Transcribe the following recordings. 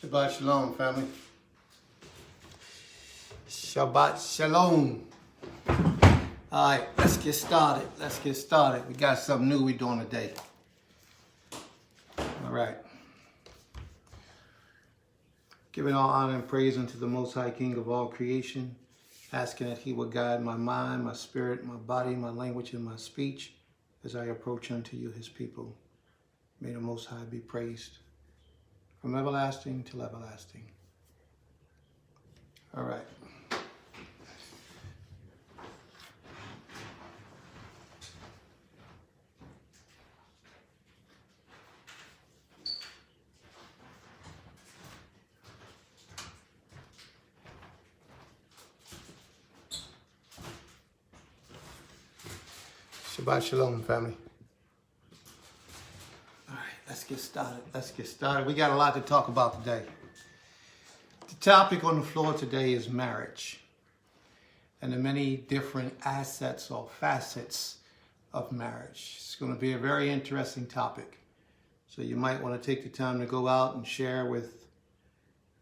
Shabbat Shalom, family. Shabbat Shalom. All right, let's get started. We got something new we're doing today. All right. Giving all honor and praise unto the Most High King of all creation, asking that He would guide my mind, my spirit, my body, my language, and my speech as I approach unto you, His people. May the Most High be praised from everlasting till everlasting. All right. Shabbat Shalom, family. All right, let's get started. We got a lot to talk about today. The topic on the floor today is marriage and the many different assets or facets of marriage. It's going to be a very interesting topic. So you might want to take the time to go out and share with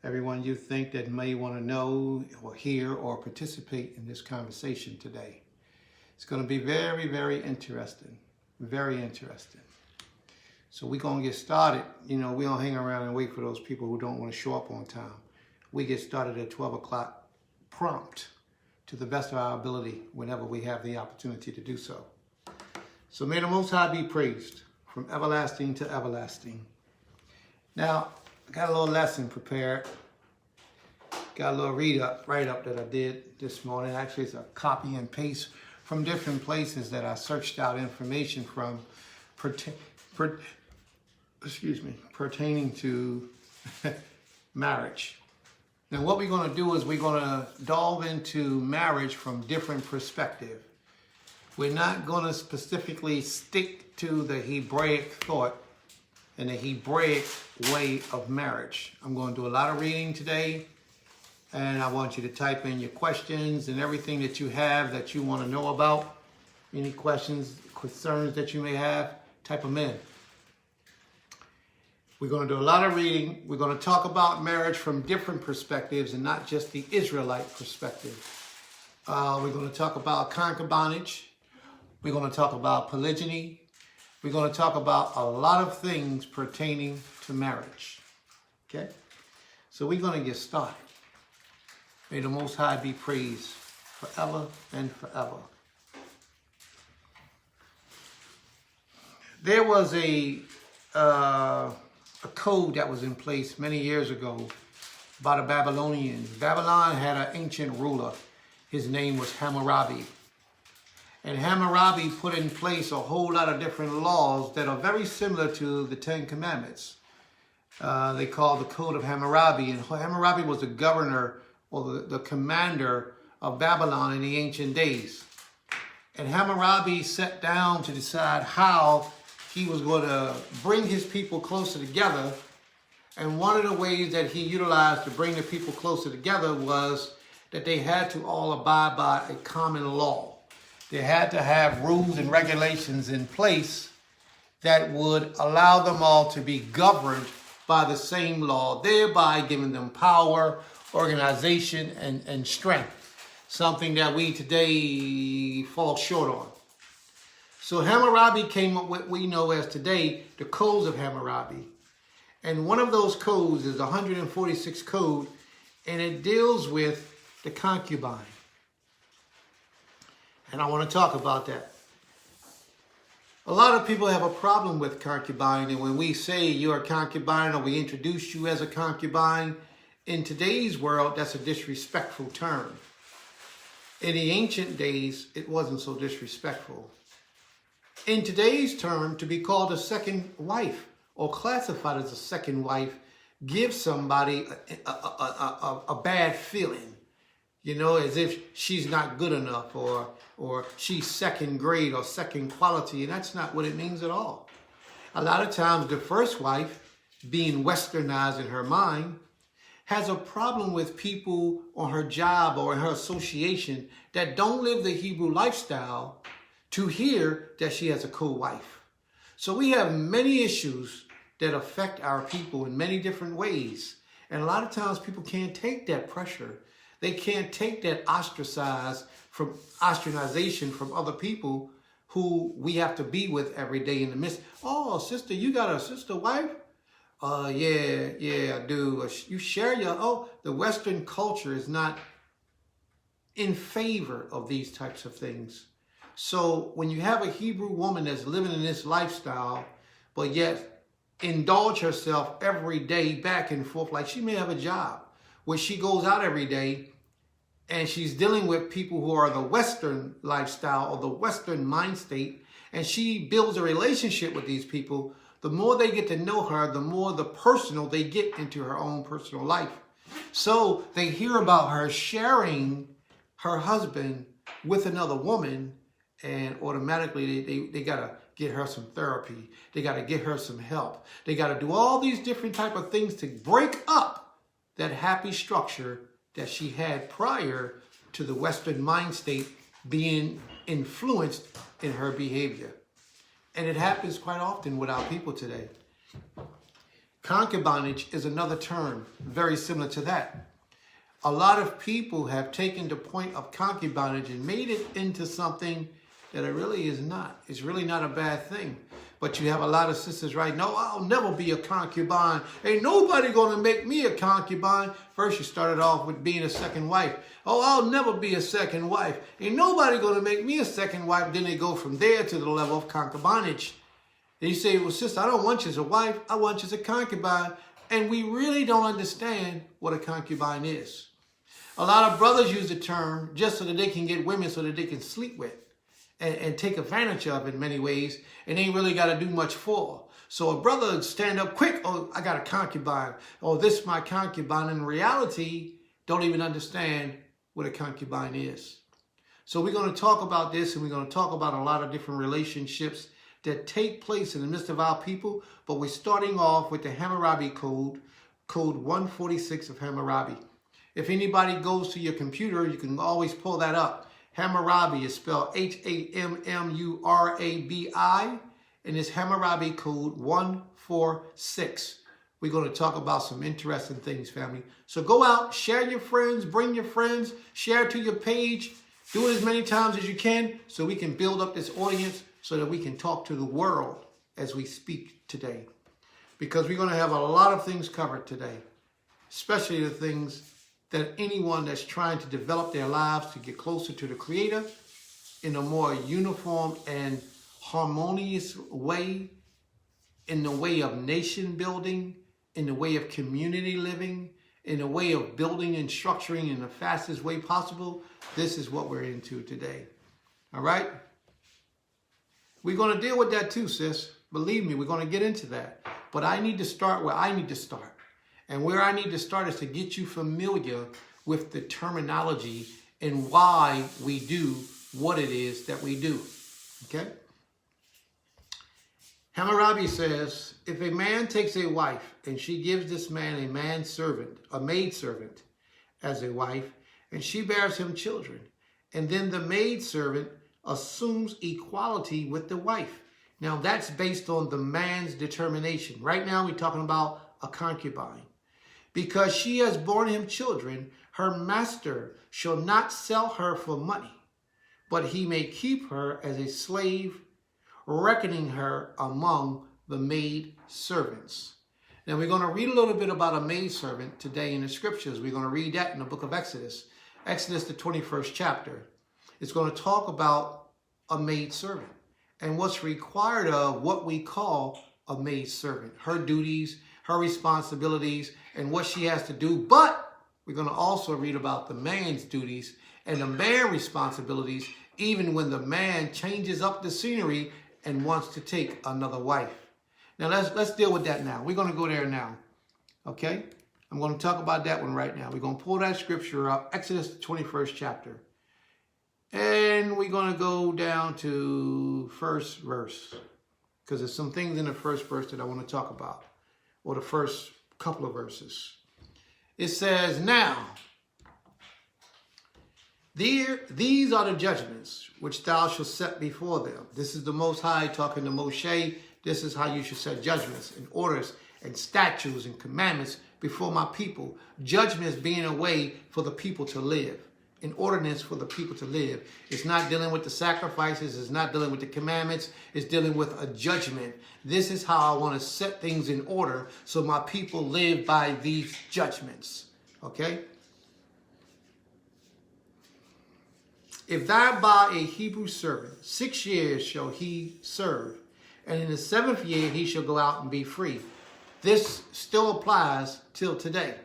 everyone you think that may want to know or hear or participate in this conversation today. It's going to be very, very interesting. Very interesting. So we're going to get started. You know, we don't hang around and wait for those people who don't want to show up on time. We get started at 12 o'clock prompt to the best of our ability whenever we have the opportunity to do so. So may the Most High be praised from everlasting to everlasting. Now, I got a little lesson prepared. Got a little write-up that I did this morning. Actually, it's a copy and paste from different places that I searched out information from pertaining to marriage. Now what we're going to do is we're going to delve into marriage from different perspectives. We're not going to specifically stick to the Hebraic thought and the Hebraic way of marriage. I'm going to do a lot of reading today. And I want you to type in your questions and everything that you have that you want to know about. Any questions, concerns that you may have, type them in. We're going to do a lot of reading. We're going to talk about marriage from different perspectives and not just the Israelite perspective. We're going to talk about concubinage. We're going to talk about polygyny. We're going to talk about a lot of things pertaining to marriage. Okay? So we're going to get started. May the Most High be praised forever and forever. There was a code that was in place many years ago by the Babylonians. Babylon had an ancient ruler. His name was Hammurabi. And Hammurabi put in place a whole lot of different laws that are very similar to the Ten Commandments. They call the Code of Hammurabi. And Hammurabi was the governor or the commander of Babylon in the ancient days. And Hammurabi sat down to decide how he was going to bring his people closer together. And one of the ways that he utilized to bring the people closer together was that they had to all abide by a common law. They had to have rules and regulations in place that would allow them all to be governed by the same law, thereby giving them power, organization, and strength, something that we today fall short on. So Hammurabi came up with what we know as today the codes of Hammurabi. And one of those codes is the 146 code, and it deals with the concubine. And I want to talk about that. A lot of people have a problem with concubine, and when we say you're a concubine or we introduce you as a concubine, in today's world, that's a disrespectful term. In the ancient days, it wasn't so disrespectful. In today's term, to be called a second wife or classified as a second wife gives somebody a bad feeling, you know, as if she's not good enough or she's second grade or second quality, and that's not what it means at all. A lot of times, the first wife, being westernized in her mind, has a problem with people on her job or in her association that don't live the Hebrew lifestyle to hear that she has a co-wife. So we have many issues that affect our people in many different ways. And a lot of times people can't take that pressure. They can't take that ostracization from other people who we have to be with every day in the midst. Oh, sister, you got a sister wife? Yeah, I do. You share the Western culture is not in favor of these types of things. So when you have a Hebrew woman that's living in this lifestyle, but yet indulge herself every day back and forth, like she may have a job where she goes out every day and she's dealing with people who are the Western lifestyle or the Western mind state, and she builds a relationship with these people. The more they get to know her, the more the personal they get into her own personal life. So they hear about her sharing her husband with another woman, and automatically they got to get her some therapy. They got to get her some help. They got to do all these different type of things to break up that happy structure that she had prior to the Western mind state being influenced in her behavior. And it happens quite often with our people today. Concubinage is another term very similar to that. A lot of people have taken the point of concubinage and made it into something that it really is not. It's really not a bad thing. But you have a lot of sisters right now, I'll never be a concubine. Ain't nobody going to make me a concubine. First, you started off with being a second wife. Oh, I'll never be a second wife. Ain't nobody going to make me a second wife. Then they go from there to the level of concubinage. And you say, well, sister, I don't want you as a wife. I want you as a concubine. And we really don't understand what a concubine is. A lot of brothers use the term just so that they can get women so that they can sleep with and take advantage of in many ways, and ain't really got to do much for. So a brother would stand up quick, oh, I got a concubine. Oh, this is my concubine. In reality, don't even understand what a concubine is. So we're going to talk about this, and we're going to talk about a lot of different relationships that take place in the midst of our people. But we're starting off with the Hammurabi Code, Code 146 of Hammurabi. If anybody goes to your computer, you can always pull that up. Hammurabi is spelled Hammurabi, and it's Hammurabi Code 146. We're going to talk about some interesting things, family. So go out, share your friends, bring your friends, share to your page. Do it as many times as you can so we can build up this audience so that we can talk to the world as we speak today. Because we're going to have a lot of things covered today, especially the things that anyone that's trying to develop their lives to get closer to the Creator in a more uniform and harmonious way, in the way of nation building, in the way of community living, in the way of building and structuring in the fastest way possible, this is what we're into today. All right? We're going to deal with that too, sis. Believe me, we're going to get into that. But I need to start where I need to start. And where I need to start is to get you familiar with the terminology and why we do what it is that we do. Okay? Hammurabi says, if a man takes a wife and she gives this man a maidservant as a wife, and she bears him children, and then the maidservant assumes equality with the wife. Now that's based on the man's determination. Right now we're talking about a concubine. Because she has borne him children, her master shall not sell her for money, but he may keep her as a slave, reckoning her among the maid servants. Now we're going to read a little bit about a maidservant today in the scriptures. We're going to read that in the book of Exodus. Exodus, the 21st chapter. It's going to talk about a maidservant and what's required of what we call a maidservant. Her duties, her responsibilities, and what she has to do. But we're going to also read about the man's duties and the man's responsibilities, even when the man changes up the scenery and wants to take another wife. Now let's deal with that now. We're going to go there now. Okay? I'm going to talk about that one right now. We're going to pull that scripture up, Exodus, the 21st chapter. And we're going to go down to first verse, because there's some things in the first verse that I want to talk about, or the first couple of verses. It says, now, these are the judgments which thou shalt set before them. This is the Most High talking to Moshe. This is how you should set judgments and orders and statutes and commandments before my people. Judgment is being a way for the people to live. An ordinance for the people to live. It's not dealing with the sacrifices. It's not dealing with the commandments. It's dealing with a judgment. This is how I want to set things in order so my people live by these judgments. Okay? If thou buy a Hebrew servant, 6 years shall he serve, and in the 7th year he shall go out and be free. This still applies till today.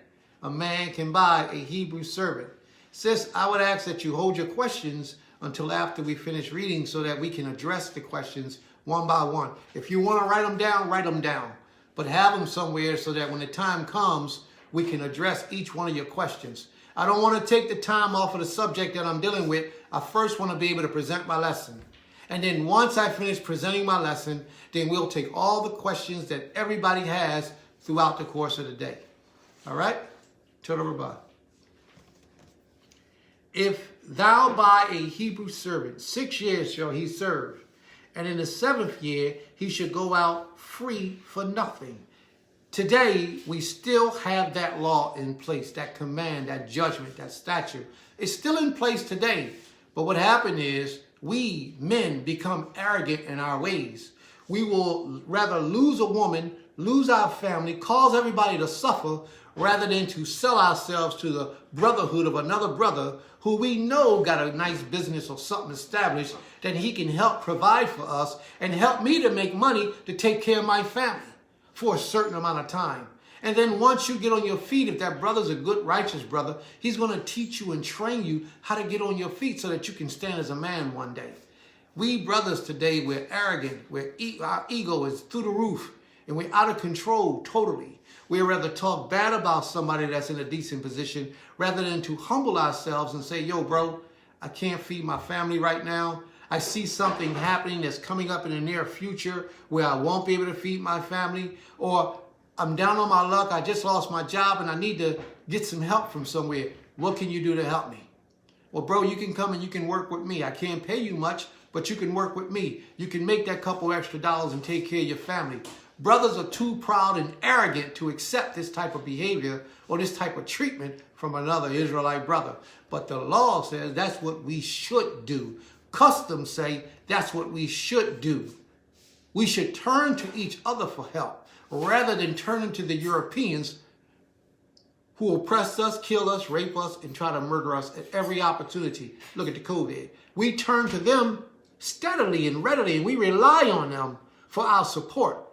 A man can buy a Hebrew servant. Sis, I would ask that you hold your questions until after we finish reading so that we can address the questions one by one. If you want to write them down, write them down. But have them somewhere so that when the time comes, we can address each one of your questions. I don't want to take the time off of the subject that I'm dealing with. I first want to be able to present my lesson. And then once I finish presenting my lesson, then we'll take all the questions that everybody has throughout the course of the day. All right? Total Rabbi. If thou buy a Hebrew servant, 6 years shall he serve, and in the 7th year he should go out free for nothing. Today, we still have that law in place, that command, that judgment, that statute. It's still in place today. But what happened is we men become arrogant in our ways. We will rather lose a woman, lose our family, cause everybody to suffer, rather than to sell ourselves to the brotherhood of another brother who we know got a nice business or something established that he can help provide for us and help me to make money to take care of my family for a certain amount of time. And then once you get on your feet, if that brother's a good, righteous brother, he's going to teach you and train you how to get on your feet so that you can stand as a man one day. We brothers today, we're arrogant. Our ego is through the roof, and we're out of control totally. We'd rather talk bad about somebody that's in a decent position rather than to humble ourselves and say, yo, bro, I can't feed my family right now. I see something happening that's coming up in the near future where I won't be able to feed my family, or I'm down on my luck, I just lost my job and I need to get some help from somewhere. What can you do to help me? Well, bro, you can come and you can work with me. I can't pay you much, but you can work with me. You can make that couple extra dollars and take care of your family. Brothers are too proud and arrogant to accept this type of behavior or this type of treatment from another Israelite brother. But the law says that's what we should do. Customs say that's what we should do. We should turn to each other for help rather than turning to the Europeans who oppress us, kill us, rape us, and try to murder us at every opportunity. Look at the COVID. We turn to them steadily and readily, and we rely on them for our support.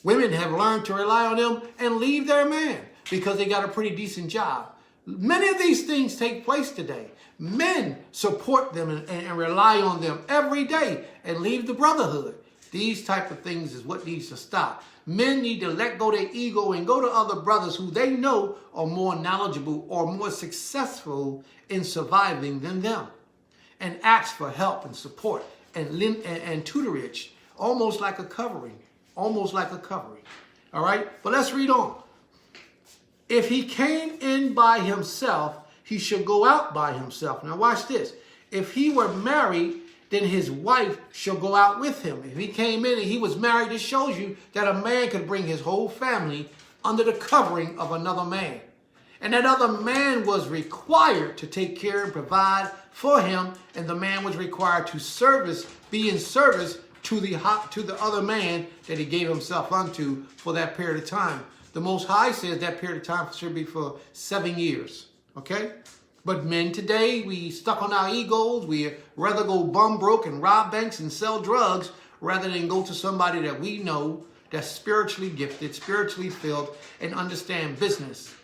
Women have learned to rely on them and leave their man because they got a pretty decent job. Many of these things take place today. Men support them and rely on them every day and leave the brotherhood. These type of things is what needs to stop. Men need to let go their ego and go to other brothers who they know are more knowledgeable or more successful in surviving than them, and ask for help and support and tutorage, almost like a covering. Almost like a covering. All right? But let's read on. If he came in by himself, he should go out by himself. Now watch this. If he were married, then his wife shall go out with him. If he came in and he was married, it shows you that a man could bring his whole family under the covering of another man. And that other man was required to take care and provide for him, and the man was required to be in service to the other man that he gave himself unto for that period of time. The Most High says that period of time should be for 7 years. Okay? But men today, we stuck on our egos. We rather go bum broke and rob banks and sell drugs rather than go to somebody that we know that's spiritually gifted, spiritually filled, and understand business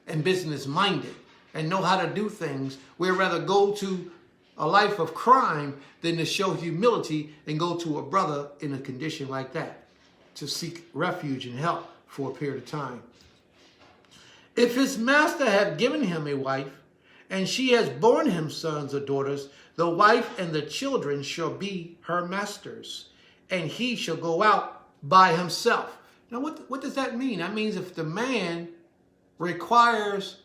and business minded and know how to do things. We'd rather go to a life of crime than to show humility and go to a brother in a condition like that to seek refuge and help for a period of time. If his master have given him a wife, and she has borne him sons or daughters, the wife and the children shall be her master's, and he shall go out by himself. Now, what does that mean? That means if the man requires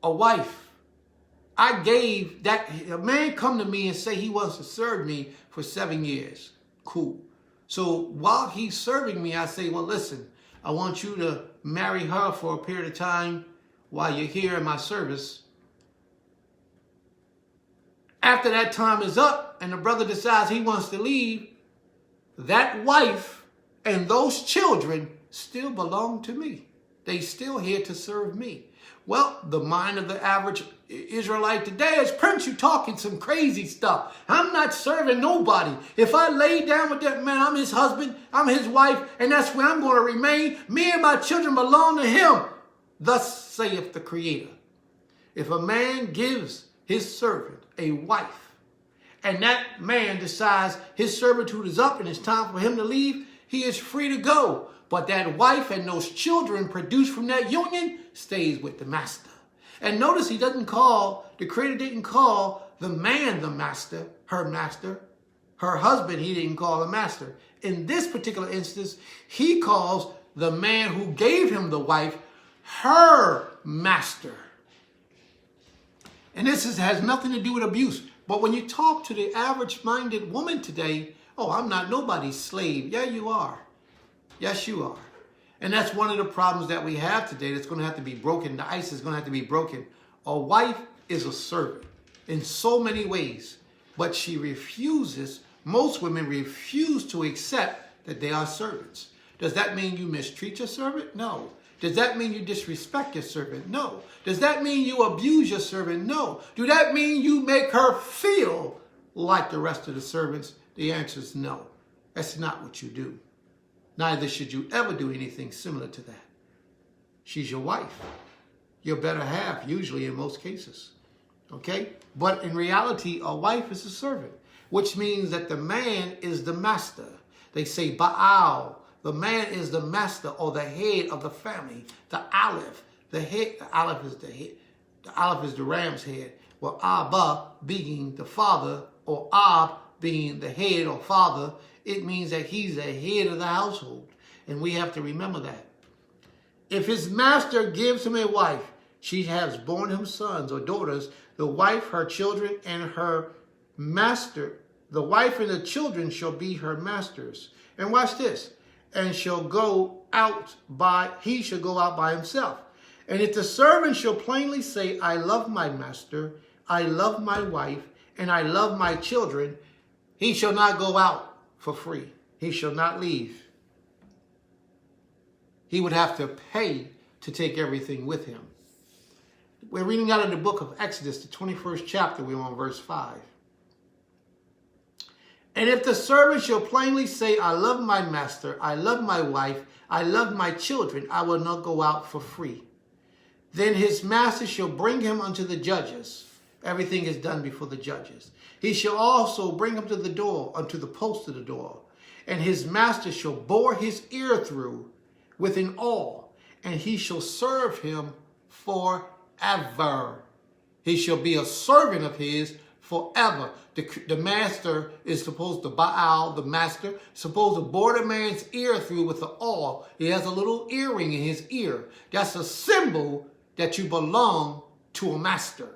a wife, I gave that, a man come to me and say he wants to serve me for 7 years. Cool. So while he's serving me, I say, well, listen, I want you to marry her for a period of time while you're here in my service. After that time is up and the brother decides he wants to leave, that wife and those children still belong to me. They still here to serve me. Well, the mind of the average Israelite today is, Prince, you talking some crazy stuff. I'm not serving nobody. If I lay down with that man, I'm his husband, I'm his wife, and that's where I'm going to remain. Me and my children belong to him. Thus saith the Creator. If a man gives his servant a wife, and that man decides his servitude is up and it's time for him to leave, he is free to go. But that wife and those children produced from that union stays with the master. And notice he doesn't call, the Creator didn't call the man the master, her husband he didn't call the master. In this particular instance, he calls the man who gave him the wife her master. And this has nothing to do with abuse. But when you talk to the average-minded woman today, oh, I'm not nobody's slave. Yeah, you are. Yes, you are. And that's one of the problems that we have today that's going to have to be broken. The ice is going to have to be broken. A wife is a servant in so many ways, but she refuses, most women refuse to accept that they are servants. Does that mean you mistreat your servant? No. Does that mean you disrespect your servant? No. Does that mean you abuse your servant? No. Do that mean you make her feel like the rest of the servants? The answer is no. That's not what you do. Neither should you ever do anything similar to that. She's your wife. Your better half, usually in most cases. Okay? But in reality, a wife is a servant, which means that the man is the master. They say Baal. The man is the master or the head of the family. The Aleph. The head. The Aleph is the head. The Aleph is the ram's head. Well, Abba being the father, or Ab being the head or father, it means that he's the head of the household. And we have to remember that. If his master gives him a wife, she has borne him sons or daughters, the wife, her children, and her master, the wife and the children shall be her masters. And watch this. And he shall go out by himself. And if the servant shall plainly say, I love my master, I love my wife, and I love my children, he shall not go out for free. He shall not leave. He would have to pay to take everything with him. We're reading out of the book of Exodus, the 21st chapter. We're on verse 5. And if the servant shall plainly say, I love my master, I love my wife, I love my children, I will not go out for free. Then his master shall bring him unto the judges. Everything is done before the judges. He shall also bring him to the door, unto the post of the door. And his master shall bore his ear through with an awl, and he shall serve him forever. He shall be a servant of his forever. The master is supposed to, Baal, the master, supposed to bore the man's ear through with the awl. He has a little earring in his ear. That's a symbol that you belong to a master.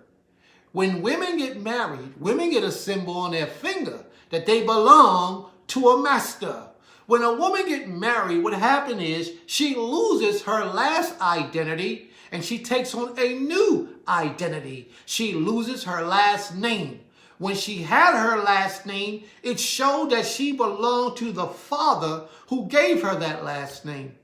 When women get married, women get a symbol on their finger that they belong to a master. When a woman gets married, what happens is she loses her last identity and she takes on a new identity. She loses her last name. When she had her last name, it showed that she belonged to the father who gave her that last name.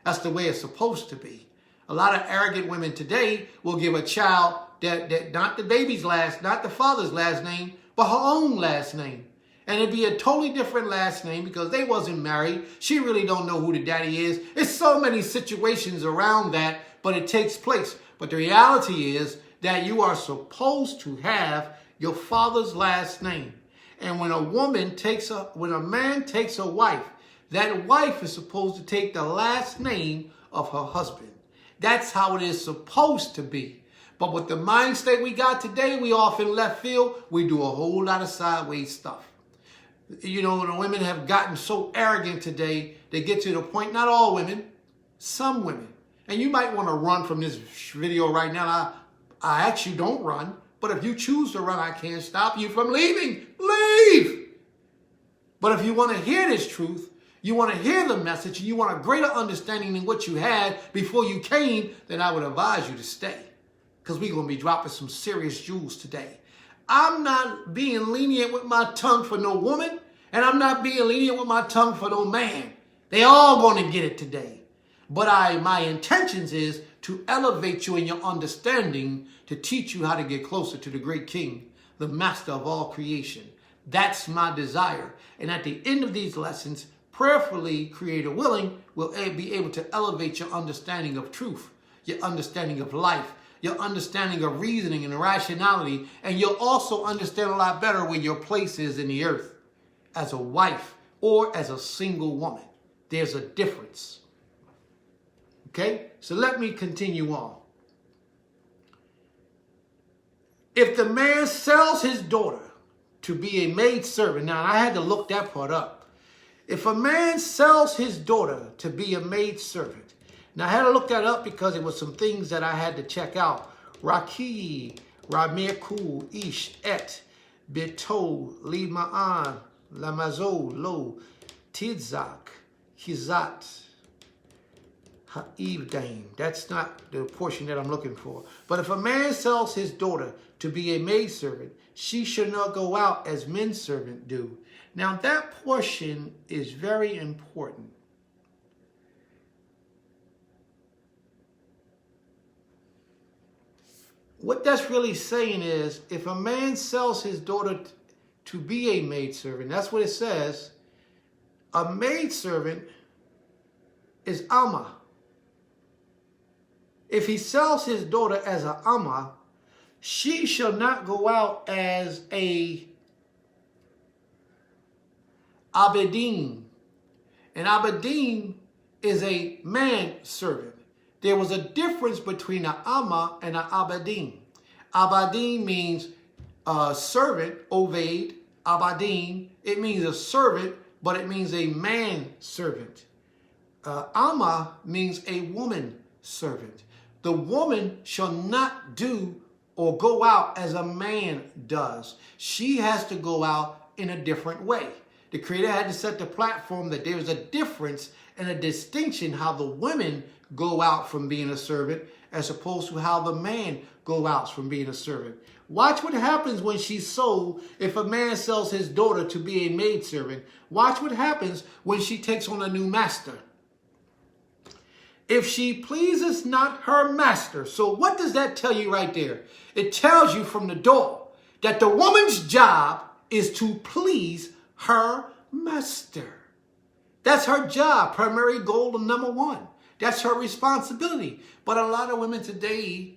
That's the way it's supposed to be. A lot of arrogant women today will give a child that not the baby's last, not the father's last name, but her own last name. And it'd be a totally different last name because they wasn't married. She really don't know who the daddy is. There's so many situations around that, but it takes place. But the reality is that you are supposed to have your father's last name. And when a man takes a wife, that wife is supposed to take the last name of her husband. That's how it is supposed to be. But with the mind state we got today, we off in left field, we do a whole lot of sideways stuff. You know, the women have gotten so arrogant today, they get to the point, not all women, some women. And you might want to run from this video right now. I actually don't run, but if you choose to run, I can't stop you from leaving. Leave! But if you want to hear this truth, you want to hear the message, and you want a greater understanding than what you had before you came, then I would advise you to stay. Because we're going to be dropping some serious jewels today. I'm not being lenient with my tongue for no woman, and I'm not being lenient with my tongue for no man. They all going to get it today. But my intentions is to elevate you in your understanding, to teach you how to get closer to the great King, the master of all creation. That's my desire. And at the end of these lessons, prayerfully, Creator willing, will be able to elevate your understanding of truth, your understanding of life, your understanding of reasoning and rationality, and you'll also understand a lot better where your place is in the earth as a wife or as a single woman. There's a difference. Okay? So let me continue on. If the man sells his daughter to be a maidservant, now I had to look that part up. If a man sells his daughter to be a maidservant, now, I had to look that up because it was some things that I had to check out. Raki, Ramirku, Ish, Et, Beto, Lima'an, Lamazo, Lo, Tidzak, Kizat, Ha'ivdaim. That's not the portion that I'm looking for. But if a man sells his daughter to be a maidservant, she should not go out as men servants do. Now, that portion is very important. What that's really saying is, if a man sells his daughter to be a maidservant, that's what it says, a maidservant is Amma. If he sells his daughter as a Amma, she shall not go out as a Abedim. An Abedim is a manservant. There was a difference between an Amma and an Abadim. Abadim means a servant, Oved. Abadim, it means a servant, but it means a man servant. Amma means a woman servant. The woman shall not do or go out as a man does. She has to go out in a different way. The Creator had to set the platform that there's a difference and a distinction how the women go out from being a servant as opposed to how the man go out from being a servant. Watch what happens when she's sold. If a man sells his daughter to be a maidservant, watch what happens when she takes on a new master. If she pleases not her master. So what does that tell you right there? It tells you from the door that the woman's job is to please her master. That's her job, primary goal and number one. That's her responsibility. But a lot of women today,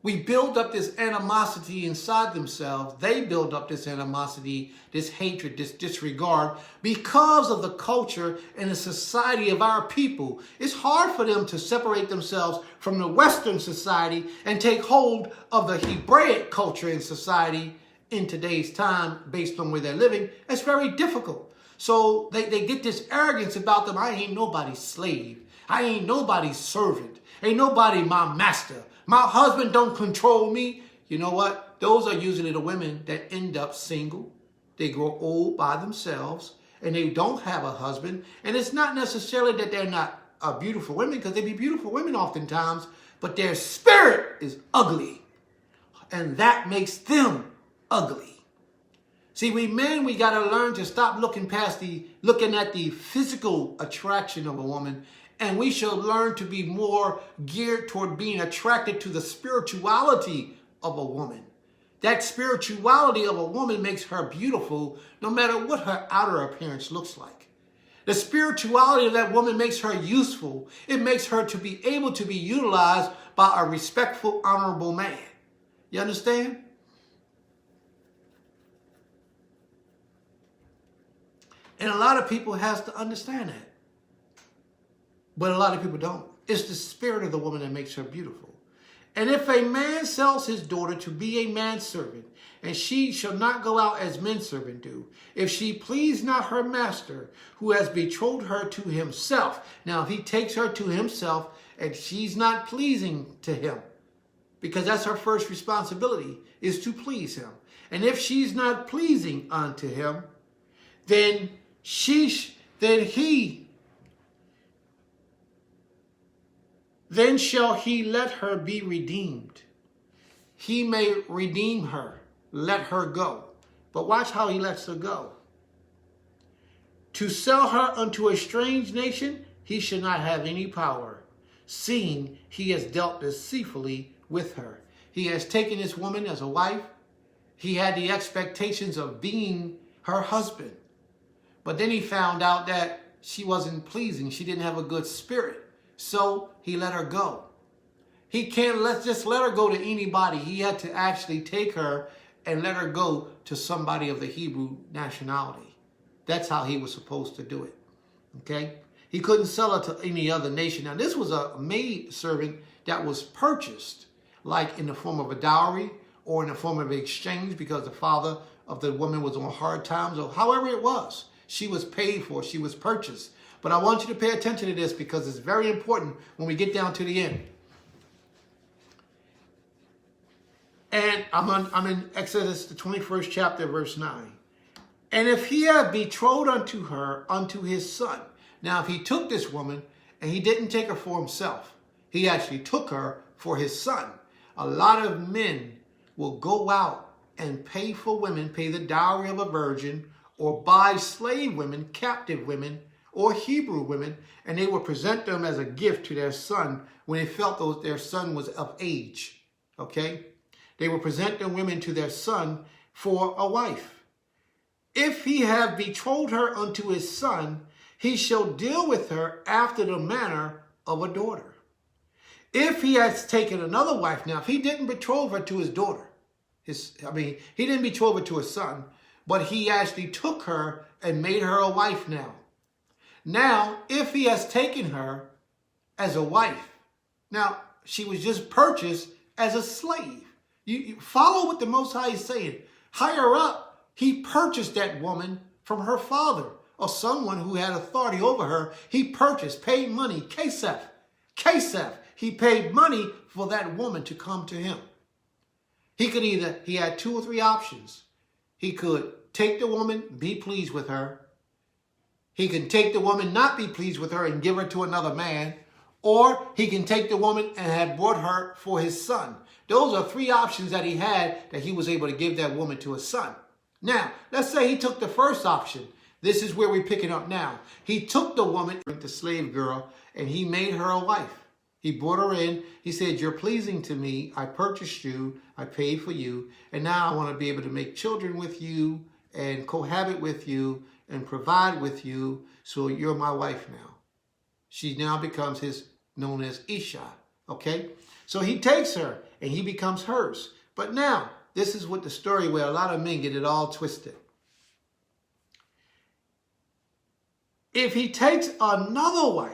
we build up this animosity inside themselves. They build up this animosity, this hatred, this disregard because of the culture and the society of our people. It's hard for them to separate themselves from the Western society and take hold of the Hebraic culture and society in today's time based on where they're living. It's very difficult. So they get this arrogance about them. I ain't nobody's slave. I ain't nobody's servant. Ain't nobody my master. My husband don't control me. You know what? Those are usually the women that end up single. They grow old by themselves and they don't have a husband. And it's not necessarily that they're not beautiful women, because they be beautiful women oftentimes, but their spirit is ugly. And that makes them ugly. See, we men, we got to learn to stop looking at the physical attraction of a woman, and we should learn to be more geared toward being attracted to the spirituality of a woman. That spirituality of a woman makes her beautiful no matter what her outer appearance looks like. The spirituality of that woman makes her useful. It makes her to be able to be utilized by a respectful, honorable man. You understand? And a lot of people has to understand that. But a lot of people don't. It's the spirit of the woman that makes her beautiful. And if a man sells his daughter to be a manservant, and she shall not go out as menservant do, if she please not her master, who has betrothed her to himself. Now, if he takes her to himself and she's not pleasing to him, because that's her first responsibility, is to please him. And if she's not pleasing unto him, then then shall he let her be redeemed. He may redeem her, let her go. But watch how he lets her go. To sell her unto a strange nation, he should not have any power, seeing he has dealt deceitfully with her. He has taken this woman as a wife. He had the expectations of being her husband. But then he found out that she wasn't pleasing. She didn't have a good spirit. So he let her go. He can't just let her go to anybody. He had to actually take her and let her go to somebody of the Hebrew nationality. That's how he was supposed to do it. Okay? He couldn't sell her to any other nation. Now, this was a maid servant that was purchased, like in the form of a dowry or in the form of an exchange, because the father of the woman was on hard times, or however it was. She was paid for, she was purchased. But I want you to pay attention to this because it's very important when we get down to the end. And I'm in Exodus, the 21st chapter, verse 9. And if he had betrothed unto her, unto his son. Now, if he took this woman and he didn't take her for himself, he actually took her for his son. A lot of men will go out and pay for women, pay the dowry of a virgin, or buy slave women, captive women, or Hebrew women, and they will present them as a gift to their son when they felt their son was of age. Okay? They will present the women to their son for a wife. If he have betrothed her unto his son, he shall deal with her after the manner of a daughter. If he has taken another wife, now if he didn't betroth her to his daughter, he didn't betroth her to his son, but he actually took her and made her a wife now. Now, if he has taken her as a wife, now she was just purchased as a slave. You follow what the Most High is saying. Higher up, he purchased that woman from her father or someone who had authority over her. He purchased, paid money, Kesef. He paid money for that woman to come to him. He had 2 or 3 options. He could take the woman, be pleased with her. He can take the woman, not be pleased with her, and give her to another man. Or he can take the woman and have brought her for his son. Those are 3 options that he had that he was able to give that woman to his son. Now, let's say he took the first option. This is where we're picking up now. He took the woman, the slave girl, and he made her a wife. He brought her in. He said, you're pleasing to me. I purchased you. I paid for you. And now I want to be able to make children with you and cohabit with you and provide with you. So you're my wife now. She now becomes known as Isha. Okay? So he takes her and he becomes hers. But now, this is what the story where a lot of men get it all twisted. If he takes another wife,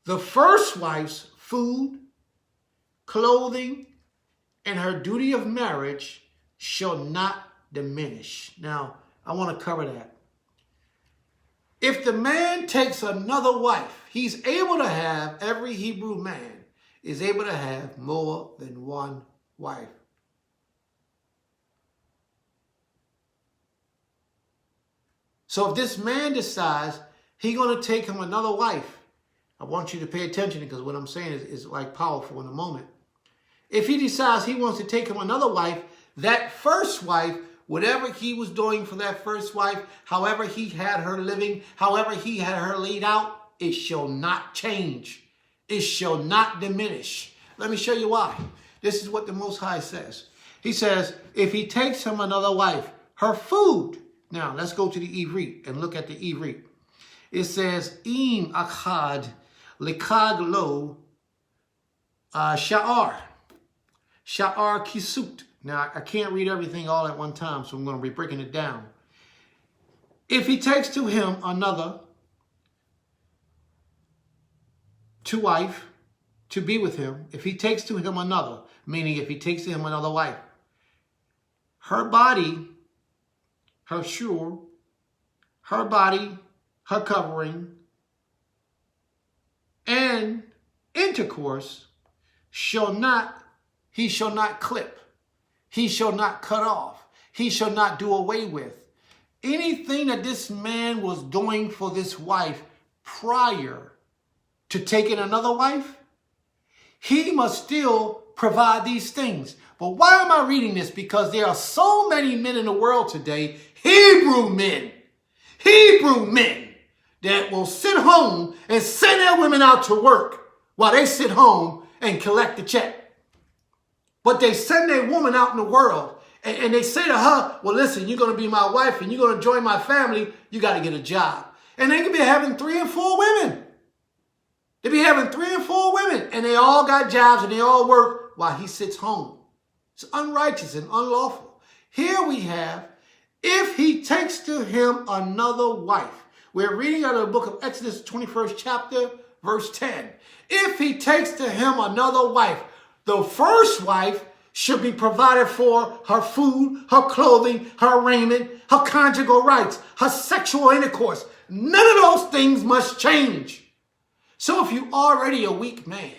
the first wife's food, clothing, and her duty of marriage shall not diminish. Now, I want to cover that. If the man takes another wife, he's able to have, every Hebrew man is able to have more than one wife. So if this man decides he's going to take him another wife, I want you to pay attention because what I'm saying is like powerful in a moment. If he decides he wants to take him another wife, that first wife, whatever he was doing for that first wife, however he had her living, however he had her laid out, it shall not change. It shall not diminish. Let me show you why. This is what the Most High says. He says, if he takes him another wife, her food. Now, let's go to the Ivrit and look at the Ivrit. It says, Im achad likag lo sha'ar. Sha'ar kisut. Now, I can't read everything all at one time, so I'm going to be breaking it down. If he takes to him another to wife, to be with him, if he takes to him another, meaning if he takes to him another wife, her body, her shur, her body, her covering, and intercourse he shall not clip. He shall not cut off. He shall not do away with. anything that this man was doing for this wife prior to taking another wife, he must still provide these things. But why am I reading this? Because there are so many men in the world today, Hebrew men, that will sit home and send their women out to work while they sit home and collect the check. But they send their woman out in the world and they say to her, well, listen, you're going to be my wife and you're going to join my family. You got to get a job. And they could be having 3 and 4 women. They be having 3 and 4 women and they all got jobs and they all work while he sits home. It's unrighteous and unlawful. Here we have, if he takes to him another wife. We're reading out of the book of Exodus, 21st chapter, verse 10. If he takes to him another wife, the first wife should be provided for her food, her clothing, her raiment, her conjugal rights, her sexual intercourse. None of those things must change. So if you're already a weak man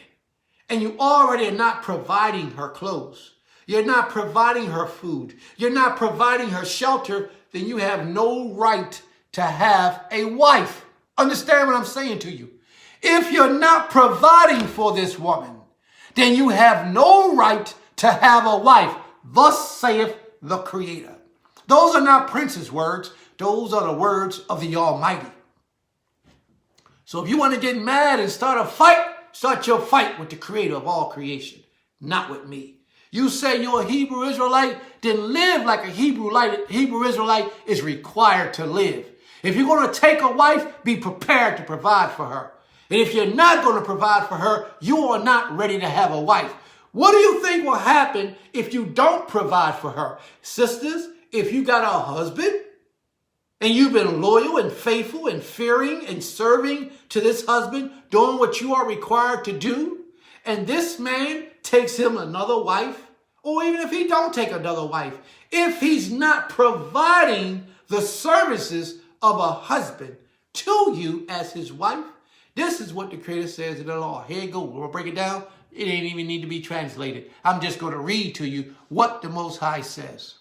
and you already are not providing her clothes, you're not providing her food, you're not providing her shelter, then you have no right to have a wife. Understand what I'm saying to you? If you're not providing for this woman, then you have no right to have a wife. Thus saith the Creator. Those are not Prince's words. Those are the words of the Almighty. So if you want to get mad and start a fight, start your fight with the Creator of all creation, not with me. You say you're a Hebrew Israelite, then live like a Hebrew Israelite is required to live. If you're going to take a wife, be prepared to provide for her. And if you're not going to provide for her, you are not ready to have a wife. What do you think will happen if you don't provide for her? Sisters, if you got a husband and you've been loyal and faithful and fearing and serving to this husband, doing what you are required to do, and this man takes him another wife, or even if he don't take another wife, if he's not providing the services of a husband to you as his wife, this is what the Creator says in the law. Here you go. We'll break it down. It ain't even need to be translated. I'm just going to read to you what the Most High says.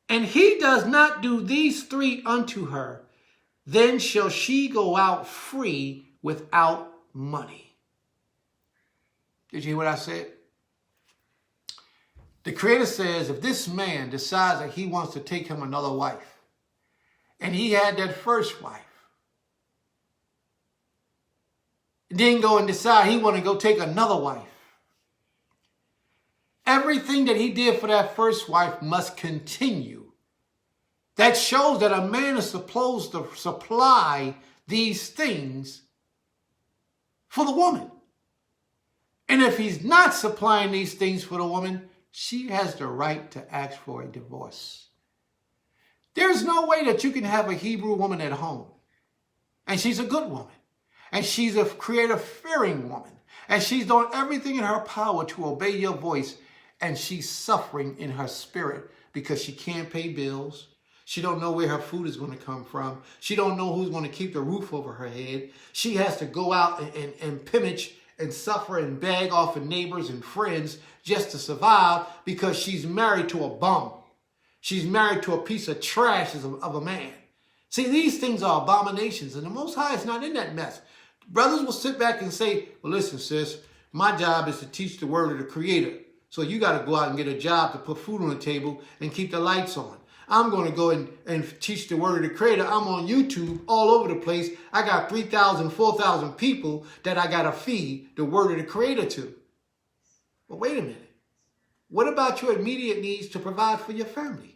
And he does not do these 3 unto her, then shall she go out free without money. Did you hear what I said? The Creator says if this man decides that he wants to take him another wife, and he had that first wife, then go and decide he want to go take another wife, everything that he did for that first wife must continue. That shows that a man is supposed to supply these things for the woman. And if he's not supplying these things for the woman, she has the right to ask for a divorce. There's no way that you can have a Hebrew woman at home, and she's a good woman, and she's a Creator-fearing woman, and she's doing everything in her power to obey your voice, and she's suffering in her spirit because she can't pay bills. She don't know where her food is going to come from. She don't know who's going to keep the roof over her head. She has to go out and pimmage and suffer and beg off of neighbors and friends just to survive because she's married to a bum. She's married to a piece of trash of a man. See, these things are abominations, and the Most High is not in that mess. Brothers will sit back and say, well, listen, sis, my job is to teach the word of the Creator. So you got to go out and get a job to put food on the table and keep the lights on. I'm going to go and teach the word of the Creator. I'm on YouTube all over the place. I got 3,000, 4,000 people that I got to feed the word of the Creator to. But wait a minute. What about your immediate needs to provide for your family?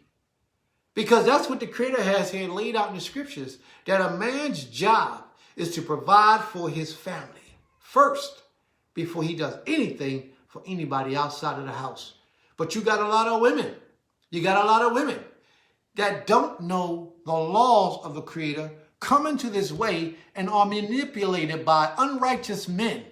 Because that's what the Creator has here laid out in the scriptures, that a man's job is to provide for his family first before he does anything for anybody outside of the house. But you got a lot of women. You got a lot of women that don't know the laws of the Creator, come into this way and are manipulated by unrighteous men.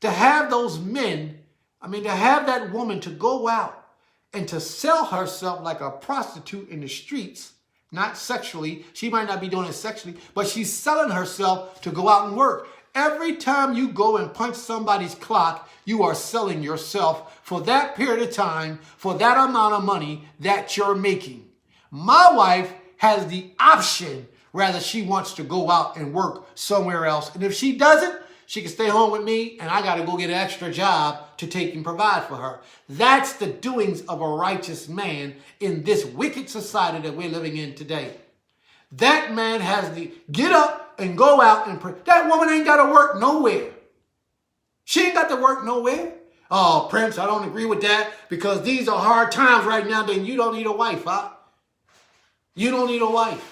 To have those men, to have that woman to go out and to sell herself like a prostitute in the streets, not sexually. She might not be doing it sexually, but she's selling herself to go out and work. Every time you go and punch somebody's clock, you are selling yourself for that period of time, for that amount of money that you're making. My wife has the option, rather she wants to go out and work somewhere else. And if she doesn't, she can stay home with me, and I got to go get an extra job to take and provide for her. That's the doings of a righteous man in this wicked society that we're living in today. That man has the get up and go out and pray. That woman ain't got to work nowhere. She ain't got to work nowhere. Oh, Prince, I don't agree with that because these are hard times right now. Then you don't need a wife, huh? You don't need a wife.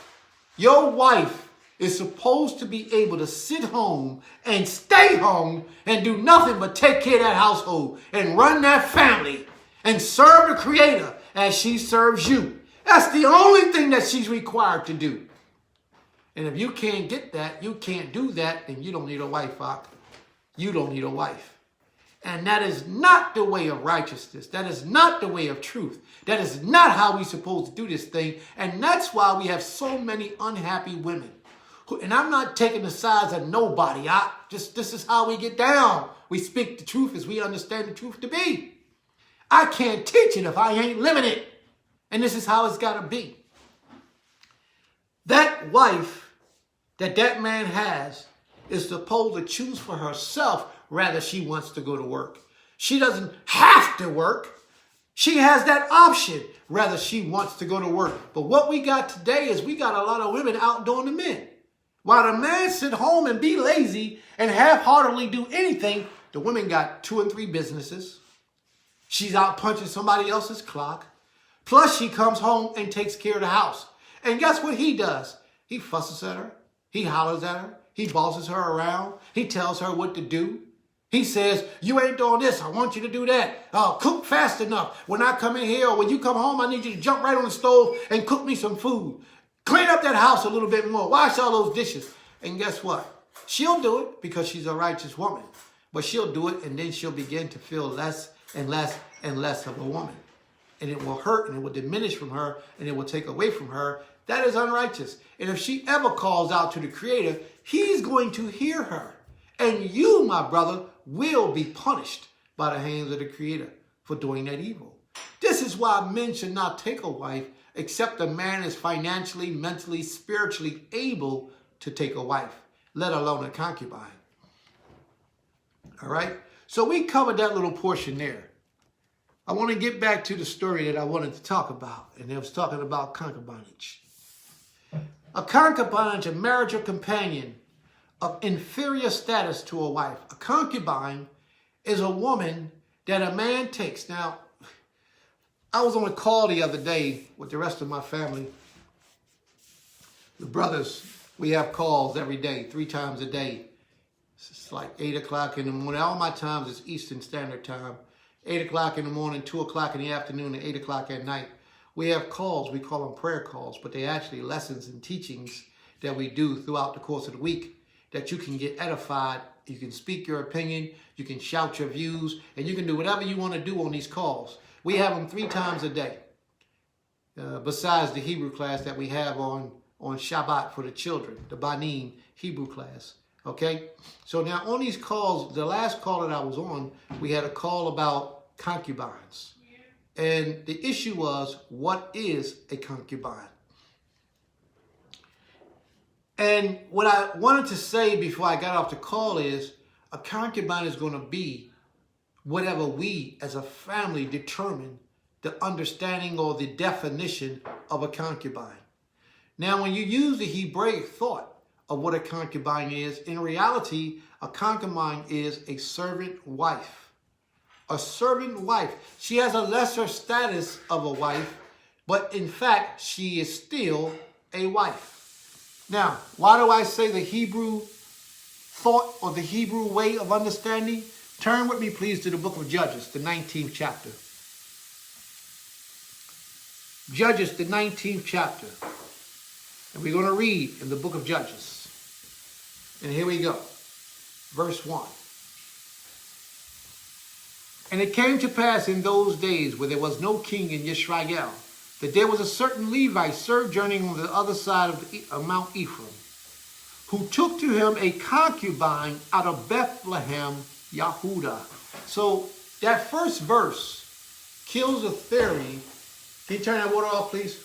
Your wife is supposed to be able to sit home and stay home and do nothing but take care of that household and run that family and serve the Creator as she serves you. That's the only thing that she's required to do. And if you can't get that, you can't do that, then you don't need a wife, Fox. You don't need a wife. And that is not the way of righteousness. That is not the way of truth. That is not how we're supposed to do this thing. And that's why we have so many unhappy women. And I'm not taking the sides of nobody. This is how we get down. We speak the truth as we understand the truth to be. I can't teach it if I ain't living it. And this is how it's got to be. That wife that man has is supposed to choose for herself rather she wants to go to work. She doesn't have to work. She has that option rather she wants to go to work. But what we got today is we got a lot of women outdoing the men. While the man sit home and be lazy and half-heartedly do anything, the women got 2 and 3 businesses. She's out punching somebody else's clock. Plus she comes home and takes care of the house. And guess what he does? He fusses at her. He hollers at her. He bosses her around. He tells her what to do. He says, you ain't doing this. I want you to do that. Cook fast enough. When I come in here or when you come home, I need you to jump right on the stove and cook me some food. Clean up that house a little bit more. Wash all those dishes. And guess what? She'll do it because she's a righteous woman. But she'll do it and then she'll begin to feel less and less and less of a woman. And it will hurt and it will diminish from her and it will take away from her. That is unrighteous. And if she ever calls out to the Creator, He's going to hear her. And you, my brother, will be punished by the hands of the Creator for doing that evil. This is why men should not take a wife except a man is financially, mentally, spiritually able to take a wife, let alone a concubine. All right? So we covered that little portion there. I want to get back to the story that I wanted to talk about, and I was talking about concubinage. A concubine, a marriage or companion of inferior status to a wife. A concubine is a woman that a man takes. Now, I was on a call the other day with the rest of my family. The brothers, we have calls every day, 3 times a day. It's like 8 o'clock in the morning. All my times is Eastern Standard Time. 8 o'clock in the morning, 2 o'clock in the afternoon, and 8 o'clock at night. We have calls. We call them prayer calls, but they're actually lessons and teachings that we do throughout the course of the week that you can get edified. You can speak your opinion. You can shout your views, and you can do whatever you want to do on these calls. We have them 3 times a day, besides the Hebrew class that we have on Shabbat for the children, the Banim Hebrew class. Okay? So now on these calls, the last call that I was on, we had a call about concubines. And the issue was, what is a concubine? And what I wanted to say before I got off the call is, a concubine is going to be whatever we as a family determine the understanding or the definition of a concubine. Now, when you use the Hebraic thought of what a concubine is, in reality, a concubine is a servant wife. A servant wife. She has a lesser status of a wife, but in fact, she is still a wife. Now, why do I say the Hebrew thought or the Hebrew way of understanding? Turn with me, please, to the book of Judges, the 19th chapter. Judges, the 19th chapter. And we're going to read in the book of Judges. And here we go. Verse 1. And it came to pass in those days where there was no king in Yisrael, that there was a certain Levite sojourning on the other side of Mount Ephraim, who took to him a concubine out of Bethlehem, Yahudah. So that first verse kills a theory. Can you turn that water off, please?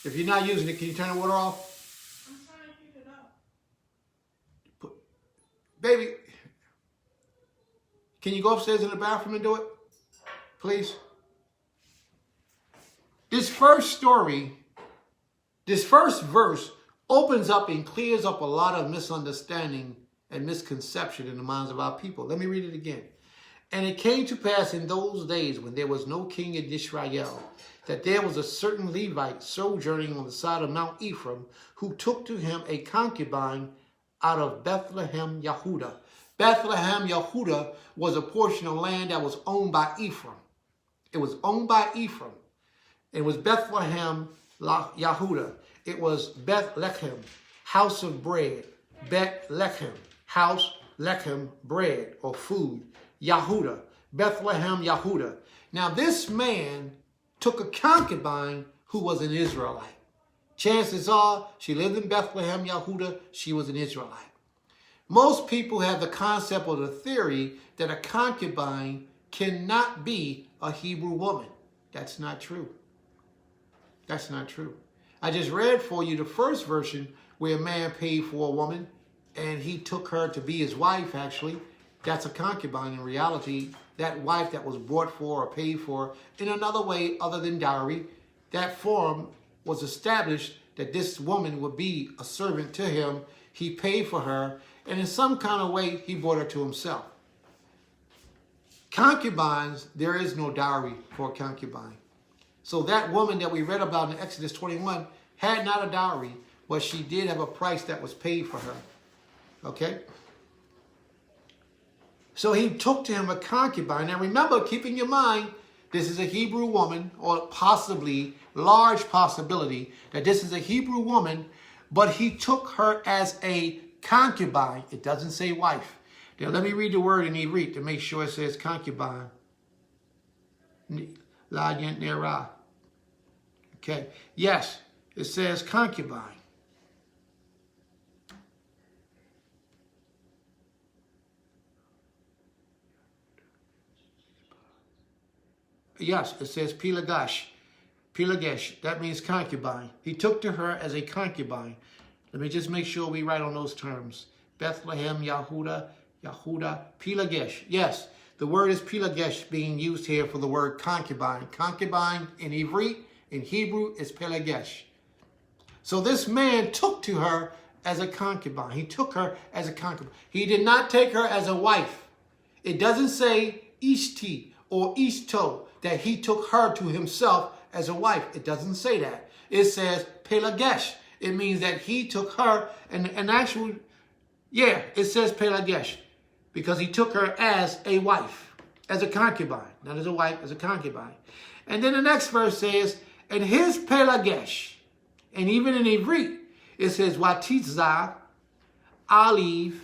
If you're not using it, can you turn the water off? I'm trying to keep it up. Baby, can you go upstairs in the bathroom and do it? Please. This first story, this first verse opens up and clears up a lot of misunderstanding and misconception in the minds of our people. Let me read it again. And it came to pass in those days when there was no king in Israel, that there was a certain Levite sojourning on the side of Mount Ephraim, who took to him a concubine out of Bethlehem, Yehudah. Bethlehem, Yehudah was a portion of land that was owned by Ephraim. It was owned by Ephraim. It was Bethlehem, Yehudah. It was Bethlehem, house of bread. Bethlehem, house, lechem, bread or food. Yehudah, Bethlehem, Yehudah. Now this man took a concubine who was an Israelite. Chances are she lived in Bethlehem, Yehudah. She was an Israelite. Most people have the concept or the theory that a concubine cannot be a Hebrew woman. That's not true. That's not true. I just read for you the first version where a man paid for a woman and he took her to be his wife, actually. That's a concubine in reality. That wife that was bought for or paid for in another way other than dowry, that form was established that this woman would be a servant to him. He paid for her, and in some kind of way, he brought her to himself. Concubines, there is no dowry for a concubine. So that woman that we read about in Exodus 21 had not a dowry, but she did have a price that was paid for her. Okay? So he took to him a concubine. Now remember, keep in your mind, this is a Hebrew woman, or possibly, large possibility, that this is a Hebrew woman, but he took her as a concubine. It doesn't say wife. Now let me read the word in Hebrew to make sure it says concubine. Okay, yes, it says concubine. Yes, it says Pilagash. Pilagesh, that means concubine. He took to her as a concubine. Let me just make sure we write on those terms. Bethlehem, Yehudah, Pilagesh. Yes, the word is Pilagesh being used here for the word concubine. Concubine in Hebrew is Pilagesh. So this man took to her as a concubine. He took her as a concubine. He did not take her as a wife. It doesn't say Ishti or Ishto, that he took her to himself as a wife. It doesn't say that. It says Pelagesh. It means that he took her, and it says Pelagesh, because he took her as a wife, as a concubine, not as a wife, as a concubine. And then the next verse says, and his Pelagesh, and even in Ivrit, it says Watizah, Aliv,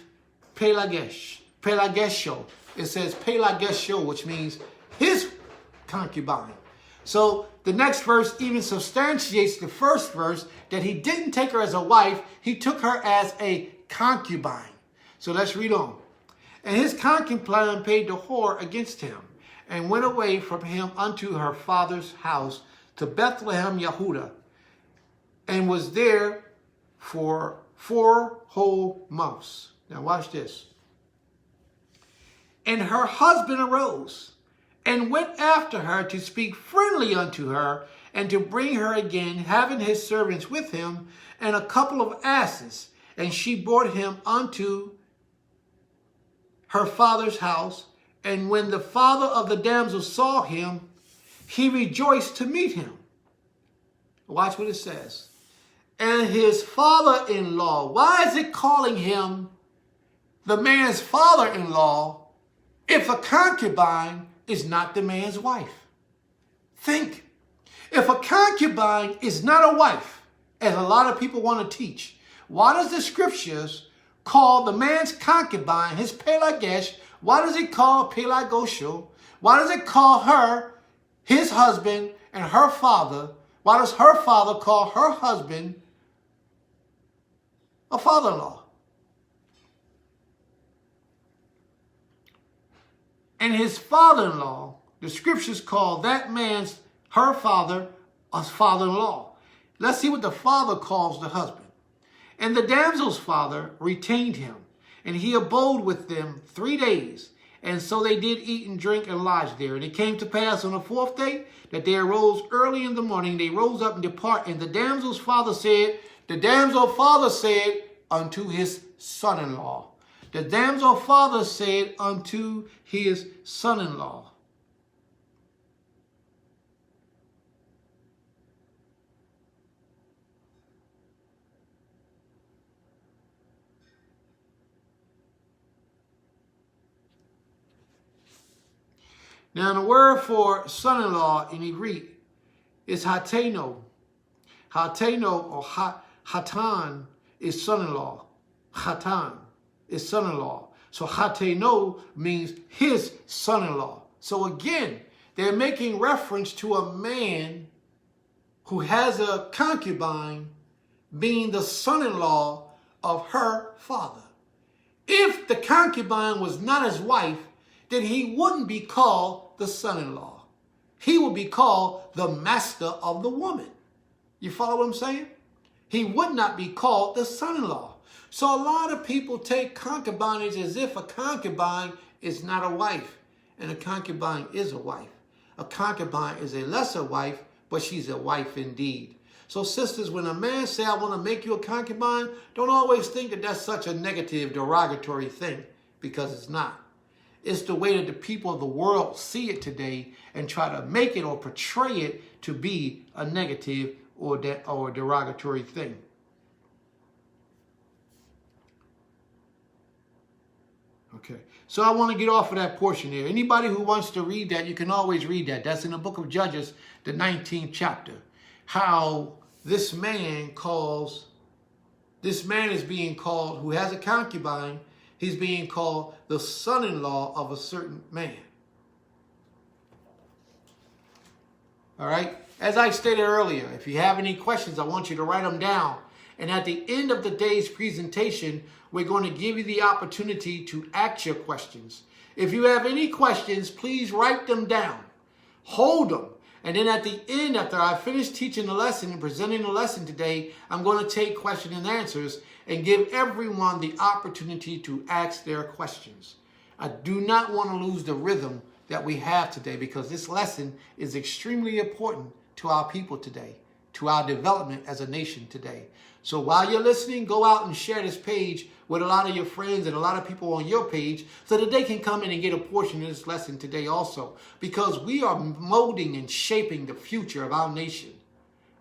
Pelagesh, Pelagesho. It says Pelagesho, which means his concubine. So the next verse even substantiates the first verse, that he didn't take her as a wife, he took her as a concubine. So let's read on. And his concubine paid the whore against him, and went away from him unto her father's house to Bethlehem, Yehudah, and was there for 4 whole months. Now watch this. And her husband arose and went after her to speak friendly unto her, and to bring her again, having his servants with him, and a couple of asses. And she brought him unto her father's house. And when the father of the damsel saw him, he rejoiced to meet him. Watch what it says. And his father-in-law, why is it calling him the man's father-in-law if a concubine is not the man's wife? Think. If a concubine is not a wife, as a lot of people want to teach, why does the scriptures call the man's concubine his Pelagesh? Why does it call Pelagosho? Why does it call her his husband and her father? Why does her father call her husband a father-in-law? And his father-in-law, the scriptures call that man's, her father, a father-in-law. Let's see what the father calls the husband. And the damsel's father retained him, and he abode with them 3 days. And so they did eat and drink and lodge there. And it came to pass on the 4th day that they arose early in the morning. They rose up and depart. And the damsel's father said unto his son-in-law. The damsel's father said unto his son-in-law. Now, the word for son-in-law in Hebrew is hateno. Hateno or hatan is son-in-law. Hatan is son-in-law. So hateno means his son-in-law. So again, they're making reference to a man who has a concubine being the son-in-law of her father. If the concubine was not his wife, then he wouldn't be called the son-in-law. He would be called the master of the woman. You follow what I'm saying? He would not be called the son-in-law. So a lot of people take concubinage as if a concubine is not a wife, and a concubine is a wife. A concubine is a lesser wife, but she's a wife indeed. So sisters, when a man says, I want to make you a concubine, don't always think that that's such a negative, derogatory thing, because it's not. It's the way that the people of the world see it today and try to make it or portray it to be a negative or derogatory thing. Okay, so I want to get off of that portion there. Anybody who wants to read that, you can always read that. That's in the book of Judges, the 19th chapter. How this man is being called, who has a concubine, he's being called the son-in-law of a certain man. All right? As I stated earlier, if you have any questions, I want you to write them down. And at the end of the day's presentation, we're going to give you the opportunity to ask your questions. If you have any questions, please write them down. Hold them. And then at the end, after I finish teaching the lesson and presenting the lesson today, I'm going to take questions and answers and give everyone the opportunity to ask their questions. I do not want to lose the rhythm that we have today, because this lesson is extremely important to our people today, to our development as a nation today. So while you're listening, go out and share this page with a lot of your friends and a lot of people on your page so that they can come in and get a portion of this lesson today also, because we are molding and shaping the future of our nation.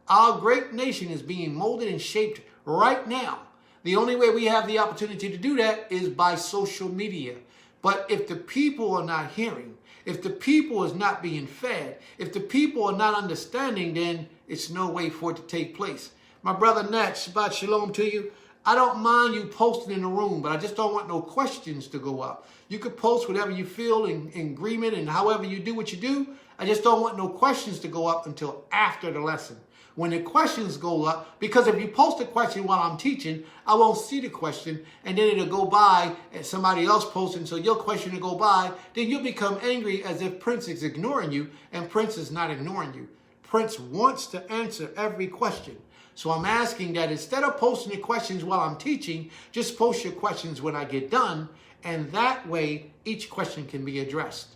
Our great nation is being molded and shaped right now. The only way we have the opportunity to do that is by social media. But if the people are not hearing, if the people is not being fed, if the people are not understanding, then it's no way for it to take place. My brother Nat, Shabbat Shalom to you. I don't mind you posting in the room, but I just don't want no questions to go up. You could post whatever you feel in agreement and however you do what you do. I just don't want no questions to go up until after the lesson. When the questions go up, because if you post a question while I'm teaching, I won't see the question, and then it'll go by and somebody else posting, so your question will go by, then you'll become angry as if Prince is ignoring you, and Prince is not ignoring you. Prince wants to answer every question. So I'm asking that instead of posting the questions while I'm teaching, just post your questions when I get done, and that way each question can be addressed.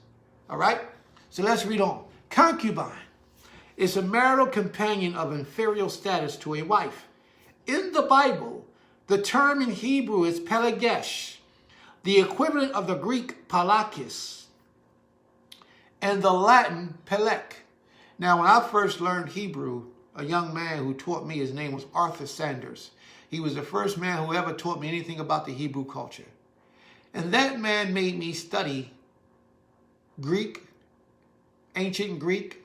All right? So let's read on. Concubine is a marital companion of inferior status to a wife. In the Bible, the term in Hebrew is pelegesh, the equivalent of the Greek palakis, and the Latin pelek. Now, when I first learned Hebrew, a young man who taught me, his name was Arthur Sanders. He was the first man who ever taught me anything about the Hebrew culture. And that man made me study Greek, ancient Greek,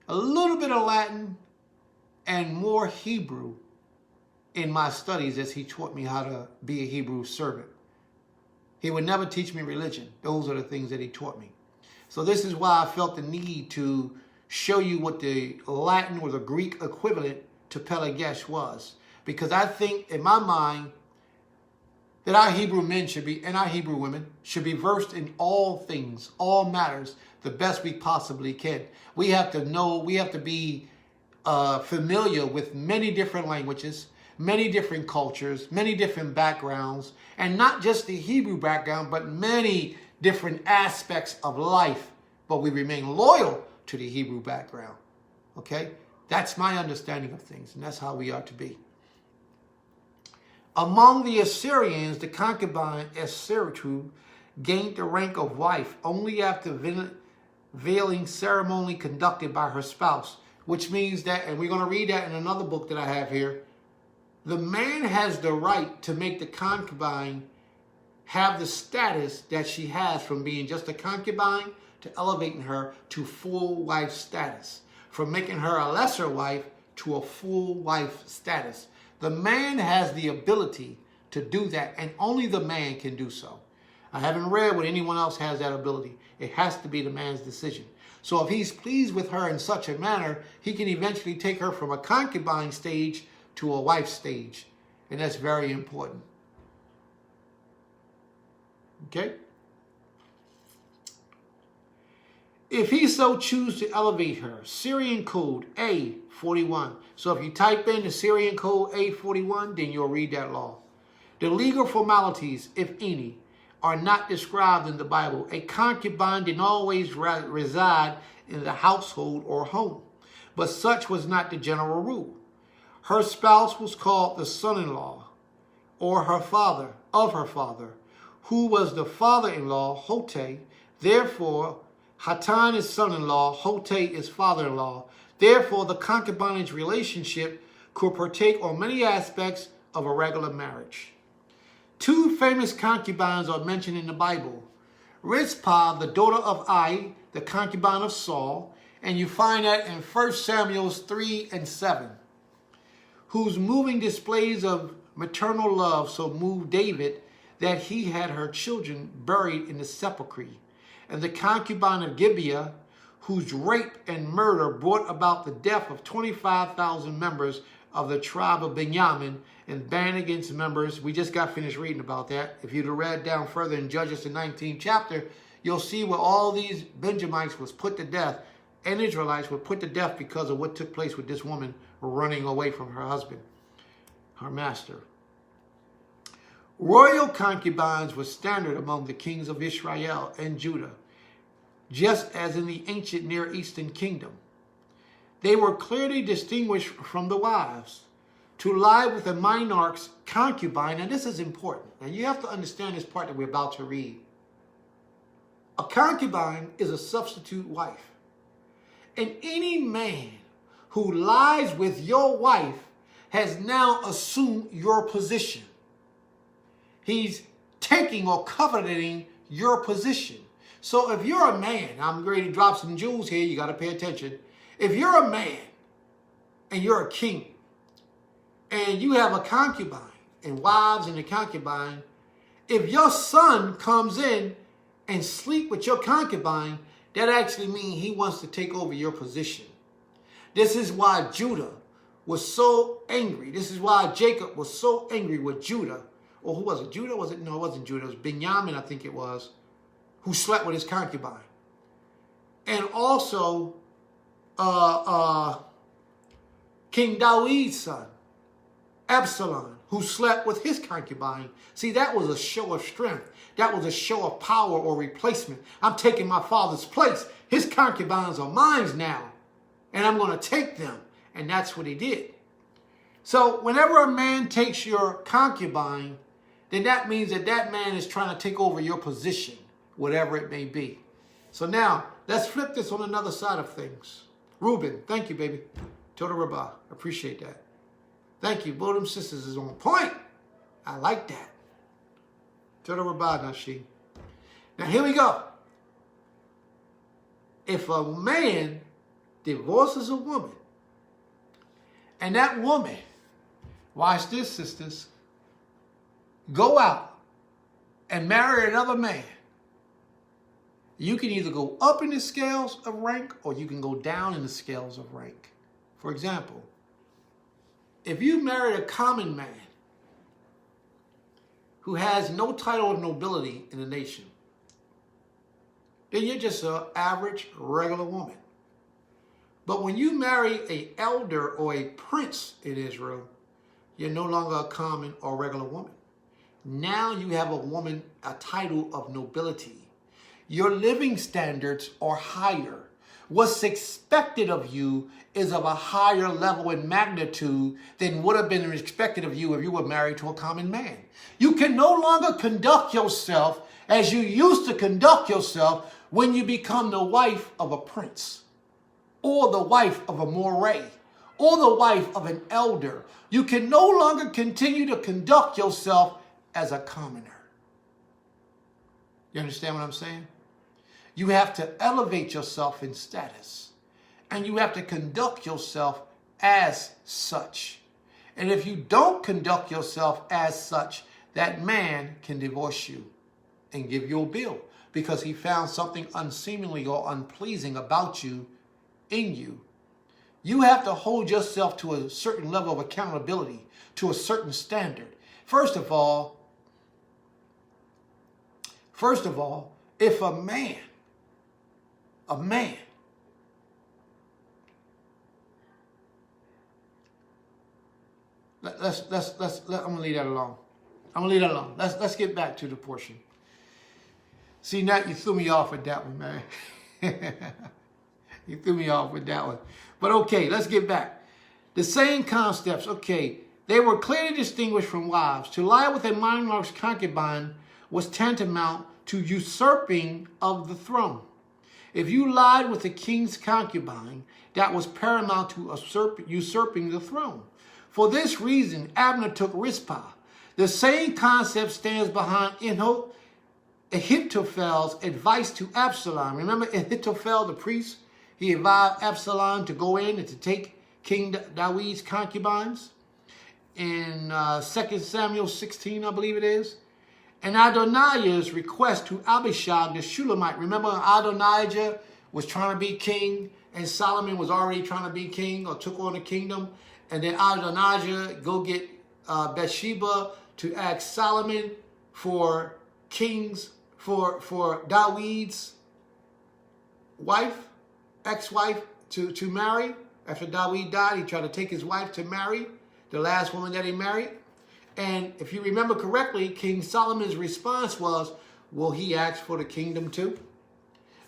a little bit of Latin, and more Hebrew in my studies as he taught me how to be a Hebrew servant. He would never teach me religion. Those are the things that he taught me. So this is why I felt the need to show you what the Latin or the Greek equivalent to pelegesh was. Because I think, in my mind, that our Hebrew men should be, and our Hebrew women, should be versed in all things, all matters, the best we possibly can. We have to know, we have to be familiar with many different languages, many different cultures, many different backgrounds, and not just the Hebrew background, but many different aspects of life, but we remain loyal to the Hebrew background. Okay? That's my understanding of things, and that's how we are to be. Among the Assyrians, the concubine Eseritu gained the rank of wife only after veiling ceremony conducted by her spouse, which means that, and we're going to read that in another book that I have here, the man has the right to make the concubine have the status that she has, from being just a concubine to elevating her to full wife status, from making her a lesser wife to a full wife status. The man has the ability to do that, and only the man can do so. I haven't read where anyone else has that ability. It has to be the man's decision. So if he's pleased with her in such a manner, he can eventually take her from a concubine stage to a wife stage. And that's very important. Okay? If he so choose to elevate her, Syrian code A41. So if you type in the Syrian code A41, then you'll read that law. The legal formalities, if any, are not described in the Bible. A concubine did not always reside in the household or home, but such was not the general rule. Her spouse was called the son-in-law, or her father, of her father, who was the father-in-law, Hote. Therefore, Hatan is son-in-law, Hote is father-in-law. Therefore, the concubinage relationship could partake on many aspects of a regular marriage. Two famous concubines are mentioned in the Bible. Rizpah, the daughter of Ai, the concubine of Saul, and you find that in 1 Samuel 3 and 7, whose moving displays of maternal love so moved David that he had her children buried in the sepulchre, and the concubine of Gibeah, whose rape and murder brought about the death of 25,000 members of the tribe of Benjamin and banned against members. We just got finished reading about that. If you'd have read down further in Judges, the 19th chapter, you'll see where all these Benjamites was put to death, and Israelites were put to death because of what took place with this woman running away from her husband, her master. Royal concubines were standard among the kings of Israel and Judah, just as in the ancient Near Eastern kingdom. They were clearly distinguished from the wives. To lie with a monarch's concubine, and this is important, and you have to understand this part that we're about to read. A concubine is a substitute wife. And any man who lies with your wife has now assumed your position. He's taking or coveting your position. So if you're a man, I'm ready to drop some jewels here, you got to pay attention. If you're a man and you're a king and you have a concubine and wives and a concubine, if your son comes in and sleep with your concubine, that actually means he wants to take over your position. This is why Judah was so angry. This is why Jacob was so angry with Judah. Or who was it? Judah? Was it? No, it wasn't Judah. It was Benjamin, I think it was, who slept with his concubine. And also King David's son, Absalom, who slept with his concubine. See, that was a show of strength. That was a show of power or replacement. I'm taking my father's place. His concubines are mine now, and I'm going to take them. And that's what he did. So whenever a man takes your concubine, then that means that that man is trying to take over your position, whatever it may be. So now, let's flip this on another side of things. Reuben, thank you, baby. Total Rabbah, appreciate that. Thank you. Both them sisters is on point. I like that. Total Rabbah, Nashi. Now, here we go. If a man divorces a woman, and that woman, watch this, sisters, go out and marry another man, you can either go up in the scales of rank or you can go down in the scales of rank. For example, if you married a common man who has no title of nobility in the nation, then you're just an average, regular woman. But when you marry an elder or a prince in Israel, you're no longer a common or regular woman. Now you have a woman, a title of nobility. Your living standards are higher. What's expected of you is of a higher level and magnitude than would have been expected of you if you were married to a common man. You can no longer conduct yourself as you used to conduct yourself when you become the wife of a prince, or the wife of a moray, or the wife of an elder. You can no longer continue to conduct yourself as a commoner. You understand what I'm saying? You have to elevate yourself in status, and you have to conduct yourself as such. And if you don't conduct yourself as such, that man can divorce you and give you a bill because he found something unseemly or unpleasing about you, in you. You have to hold yourself to a certain level of accountability, to a certain standard. First of all, if a man, I'm gonna leave that alone. Let's get back to the portion. See, now you threw me off with that one, man. You threw me off with that one. But okay, let's get back. The same concepts, okay. They were clearly distinguished from wives. To lie with a monarch's concubine was tantamount to usurping of the throne. If you lied with the king's concubine, that was paramount to usurping the throne. For this reason, Abner took Rizpah. The same concept stands behind Ahithophel's advice to Absalom. Remember Ahithophel, the priest? He advised Absalom to go in and to take King David's concubines. In 2 Samuel 16, I believe it is. And Adonijah's request to Abishag the Shulamite. Remember Adonijah was trying to be king, and Solomon was already trying to be king or took on the kingdom. And then Adonijah go get Bathsheba to ask Solomon for kings, for David's wife, ex-wife to marry. After David died, he tried to take his wife to marry, the last woman that he married. And if you remember correctly, King Solomon's response was, will he ask for the kingdom too?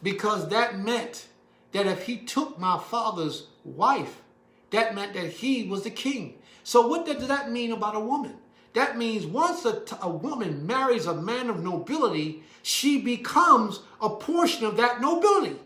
Because that meant that if he took my father's wife, that meant that he was the king. So what does that mean about a woman? That means once a woman marries a man of nobility, she becomes a portion of that nobility.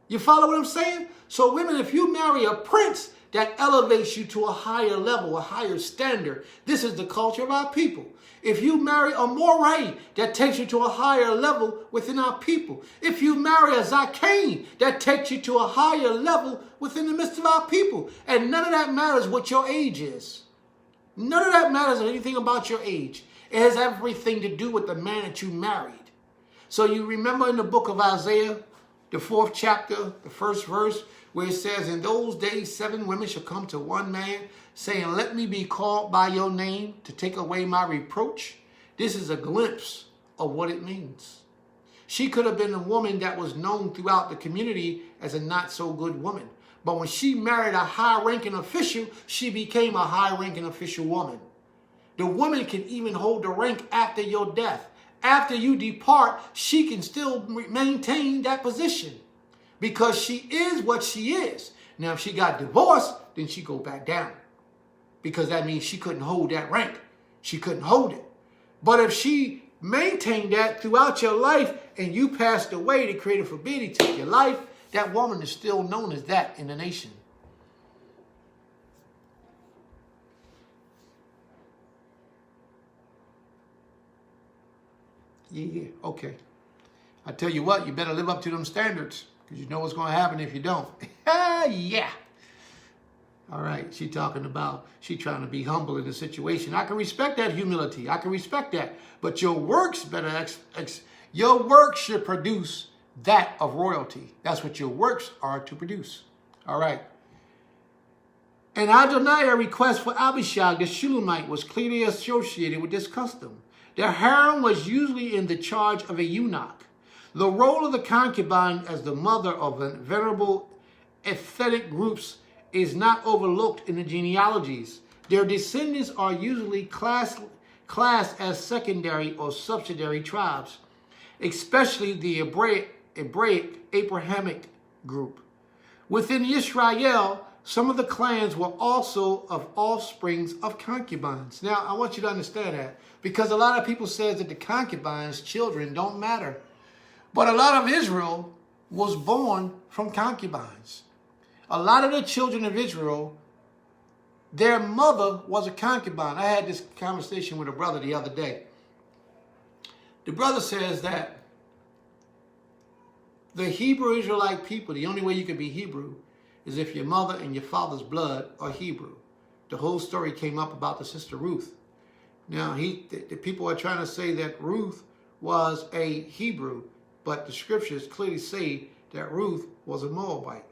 You follow what I'm saying? So women, if you marry a prince, that elevates you to a higher level, a higher standard. This is the culture of our people. If you marry a moray, that takes you to a higher level within our people. If you marry a zaken, that takes you to a higher level within the midst of our people. And none of that matters what your age is. None of that matters anything about your age. It has everything to do with the man that you married. So you remember in the book of Isaiah, the 4th chapter, the 1st verse, where it says, in those days 7 women shall come to one man, saying, let me be called by your name to take away my reproach. This is a glimpse of what it means. She could have been a woman that was known throughout the community as a not so good woman. But when she married a high-ranking official, she became a high-ranking official woman. The woman can even hold the rank after your death. After you depart, she can still maintain that position because she is what she is. Now, if she got divorced, then she go back down because that means she couldn't hold that rank. She couldn't hold it. But if she maintained that throughout your life and you passed away, the Creator forbid He took your life, that woman is still known as that in the nation. Yeah, okay. I tell you what, you better live up to them standards because you know what's going to happen if you don't. Yeah. All right, she talking about she trying to be humble in the situation. I can respect that humility. I can respect that. But your works better, your works should produce that of royalty. That's what your works are to produce. All right. And Adonijah's request for Abishag the Shulamite was clearly associated with this custom. The harem was usually in the charge of a eunuch. The role of the concubine as the mother of a venerable ethnic groups is not overlooked in the genealogies. Their descendants are usually classed as secondary or subsidiary tribes, especially the Hebraic Abrahamic group. Within Israel, some of the clans were also of offsprings of concubines. Now, I want you to understand that, because a lot of people say that the concubines' children don't matter. But a lot of Israel was born from concubines. A lot of the children of Israel, their mother was a concubine. I had this conversation with a brother the other day. The brother says that the Hebrew Israelite people, the only way you can be Hebrew is if your mother and your father's blood are Hebrew. The whole story came up about the sister Ruth. Now, the people are trying to say that Ruth was a Hebrew, but the scriptures clearly say that Ruth was a Moabite.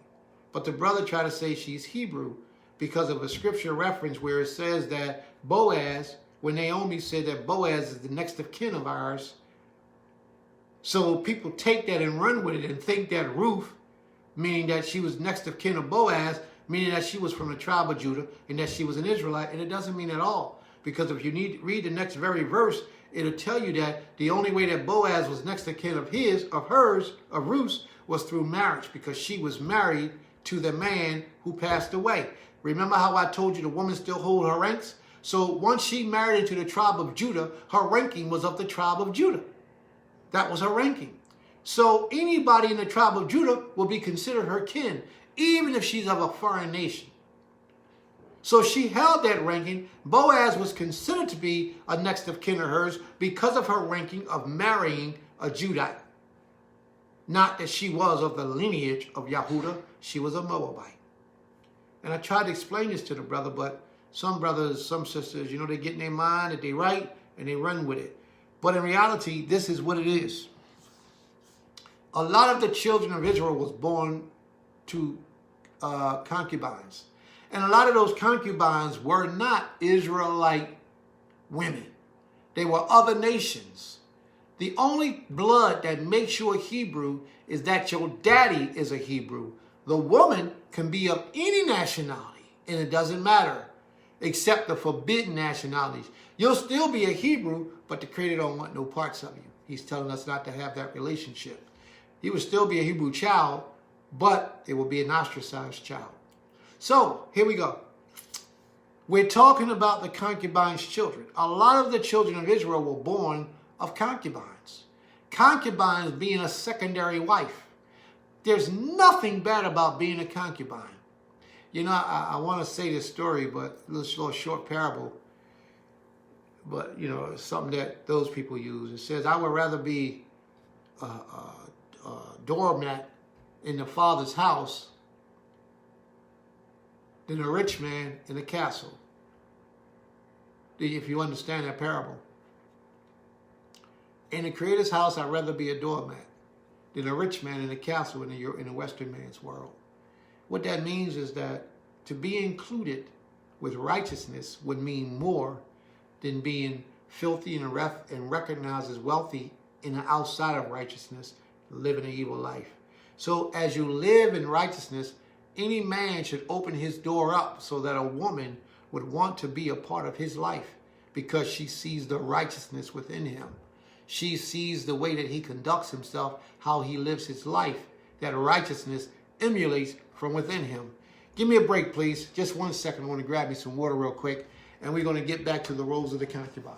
But the brother tried to say she's Hebrew because of a scripture reference where it says that Boaz, when Naomi said that Boaz is the next of kin of ours, so people take that and run with it and think that Ruth, meaning that she was next of kin of Boaz, meaning that she was from the tribe of Judah and that she was an Israelite, and it doesn't mean at all. Because if you read the next very verse, it'll tell you that the only way that Boaz was next of kin of Ruth, was through marriage, because she was married to the man who passed away. Remember how I told you the woman still hold her ranks? So once she married into the tribe of Judah, her ranking was of the tribe of Judah. That was her ranking. So anybody in the tribe of Judah will be considered her kin, even if she's of a foreign nation. So she held that ranking. Boaz was considered to be a next of kin of hers because of her ranking of marrying a Judite. Not that she was of the lineage of Yahudah. She was a Moabite. And I tried to explain this to the brother, but some brothers, some sisters, they get in their mind that they right and they run with it. But in reality, this is what it is. A lot of the children of Israel was born to concubines. And a lot of those concubines were not Israelite women. They were other nations. The only blood that makes you a Hebrew is that your daddy is a Hebrew. The woman can be of any nationality, and it doesn't matter, except the forbidden nationalities. You'll still be a Hebrew, but the Creator don't want no parts of you. He's telling us not to have that relationship. He would still be a Hebrew child, but it will be an ostracized child. So, here we go. We're talking about the concubines' children. A lot of the children of Israel were born of concubines. Concubines being a secondary wife. There's nothing bad about being a concubine. I want to say this story, but this little short parable. But, it's something that those people use. It says, I would rather be a doormat in the father's house than a rich man in a castle. If you understand that parable. In the Creator's house, I'd rather be a doormat than a rich man in a castle in the Western man's world. What that means is that to be included with righteousness would mean more than being filthy and recognized as wealthy in the outside of righteousness, living an evil life. So as you live in righteousness, any man should open his door up so that a woman would want to be a part of his life because she sees the righteousness within him. She sees the way that he conducts himself, how he lives his life, that righteousness emulates from within him. Give me a break, please. Just 1 second. I want to grab me some water real quick, and we're going to get back to the roles of the concubine.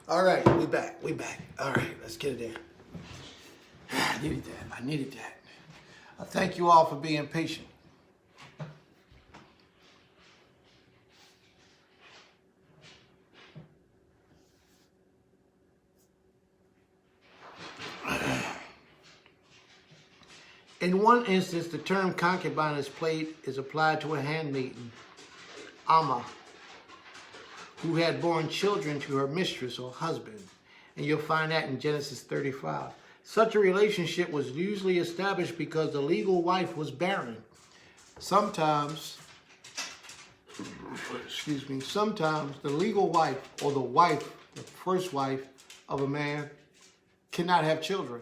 All right, we back. All right, let's get it in. I needed that. I thank you all for being patient. In one instance, the term concubine is applied to a handmaiden, Amma, who had borne children to her mistress or husband. And you'll find that in Genesis 35. Such a relationship was usually established because the legal wife was barren. Sometimes the legal wife or the first wife of a man cannot have children.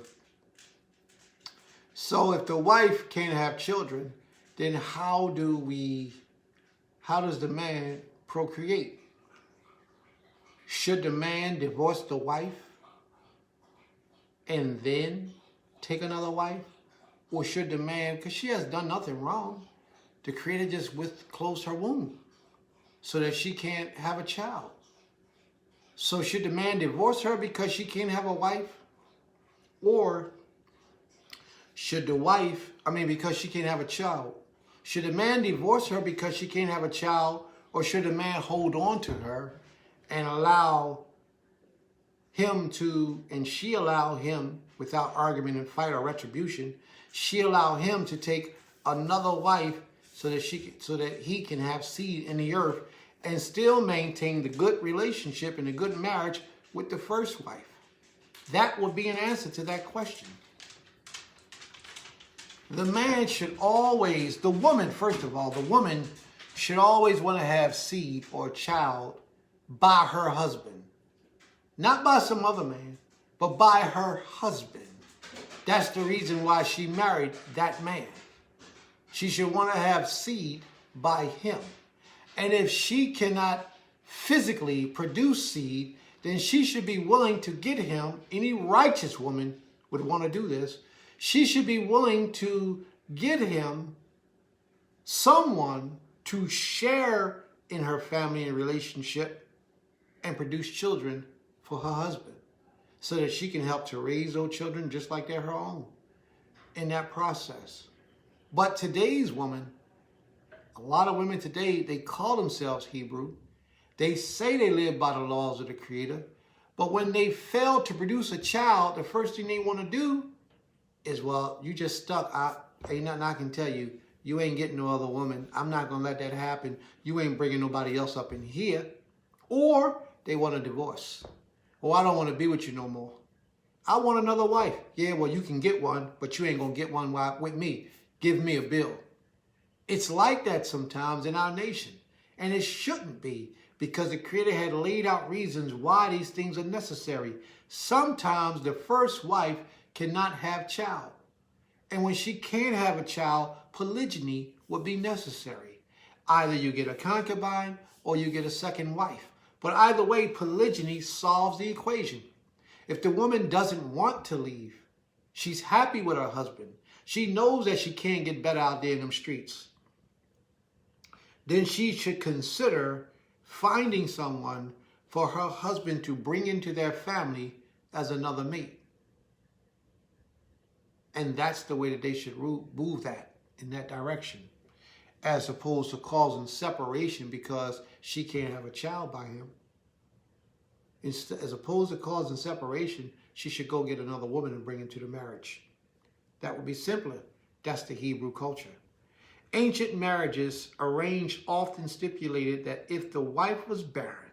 So if the wife can't have children, then how does the man procreate? Should the man divorce the wife and then take another wife? Or should the man, because she has done nothing wrong, the Creator just close her womb so that she can't have a child. So should the man divorce her because she can't have a wife? Or should the wife, because she can't have a child, should the man divorce her because she can't have a child? Or should the man hold on to her and allow him and she allow him, without argument and fight or retribution, she allow him to take another wife so that he can have seed in the earth and still maintain the good relationship and the good marriage with the first wife? That would be an answer to that question. The man should always, the woman should always want to have seed or a child by her husband. Not by some other man, but by her husband. That's the reason why she married that man. She should want to have seed by him. And if she cannot physically produce seed, then she should be willing to get him. Any righteous woman would want to do this. She should be willing to get him someone to share in her family and relationship and produce children for her husband so that she can help to raise those children just like they're her own in that process. But today's woman, a lot of women today, they call themselves Hebrew. They say they live by the laws of the Creator. But when they fail to produce a child, the first thing they want to do is, well, you just stuck. Ain't nothing I can tell you. You ain't getting no other woman. I'm not going to let that happen. You ain't bringing nobody else up in here. Or they want a divorce. Oh, I don't want to be with you no more. I want another wife. Yeah, well, you can get one, but you ain't going to get one with me. Give me a bill. It's like that sometimes in our nation. And it shouldn't be, because the Creator had laid out reasons why these things are necessary. Sometimes the first wife cannot have child. And when she can't have a child, polygyny would be necessary. Either you get a concubine or you get a second wife. But either way, polygyny solves the equation. If the woman doesn't want to leave, she's happy with her husband, she knows that she can't get better out there in them streets, then she should consider finding someone for her husband to bring into their family as another mate. And that's the way that they should move that in that direction, as opposed to causing separation because she can't have a child by him. As opposed to causing separation, she should go get another woman and bring into the marriage. That would be simpler. That's the Hebrew culture. Ancient marriages arranged often stipulated that if the wife was barren,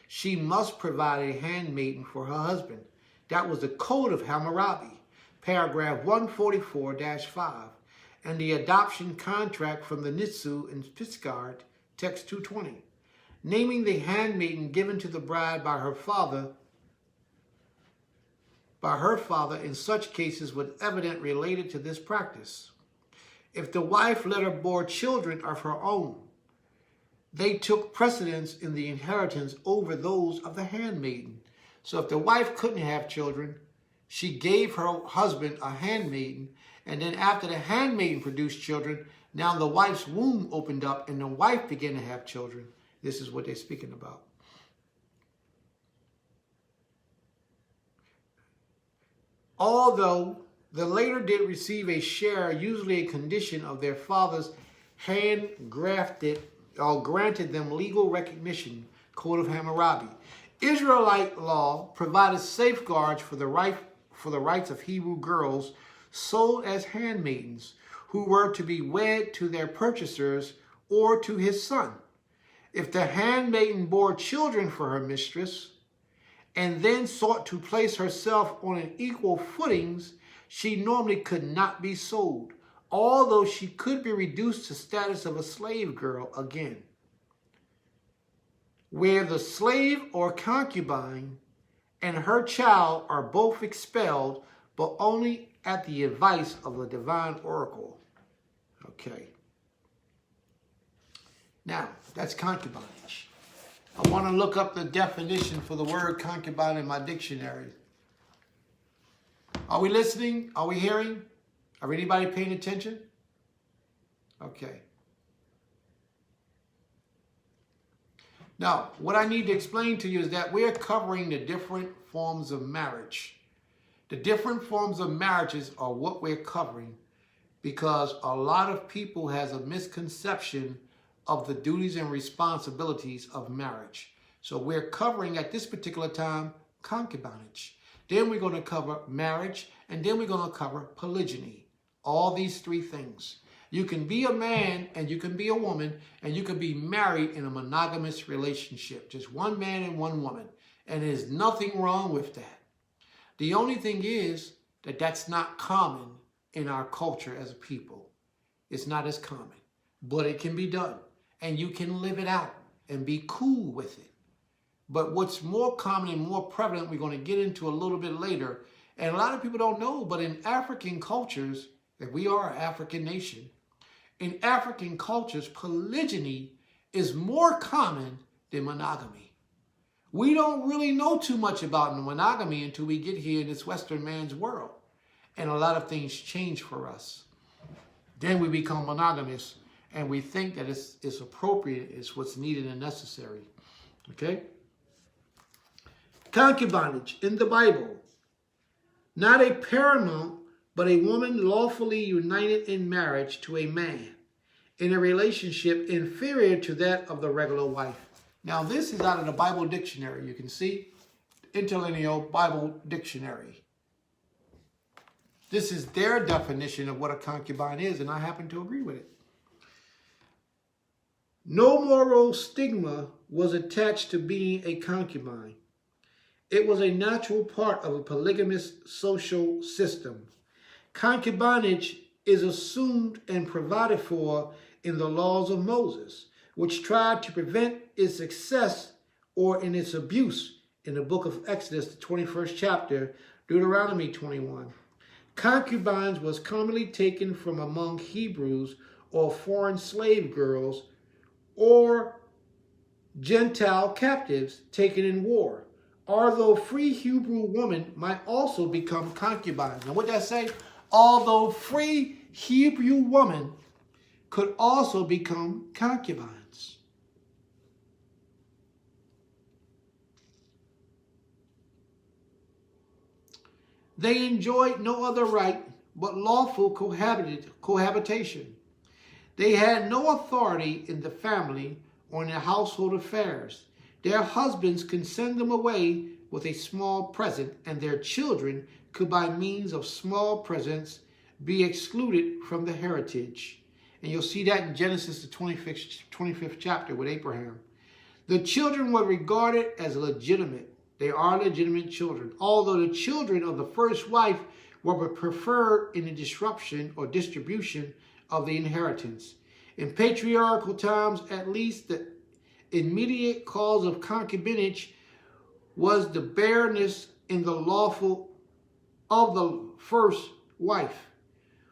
she must provide a handmaiden for her husband. That was the Code of Hammurabi, paragraph 144-5, and the adoption contract from the Nitsu in Pisgard, text 220, naming the handmaiden given to the bride by her father in such cases with evidence related to this practice. If the wife later bore children of her own, they took precedence in the inheritance over those of the handmaiden. So if the wife couldn't have children, she gave her husband a handmaiden, and then after the handmaiden produced children, now the wife's womb opened up and the wife began to have children. This is what they're speaking about. Although the later did receive a share, usually a condition of their father's hand grafted or granted them legal recognition, Code of Hammurabi. Israelite law provided safeguards for the rights of Hebrew girls sold as handmaidens, who were to be wed to their purchasers or to his son. If the handmaiden bore children for her mistress, and then sought to place herself on an equal footings, she normally could not be sold, although she could be reduced to status of a slave girl again. Where the slave or concubine and her child are both expelled, but only at the advice of a divine oracle. Okay. Now, that's concubinage. I want to look up the definition for the word concubine in my dictionary. Are we listening? Are we hearing? Are anybody paying attention? Okay. Now, what I need to explain to you is that we're covering the different forms of marriage. The different forms of marriages are what we're covering because a lot of people has a misconception of the duties and responsibilities of marriage. So we're covering at this particular time concubinage. Then we're going to cover marriage, and then we're going to cover polygyny. All these three things. You can be a man and you can be a woman and you can be married in a monogamous relationship. Just one man and one woman. And there's nothing wrong with that. The only thing is that that's not common in our culture as a people. It's not as common. But it can be done. And you can live it out and be cool with it. But what's more common and more prevalent, we're going to get into a little bit later. And a lot of people don't know, but in African cultures, that we are an African nation, in African cultures, polygyny is more common than monogamy. We don't really know too much about monogamy until we get here in this Western man's world. And a lot of things change for us. Then we become monogamous and we think that it's appropriate, it's what's needed and necessary. Okay? Concubinage in the Bible. Not a paramount, but a woman lawfully united in marriage to a man in a relationship inferior to that of the regular wife. Now, this is out of the Bible dictionary. You can see, Interlinear Bible Dictionary. This is their definition of what a concubine is, and I happen to agree with it. No moral stigma was attached to being a concubine. It was a natural part of a polygamous social system. Concubinage is assumed and provided for in the laws of Moses, which tried to prevent its success or in its abuse in the book of Exodus, the 21st chapter, Deuteronomy 21. Concubines was commonly taken from among Hebrews or foreign slave girls or Gentile captives taken in war. Although free Hebrew women might also become concubines. Now what did I say? Although free Hebrew women could also become concubines. They enjoyed no other right but lawful cohabitation. They had no authority in the family or in their household affairs. Their husbands could send them away with a small present, and their children could, by means of small presents, be excluded from the heritage. And you'll see that in Genesis, the 25th chapter with Abraham. The children were regarded as legitimate. They are legitimate children, although the children of the first wife were preferred in the disruption or distribution of the inheritance. In patriarchal times, at least, the immediate cause of concubinage was the bareness in the lawful of the first wife,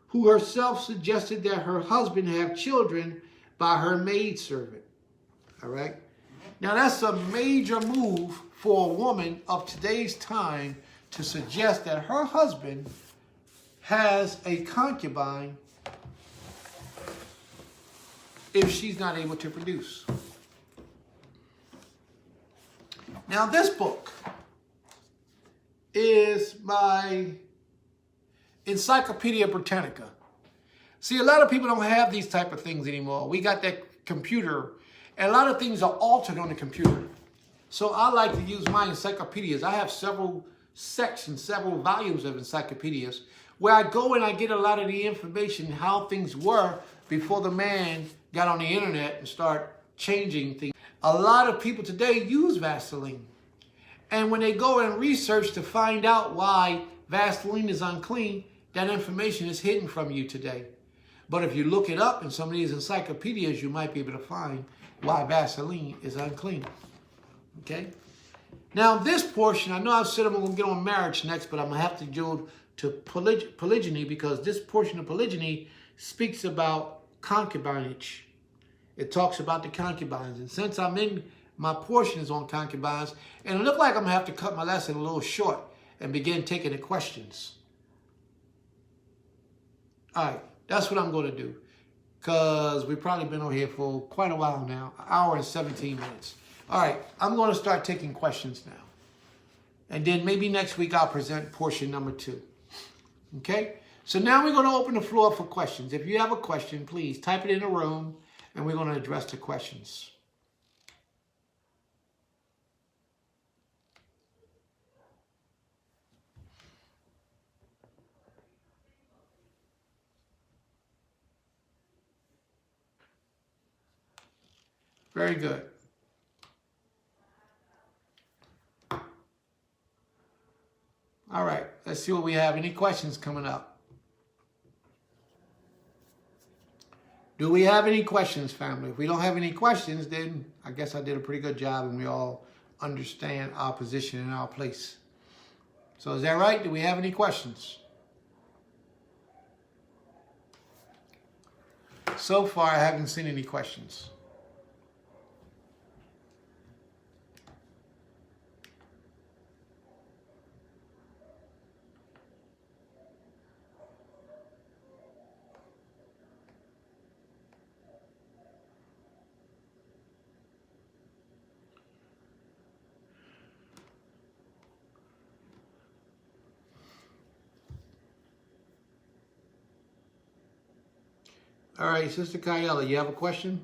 who herself suggested that her husband have children by her maidservant. All right? Now, that's a major move for a woman of today's time to suggest that her husband has a concubine if she's not able to produce. Now, this book is my Encyclopedia Britannica. See, a lot of people don't have these type of things anymore. We got that computer, and a lot of things are altered on the computer. So I like to use my encyclopedias. I have several sections, several volumes of encyclopedias where I go and I get a lot of the information, how things were before the man got on the internet and start changing things. A lot of people today use Vaseline. And when they go and research to find out why Vaseline is unclean, that information is hidden from you today. But if you look it up in some of these encyclopedias, you might be able to find why Vaseline is unclean. Okay? Now this portion, I know I said I'm going to get on marriage next, but I'm going to have to go to polygyny, because this portion of polygyny speaks about concubinage. It talks about the concubines. And since I'm in, my portion is on concubines, and it looks like I'm going to have to cut my lesson a little short and begin taking the questions. All right, that's what I'm going to do, because we've probably been on here for quite a while now, an hour and 17 minutes. All right, I'm going to start taking questions now. And then maybe next week I'll present portion number 2. Okay? So now we're going to open the floor for questions. If you have a question, please type it in the room, and we're going to address the questions. Very good. All right, let's see what we have. Any questions coming up? Do we have any questions, family? If we don't have any questions, then I guess I did a pretty good job and we all understand our position and our place. So is that right? Do we have any questions? So far, I haven't seen any questions. All right, Sister Kayela, you have a question?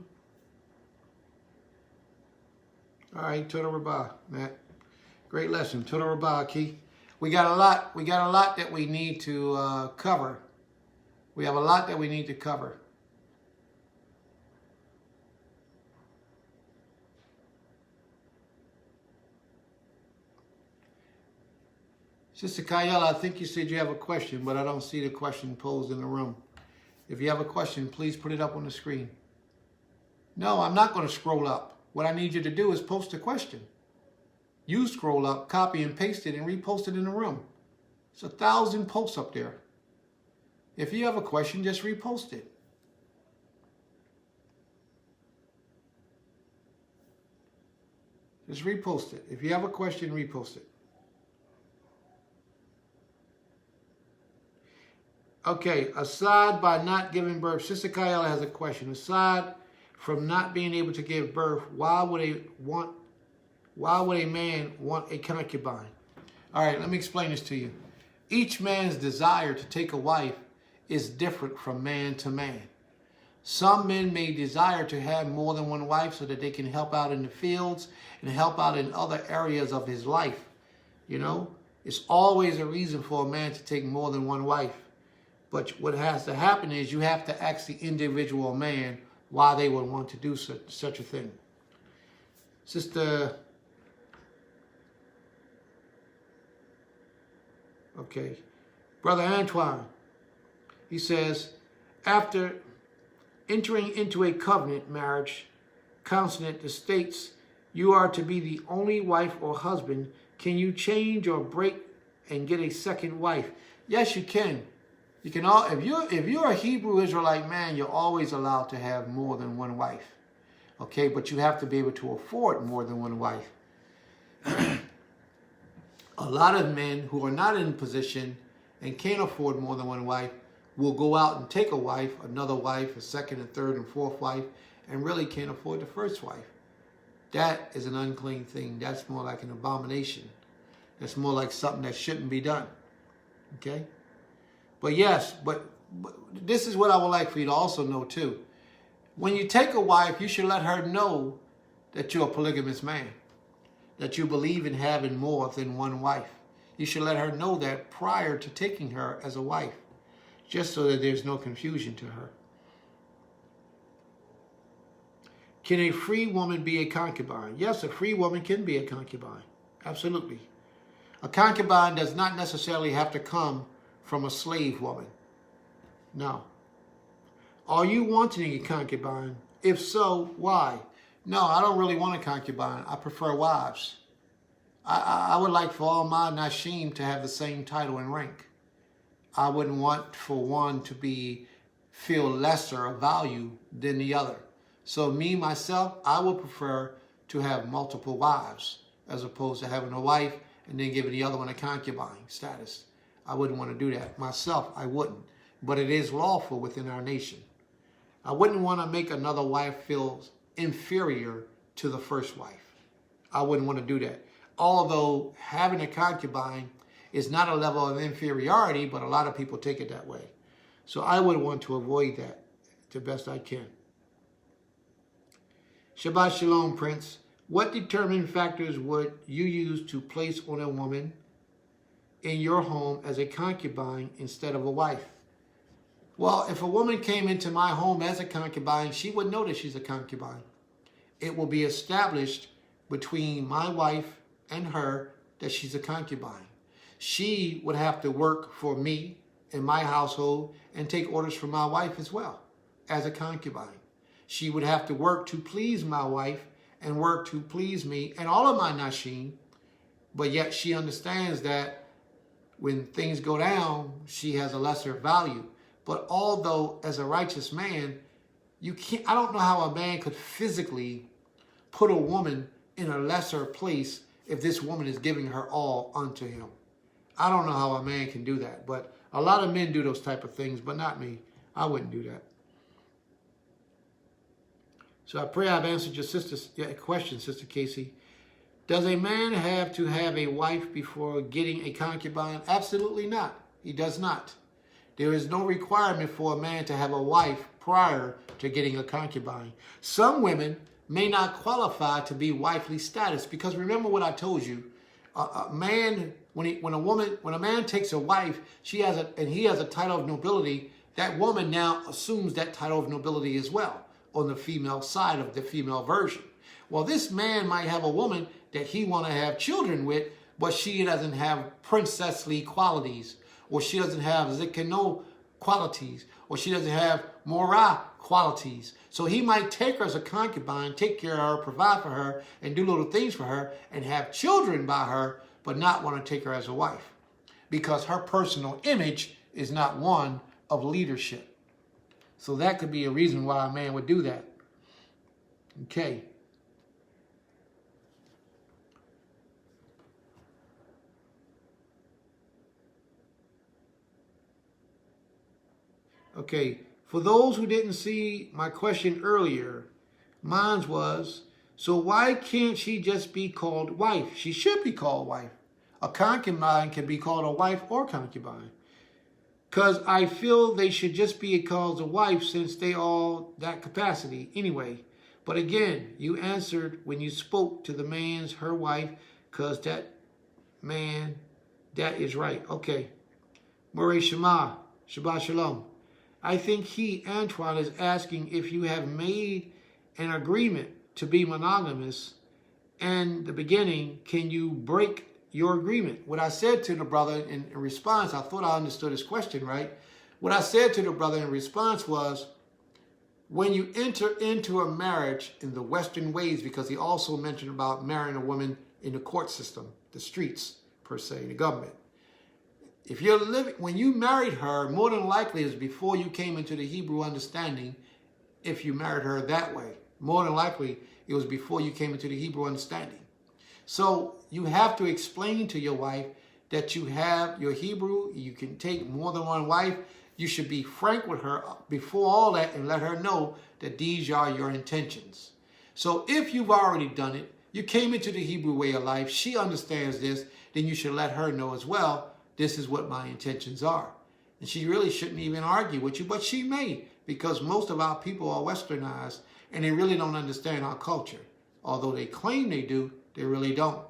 All right, Toda Rabah, Matt. Great lesson. Toda Rabah, Key. We got a lot that we need to cover. We have a lot that we need to cover. Sister Kayela, I think you said you have a question, but I don't see the question posed in the room. If you have a question, please put it up on the screen. No, I'm not going to scroll up. What I need you to do is post a question. You scroll up, copy and paste it, and repost it in the room. It's 1,000 posts up there. If you have a question, just repost it. Just repost it. If you have a question, repost it. Okay, aside by not giving birth, Sister Kayela has a question. Aside from not being able to give birth, why would a man want a concubine? All right, let me explain this to you. Each man's desire to take a wife is different from man to man. Some men may desire to have more than one wife so that they can help out in the fields and help out in other areas of his life. You know, it's always a reason for a man to take more than one wife. But what has to happen is you have to ask the individual man why they would want to do such a thing. Sister, okay, Brother Antoine, he says, after entering into a covenant marriage consonant that states you are to be the only wife or husband, can you change or break and get a second wife? Yes, you can. You can all, if you're a Hebrew Israelite man, you're always allowed to have more than one wife. Okay, but you have to be able to afford more than one wife. A lot of men who are not in position and can't afford more than one wife will go out and take a wife, another wife, a second and third and fourth wife, and really can't afford the first wife. That is an unclean thing. That's more like an abomination. That's more like something that shouldn't be done. Okay? But yes, but this is what I would like for you to also know too. When you take a wife, you should let her know that you're a polygamous man, that you believe in having more than one wife. You should let her know that prior to taking her as a wife. just so that there's no confusion to her. Can a free woman be a concubine? Yes, a free woman can be a concubine. Absolutely. A concubine does not necessarily have to come from a slave woman. No. Are you wanting a concubine? If so, why? No, I don't really want a concubine. I prefer wives. I would like for all my nashim to have the same title and rank. I wouldn't want for one to feel lesser of value than the other. So me, myself, I would prefer to have multiple wives as opposed to having a wife and then giving the other one a concubine status. I wouldn't want to do that. Myself, I wouldn't. But it is lawful within our nation. I wouldn't want to make another wife feel inferior to the first wife. I wouldn't want to do that. Although having a concubine is not a level of inferiority, but a lot of people take it that way. So I would want to avoid that the best I can. Shabbat Shalom, Prince. What determining factors would you use to place on a woman in your home as a concubine instead of a wife? Well, if a woman came into my home as a concubine, she would know that she's a concubine. It will be established between my wife and her that she's a concubine. She would have to work for me in my household and take orders from my wife as well as a concubine. She would have to work to please my wife and work to please me and all of my nashim, but yet she understands that when things go down, she has a lesser value. But although as a righteous man, I don't know how a man could physically put a woman in a lesser place if this woman is giving her all unto him. I don't know how a man can do that, but a lot of men do those type of things, but not me. I wouldn't do that. So I pray I've answered your question, Sister Casey. Does a man have to have a wife before getting a concubine? Absolutely not. He does not. There is no requirement for a man to have a wife prior to getting a concubine. Some women may not qualify to be wifely status because remember what I told you. A man, when a man takes a wife, he has a title of nobility. That woman now assumes that title of nobility as well on the female side of the female version. Well, this man might have a woman that he want to have children with, but she doesn't have princessly qualities, or she doesn't have zikano qualities, or she doesn't have morah qualities. So he might take her as a concubine, take care of her, provide for her, and do little things for her, and have children by her, but not want to take her as a wife, because her personal image is not one of leadership. So that could be a reason why a man would do that. Okay. Okay, for those who didn't see my question earlier, mine was, so why can't she just be called wife? She should be called wife. A concubine can be called a wife or concubine. Because I feel they should just be called a wife since they all that capacity anyway. But again, you answered when you spoke to the man's her wife, because that man, that is right. Okay. Moreh Shema, Shabbat Shalom. I think Antoine, is asking if you have made an agreement to be monogamous in the beginning, can you break your agreement? What I said to the brother in response, I thought I understood his question, right? What I said to the brother in response was, when you enter into a marriage in the Western ways, because he also mentioned about marrying a woman in the court system, the streets, per se, the government. If you're living, when you married her, more than likely is before you came into the Hebrew understanding. If you married her that way, more than likely it was before you came into the Hebrew understanding. So you have to explain to your wife that you have your Hebrew, you can take more than one wife. You should be frank with her before all that and let her know that these are your intentions. So if you've already done it, you came into the Hebrew way of life, she understands this, then you should let her know as well, this is what my intentions are. And she really shouldn't even argue with you, but she may, because most of our people are westernized and they really don't understand our culture. Although they claim they do, they really don't.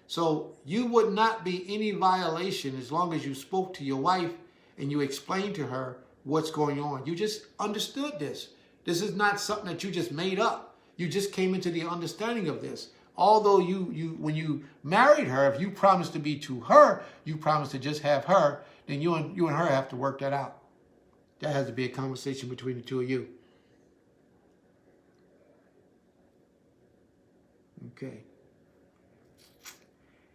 So you would not be any violation as long as you spoke to your wife and you explained to her what's going on. You just understood this. This is not something that you just made up. You just came into the understanding of this. Although when you married her, if you promised to be to her, you promised to just have her, then you and her have to work that out. That has to be a conversation between the two of you. Okay.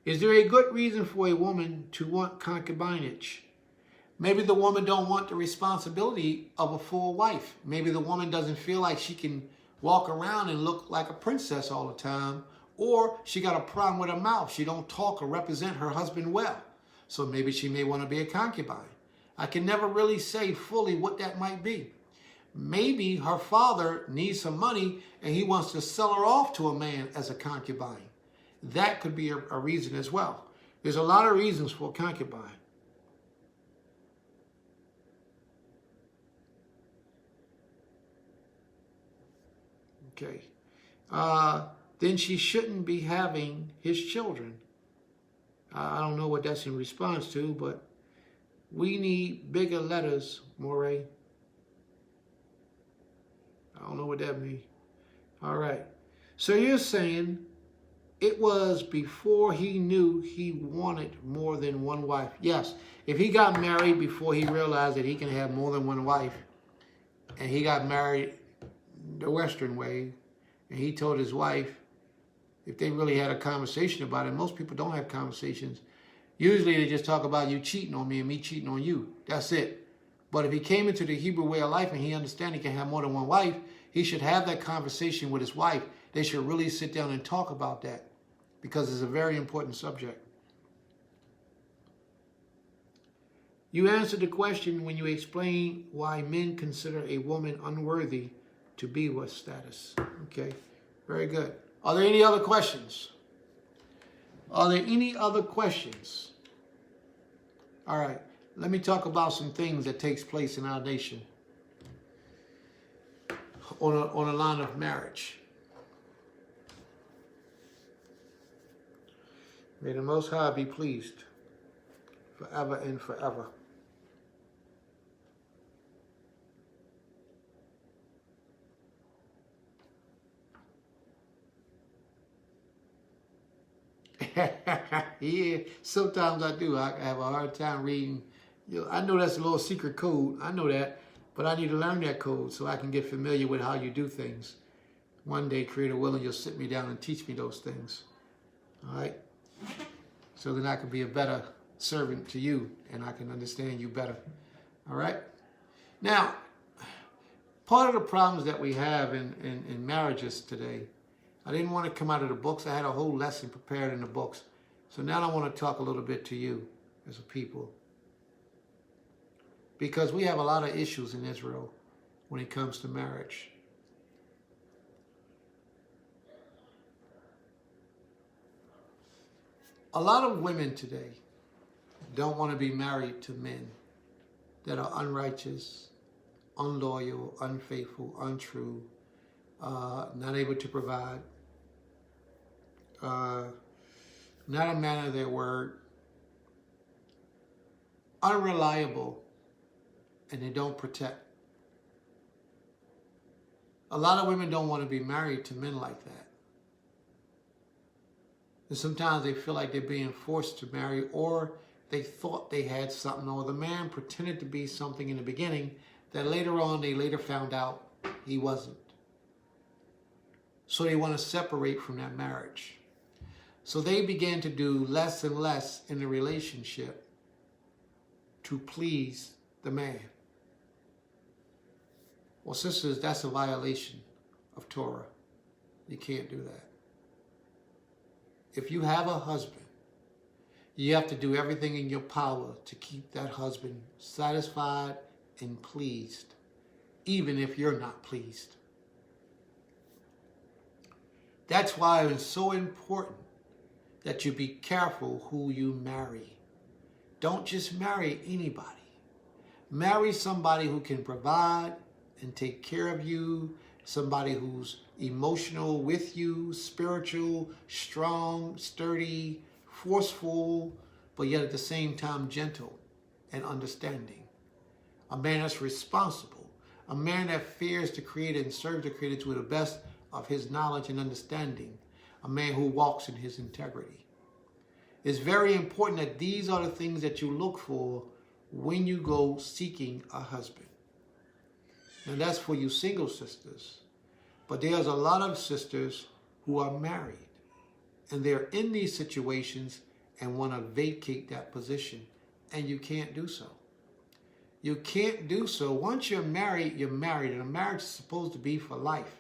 Is there a good reason for a woman to want concubinage? Maybe the woman don't want the responsibility of a full wife. Maybe the woman doesn't feel like she can walk around and look like a princess all the time, or she got a problem with her mouth. She don't talk or represent her husband well. So maybe she may want to be a concubine. I can never really say fully what that might be. Maybe her father needs some money and he wants to sell her off to a man as a concubine. That could be a reason as well. There's a lot of reasons for a concubine. Okay. Then she shouldn't be having his children. I don't know what that's in response to, but we need bigger letters, Moray. I don't know what that means. All right. So you're saying it was before he knew he wanted more than one wife. Yes. If he got married before he realized that he can have more than one wife, and he got married the Western way, and he told his wife, if they really had a conversation about it, most people don't have conversations. Usually they just talk about you cheating on me and me cheating on you. That's it. But if he came into the Hebrew way of life and he understands he can have more than one wife, he should have that conversation with his wife. They should really sit down and talk about that because it's a very important subject. You answered the question when you explained why men consider a woman unworthy to be with status. Okay, very good. Are there any other questions? Are there any other questions? All right, let me talk about some things that takes place in our nation on a line of marriage. May the Most High be pleased forever and forever. Yeah, sometimes I do. I have a hard time reading. You know, I know that's a little secret code. I know that. But I need to learn that code so I can get familiar with how you do things. One day, Creator willing, you'll sit me down and teach me those things. All right? So then I can be a better servant to you and I can understand you better. All right? Now, part of the problems that we have in marriages today, I didn't want to come out of the books. I had a whole lesson prepared in the books. So now I want to talk a little bit to you as a people. Because we have a lot of issues in Israel when it comes to marriage. A lot of women today don't want to be married to men that are unrighteous, unloyal, unfaithful, untrue, not able to provide, not a man of their word, unreliable, and they don't protect. A lot of women don't want to be married to men like that. And sometimes they feel like they're being forced to marry, or they thought they had something, or the man pretended to be something in the beginning that later on they later found out he wasn't. So they want to separate from that marriage. So they began to do less and less in the relationship to please the man. Well, sisters, that's a violation of Torah. You can't do that. If you have a husband, you have to do everything in your power to keep that husband satisfied and pleased, even if you're not pleased. That's why it's so important that you be careful who you marry. Don't just marry anybody. Marry somebody who can provide and take care of you, somebody who's emotional with you, spiritual, strong, sturdy, forceful, but yet at the same time gentle and understanding. a man that's responsible, a man that fears the Creator and serves the Creator to the best of his knowledge and understanding, a man who walks in his integrity. It's very important that these are the things that you look for when you go seeking a husband. And that's for you single sisters. But there's a lot of sisters who are married, and they're in these situations and want to vacate that position, and you can't do so. You can't do so. Once you're married, and a marriage is supposed to be for life.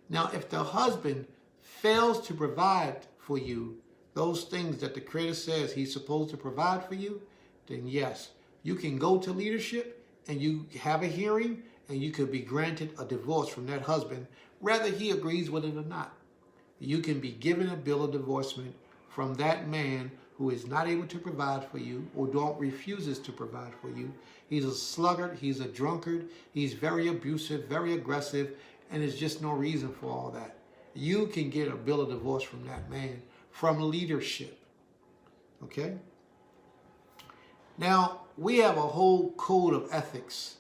Now, if the husband fails to provide for you those things that the Creator says he's supposed to provide for you, then yes, you can go to leadership and you have a hearing and you could be granted a divorce from that husband, whether he agrees with it or not. You can be given a bill of divorcement from that man who is not able to provide for you or refuses to provide for you. He's a sluggard, he's a drunkard, he's very abusive, very aggressive, and there's just no reason for all that. You can get a bill of divorce from that man, from leadership. Okay? Now, we have a whole code of ethics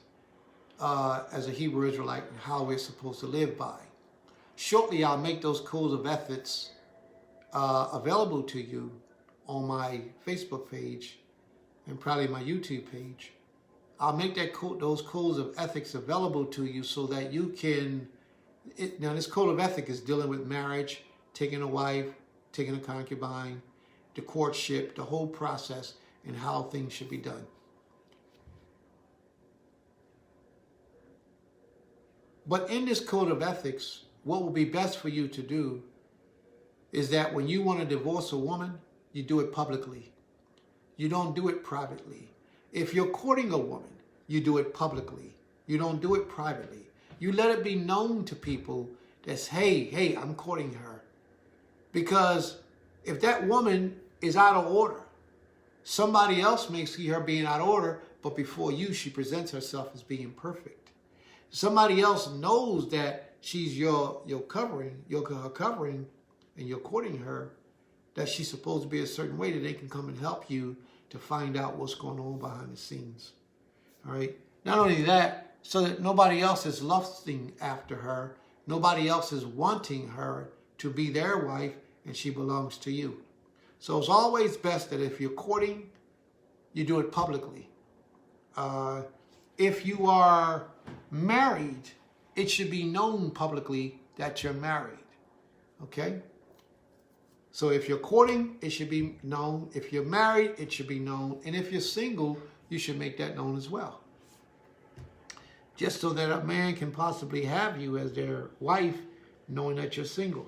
as a Hebrew Israelite and how we're supposed to live by. Shortly, I'll make those codes of ethics available to you on my Facebook page and probably my YouTube page. I'll make those codes of ethics available to you so that you can... Now, this code of ethics is dealing with marriage, taking a wife, taking a concubine, the courtship, the whole process, and how things should be done. But in this code of ethics, what will be best for you to do is that when you want to divorce a woman, you do it publicly. You don't do it privately. If you're courting a woman, you do it publicly. You don't do it privately. You let it be known to people that, hey, I'm courting her. Because if that woman is out of order, somebody else may see her being out of order, but before you, she presents herself as being perfect. Somebody else knows that she's your covering, her covering, and you're courting her, that she's supposed to be a certain way, that they can come and help you to find out what's going on behind the scenes. All right? Not only that, so that nobody else is lusting after her, nobody else is wanting her to be their wife, and she belongs to you. So it's always best that if you're courting, you do it publicly. If you are married, it should be known publicly that you're married. Okay? So if you're courting, it should be known. If you're married, it should be known. And if you're single, you should make that known as well. Just so that a man can possibly have you as their wife, knowing that you're single.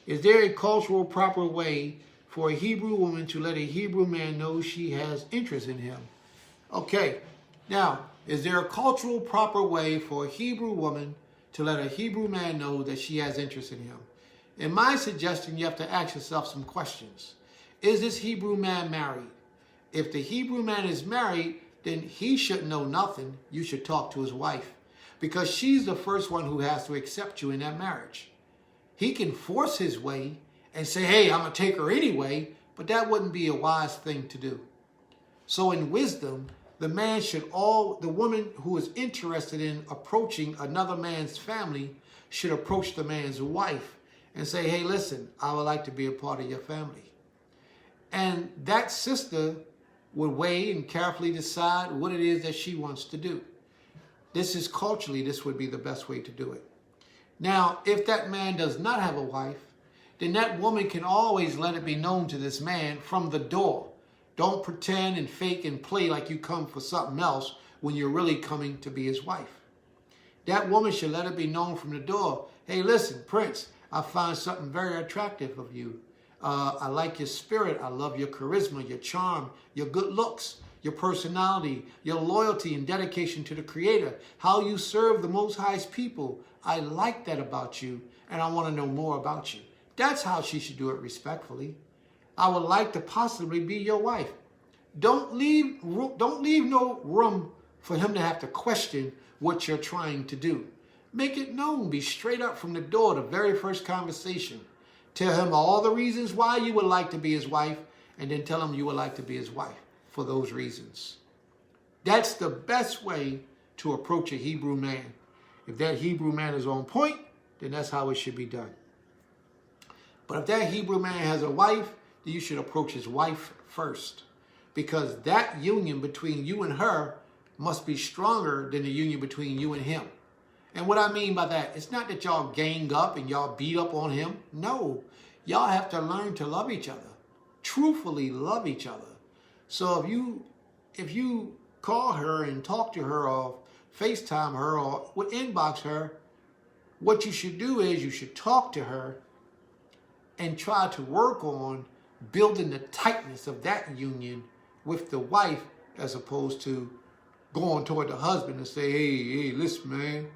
Is there a cultural proper way for a Hebrew woman to let a Hebrew man know she has interest in him? Okay, now, is there a cultural proper way for a Hebrew woman to let a Hebrew man know that she has interest in him? In my suggestion, you have to ask yourself some questions. Is this Hebrew man married? If the Hebrew man is married, then he should know nothing. You should talk to his wife, because she's the first one who has to accept you in that marriage. He can force his way and say, hey, I'm going to take her anyway, but that wouldn't be a wise thing to do. So in wisdom, the woman who is interested in approaching another man's family should approach the man's wife and say, hey, listen, I would like to be a part of your family. And that sister would weigh and carefully decide what it is that she wants to do. Culturally, this would be the best way to do it. Now, if that man does not have a wife, then that woman can always let it be known to this man from the door. Don't pretend and fake and play like you come for something else when you're really coming to be his wife. That woman should let it be known from the door. Hey, listen, Prince, I find something very attractive of you. I like your spirit. I love your charisma, your charm, your good looks, your personality, your loyalty and dedication to the Creator, how you serve the Most High's people. I like that about you, and I want to know more about you. That's how she should do it respectfully. I would like to possibly be your wife. Don't leave no room for him to have to question what you're trying to do. Make it known. Be straight up from the door, the very first conversation. Tell him all the reasons why you would like to be his wife, and then tell him you would like to be his wife for those reasons. That's the best way to approach a Hebrew man. If that Hebrew man is on point, then that's how it should be done. But if that Hebrew man has a wife, then you should approach his wife first. Because that union between you and her must be stronger than the union between you and him. And what I mean by that, it's not that y'all gang up and y'all beat up on him. No, y'all have to learn to love each other. Truthfully love each other. So if you call her and talk to her or FaceTime her or inbox her, what you should do is you should talk to her and try to work on building the tightness of that union with the wife, as opposed to going toward the husband and say, hey, listen, man,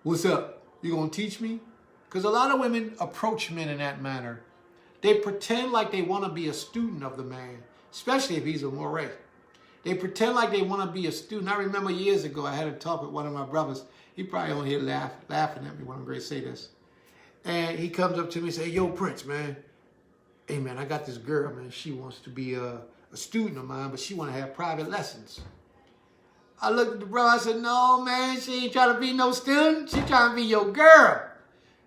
what's up? You gonna teach me? Because a lot of women approach men in that manner. They pretend like they want to be a student of the man, especially if he's a moray. They pretend like they want to be a student. I remember years ago, I had a talk with one of my brothers. He probably on here laughing at me when I'm going to say this. And he comes up to me and says, yo, Prince, man. Hey, man, I got this girl, man. She wants to be a student of mine, but she want to have private lessons. I looked at the brother. I said, no, man, she ain't trying to be no student. She trying to be your girl.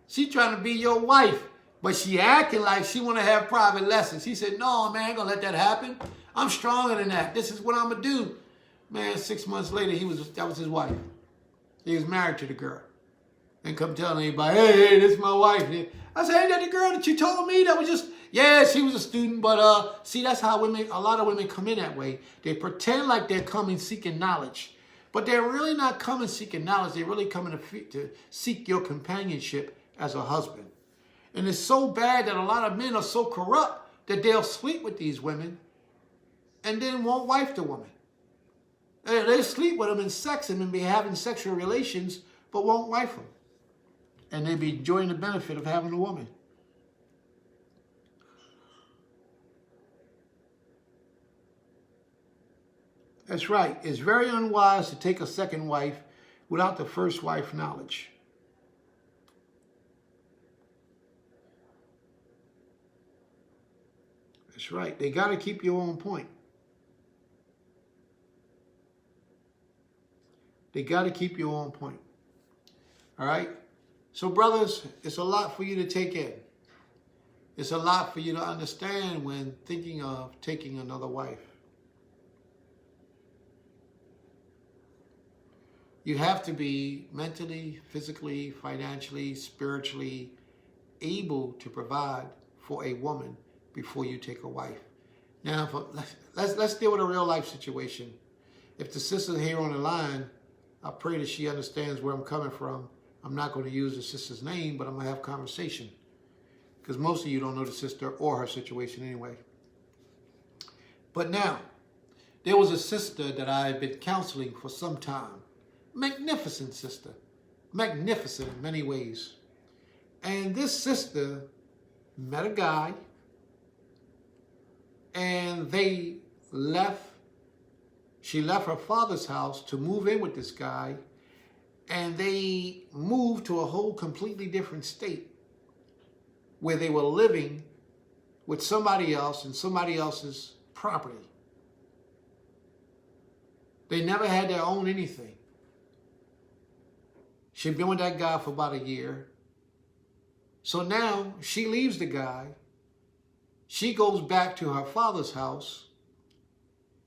She trying to be your wife. But she acting like she want to have private lessons. He said, no, man, I ain't going to let that happen. I'm stronger than that. This is what I'm going to do. Man, 6 months later, that was his wife. He was married to the girl. And come telling anybody, hey, this is my wife. I said, ain't that the girl that you told me? That was just, yeah, she was a student. But see, that's how a lot of women come in that way. They pretend like they're coming seeking knowledge. But they're really not coming seeking knowledge. They're really coming to seek your companionship as a husband. And it's so bad that a lot of men are so corrupt that they'll sleep with these women and then won't wife the woman. They sleep with them and sex them and be having sexual relations, but won't wife them. And they be enjoying the benefit of having a woman. That's right. It's very unwise to take a second wife without the first wife knowledge. That's right. They got to keep you on point. They got to keep you on point. All right? So, brothers, it's a lot for you to take in. It's a lot for you to understand when thinking of taking another wife. You have to be mentally, physically, financially, spiritually able to provide for a woman before you take a wife. Now, let's deal with a real life situation. If the sister's here on the line, I pray that she understands where I'm coming from. I'm not going to use the sister's name, but I'm going to have conversation. Because most of you don't know the sister or her situation anyway. But now, there was a sister that I had been counseling for some time. Magnificent sister. Magnificent in many ways. And this sister met a guy. And they left. She left her father's house to move in with this guy. And they moved to a whole completely different state where they were living with somebody else in somebody else's property. They never had their own anything. She'd been with that guy for about a year. So now she leaves the guy. She goes back to her father's house.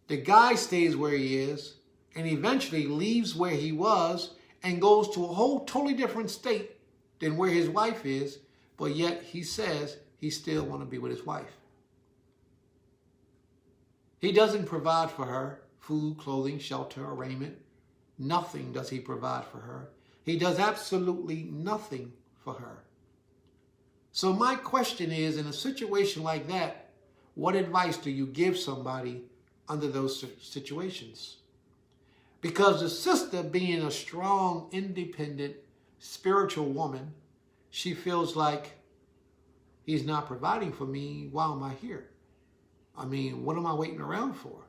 The guy stays where he is and eventually leaves where he was and goes to a whole totally different state than where his wife is, but yet he says he still wants to be with his wife. He doesn't provide for her food, clothing, shelter, or raiment. Nothing does he provide for her. He does absolutely nothing for her. So my question is, in a situation like that, what advice do you give somebody under those situations? Because the sister, being a strong, independent, spiritual woman, she feels like he's not providing for me. Why am I here? I mean, what am I waiting around for?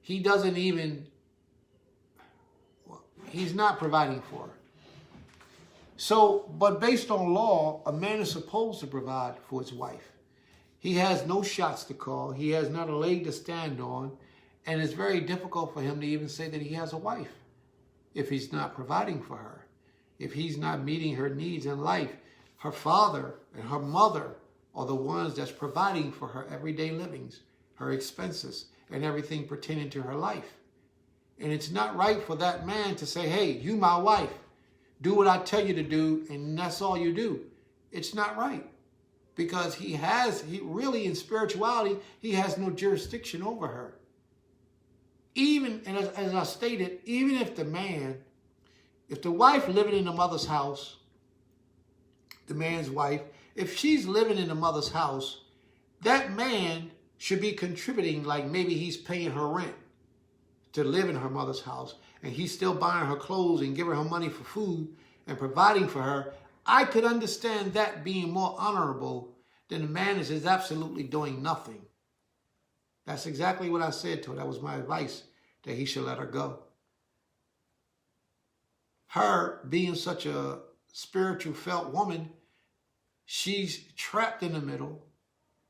He doesn't even, he's not providing for her. So, but based on law, a man is supposed to provide for his wife. He has no shots to call. He has not a leg to stand on. And it's very difficult for him to even say that he has a wife if he's not providing for her, if he's not meeting her needs in life. Her father and her mother are the ones that's providing for her everyday livings, her expenses, and everything pertaining to her life. And it's not right for that man to say, hey, you my wife, do what I tell you to do, and that's all you do. It's not right. Because he really in spirituality, he has no jurisdiction over her. Even, and as I stated, even if the wife living in the mother's house, the man's wife, if she's living in the mother's house, that man should be contributing, like maybe he's paying her rent to live in her mother's house, and he's still buying her clothes and giving her money for food and providing for her. I could understand that being more honorable than the man is absolutely doing nothing. That's exactly what I said to her. That was my advice, that he should let her go. Her being such a spiritual felt woman, she's trapped in the middle.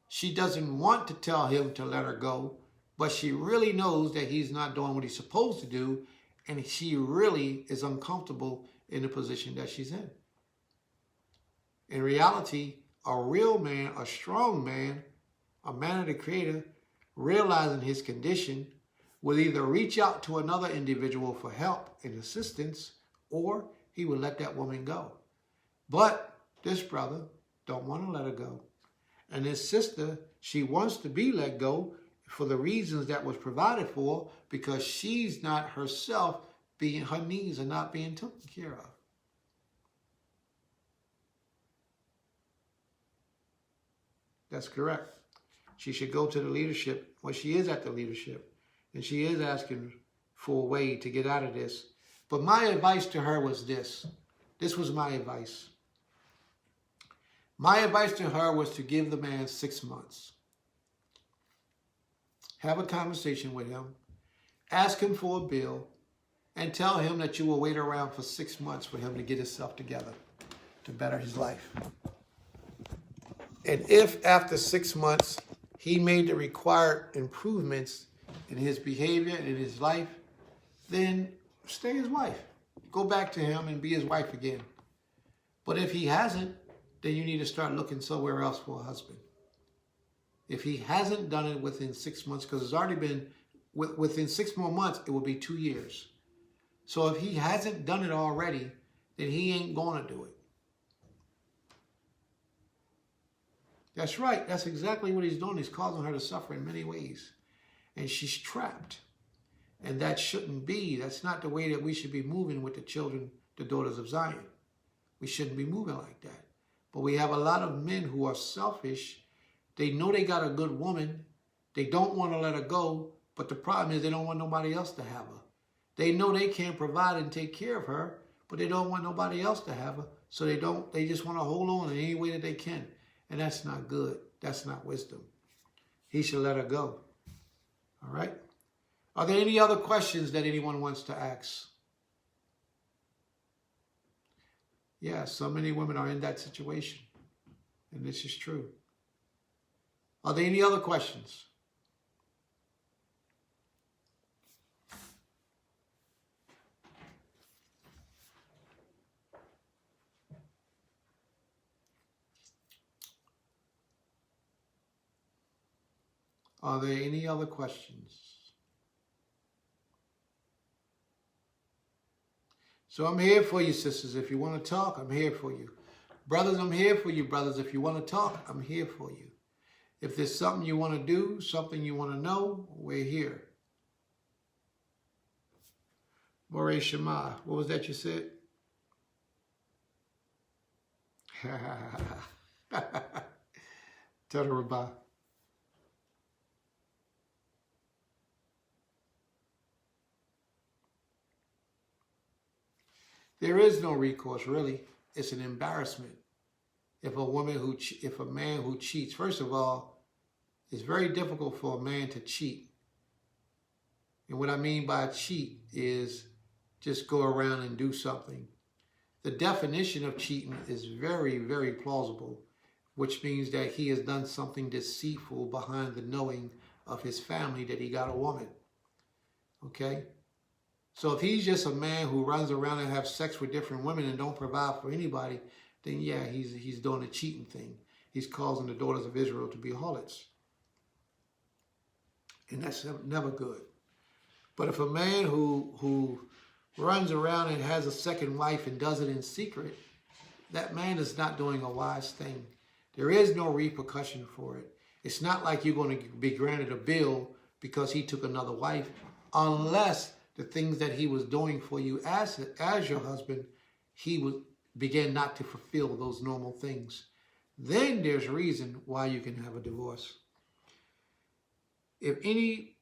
She doesn't want to tell him to let her go, but she really knows that he's not doing what he's supposed to do, and she really is uncomfortable in the position that she's in. In reality, a real man, a strong man, a man of the Creator, realizing his condition, will either reach out to another individual for help and assistance, or he will let that woman go. But this brother don't want to let her go. And this sister, she wants to be let go for the reasons that was provided for, because she's not herself her needs are not being taken care of. That's correct. She should go to the leadership. Well, she is at the leadership, and she is asking for a way to get out of this. But my advice to her was this. This was my advice. My advice to her was to give the man 6 months. Have a conversation with him. Ask him for a bill, and tell him that you will wait around for 6 months for him to get himself together to better his life. And if after 6 months he made the required improvements in his behavior and in his life, then stay his wife. Go back to him and be his wife again. But if he hasn't, then you need to start looking somewhere else for a husband. If he hasn't done it within 6 months, because it's already been, within 6 more months, it will be 2 years. So if he hasn't done it already, then he ain't going to do it. That's right. That's exactly what he's doing. He's causing her to suffer in many ways. And she's trapped. And that shouldn't be. That's not the way that we should be moving with the children, the daughters of Zion. We shouldn't be moving like that. But we have a lot of men who are selfish. They know they got a good woman. They don't want to let her go. But the problem is they don't want nobody else to have her. They know they can't provide and take care of her, but they don't want nobody else to have her. So they just want to hold on in any way that they can. And that's not good. That's not wisdom. He should let her go. All right? Are there any other questions that anyone wants to ask? Yeah, so many women are in that situation. And this is true. Are there any other questions? Are there any other questions? So I'm here for you, sisters. If you want to talk, I'm here for you. Brothers, I'm here for you, brothers. If you want to talk, I'm here for you. If there's something you want to do, something you want to know, we're here. Borei Shema, what was that you said? Tell her about. There is no recourse, really. It's an embarrassment. If a man who cheats, first of all, it's very difficult for a man to cheat. And what I mean by cheat is just go around and do something. The definition of cheating is very, very plausible, which means that he has done something deceitful behind the knowing of his family that he got a woman. Okay? So if he's just a man who runs around and have sex with different women and don't provide for anybody, then yeah, he's doing a cheating thing. He's causing the daughters of Israel to be harlots. And that's never good. But if a man who runs around and has a second wife and does it in secret, that man is not doing a wise thing. There is no repercussion for it. It's not like you're going to be granted a bill because he took another wife, unless the things that he was doing for you as your husband, began not to fulfill those normal things. Then there's reason why you can have a divorce. If any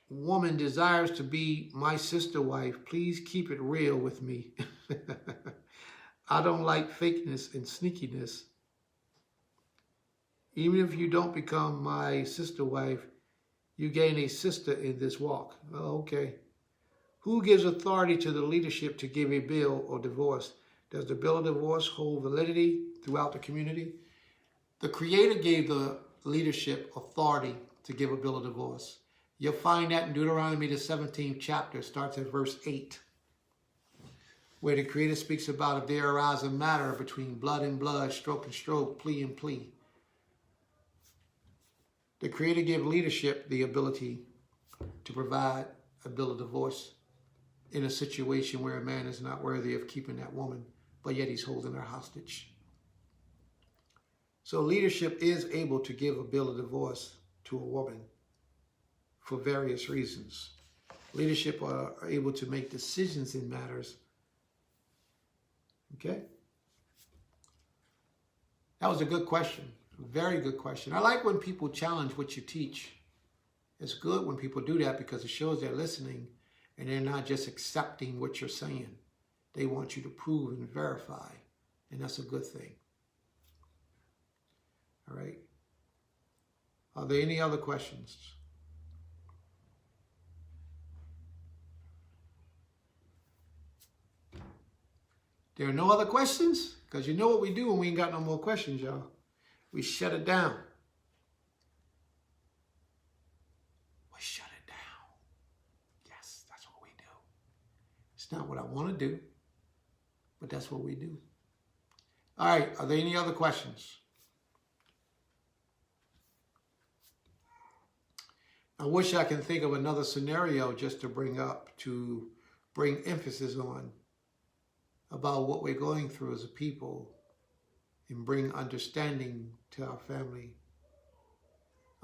woman desires to be my sister wife, please keep it real with me. I don't like fakeness and sneakiness. Even if you don't become my sister wife, you gain a sister in this walk. Oh, okay. Who gives authority to the leadership to give a bill or divorce? Does the bill of divorce hold validity throughout the community? The Creator gave the leadership authority to give a bill of divorce. You'll find that in Deuteronomy, the 17th chapter, starts at verse 8, where the Creator speaks about if there arise a matter between blood and blood, stroke and stroke, plea and plea. The Creator gave leadership the ability to provide a bill of divorce in a situation where a man is not worthy of keeping that woman, but yet he's holding her hostage. So leadership is able to give a bill of divorce to a woman for various reasons. Leadership are able to make decisions in matters. Okay? That was a good question. A very good question. I like when people challenge what you teach. It's good when people do that because it shows they're listening and they're not just accepting what you're saying. They want you to prove and verify, and that's a good thing. All right. Are there any other questions? There are no other questions? Because you know what we do when we ain't got no more questions, y'all. We shut it down. We shut it down. Yes, that's what we do. It's not what I want to do, but that's what we do. All right, are there any other questions? I wish I can think of another scenario just to bring emphasis on about what we're going through as a people and bring understanding to our family.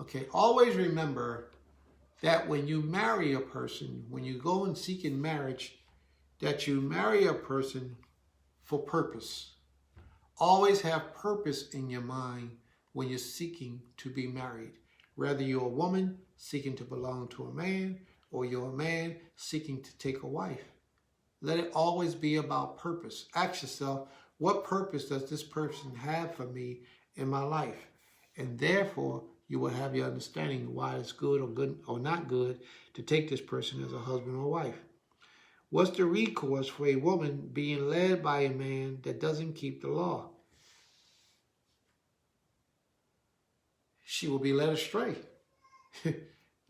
Okay, always remember that when you marry a person, when you go and seek in marriage, that you marry a person for purpose. Always have purpose in your mind when you're seeking to be married. Whether you're a woman seeking to belong to a man, or you're a man seeking to take a wife. Let it always be about purpose. Ask yourself, what purpose does this person have for me in my life? And therefore, you will have your understanding why it's good or not good to take this person as a husband or wife. What's the recourse for a woman being led by a man that doesn't keep the law? She will be led astray.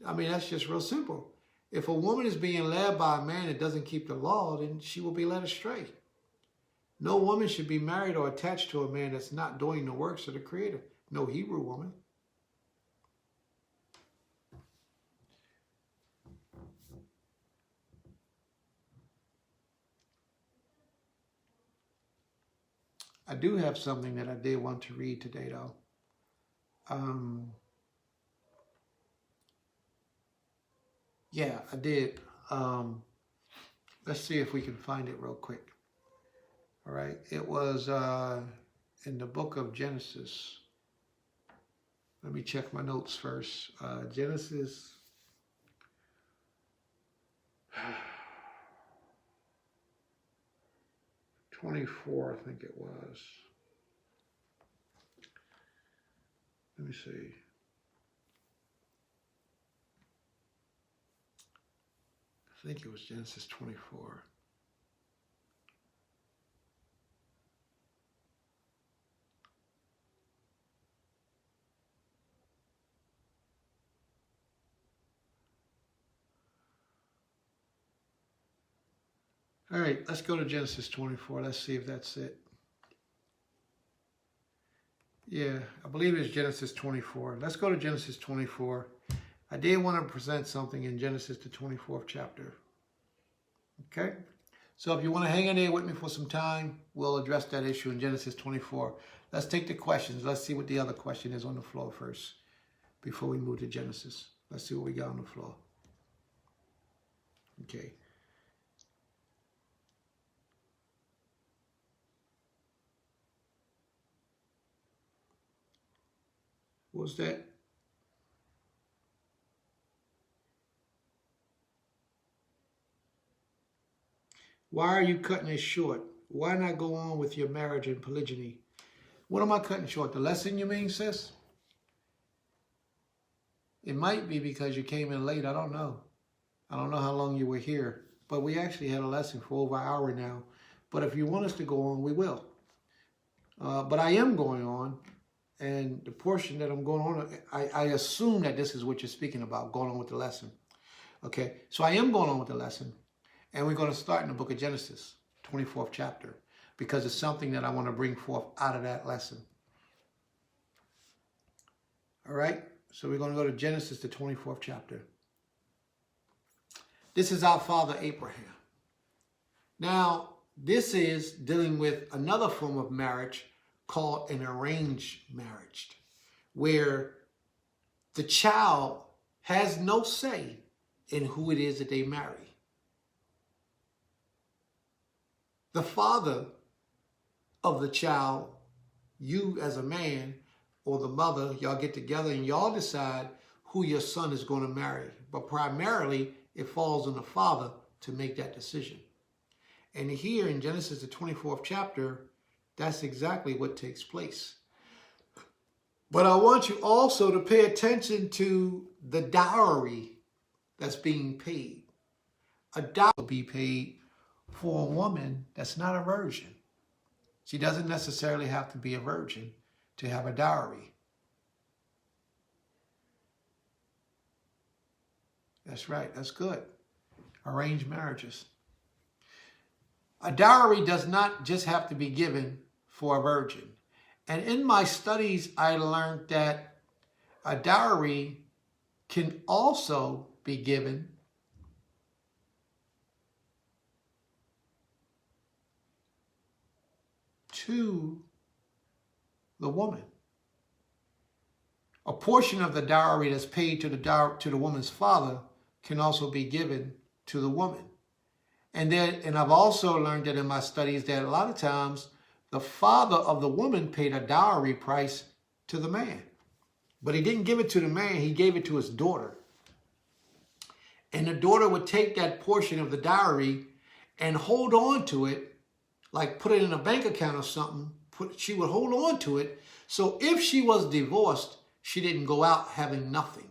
I mean, that's just real simple. If a woman is being led by a man that doesn't keep the law, then she will be led astray. No woman should be married or attached to a man that's not doing the works of the Creator. No Hebrew woman. I do have something that I did want to read today, though. Yeah, I did. Let's see if we can find it real quick. All right. It was in the book of Genesis. Let me check my notes first. Genesis 24, I think it was. Let me see. I think it was Genesis 24. All right, let's go to Genesis 24. Let's see if that's it. Yeah, I believe it's Genesis 24. Let's go to Genesis 24. I did want to present something in Genesis, the 24th chapter. Okay? So if you want to hang in there with me for some time, we'll address that issue in Genesis 24. Let's take the questions. Let's see what the other question is on the floor first before we move to Genesis. Let's see what we got on the floor. Okay. What was that? Why are you cutting it short? Why not go on with your marriage and polygyny? What am I cutting short? The lesson, you mean, sis? It might be because you came in late. I don't know. I don't know how long you were here. But we actually had a lesson for over an hour now. But if you want us to go on, we will. But I am going on. And the portion that I'm going on, I assume that this is what you're speaking about, going on with the lesson. Okay, so I am going on with the lesson. And we're going to start in the book of Genesis, 24th chapter, because it's something that I want to bring forth out of that lesson. All right, so we're going to go to Genesis, the 24th chapter. This is our father Abraham. Now, this is dealing with another form of marriage called an arranged marriage, where the child has no say in who it is that they marry. The father of the child, you as a man, or the mother, y'all get together and y'all decide who your son is going to marry. But primarily, it falls on the father to make that decision. And here in Genesis, the 24th chapter, that's exactly what takes place. But I want you also to pay attention to the dowry that's being paid. A dowry will be paid for a woman that's not a virgin. She doesn't necessarily have to be a virgin to have a dowry. That's right, that's good. Arranged marriages. A dowry does not just have to be given for a virgin. And in my studies, I learned that a dowry can also be given to the woman. A portion of the dowry that's paid to the woman's father can also be given to the woman. And I've also learned that in my studies that a lot of times the father of the woman paid a dowry price to the man. But he didn't give it to the man, he gave it to his daughter. And the daughter would take that portion of the dowry and hold on to it, like put it in a bank account or something. She would hold on to it. So if she was divorced, she didn't go out having nothing.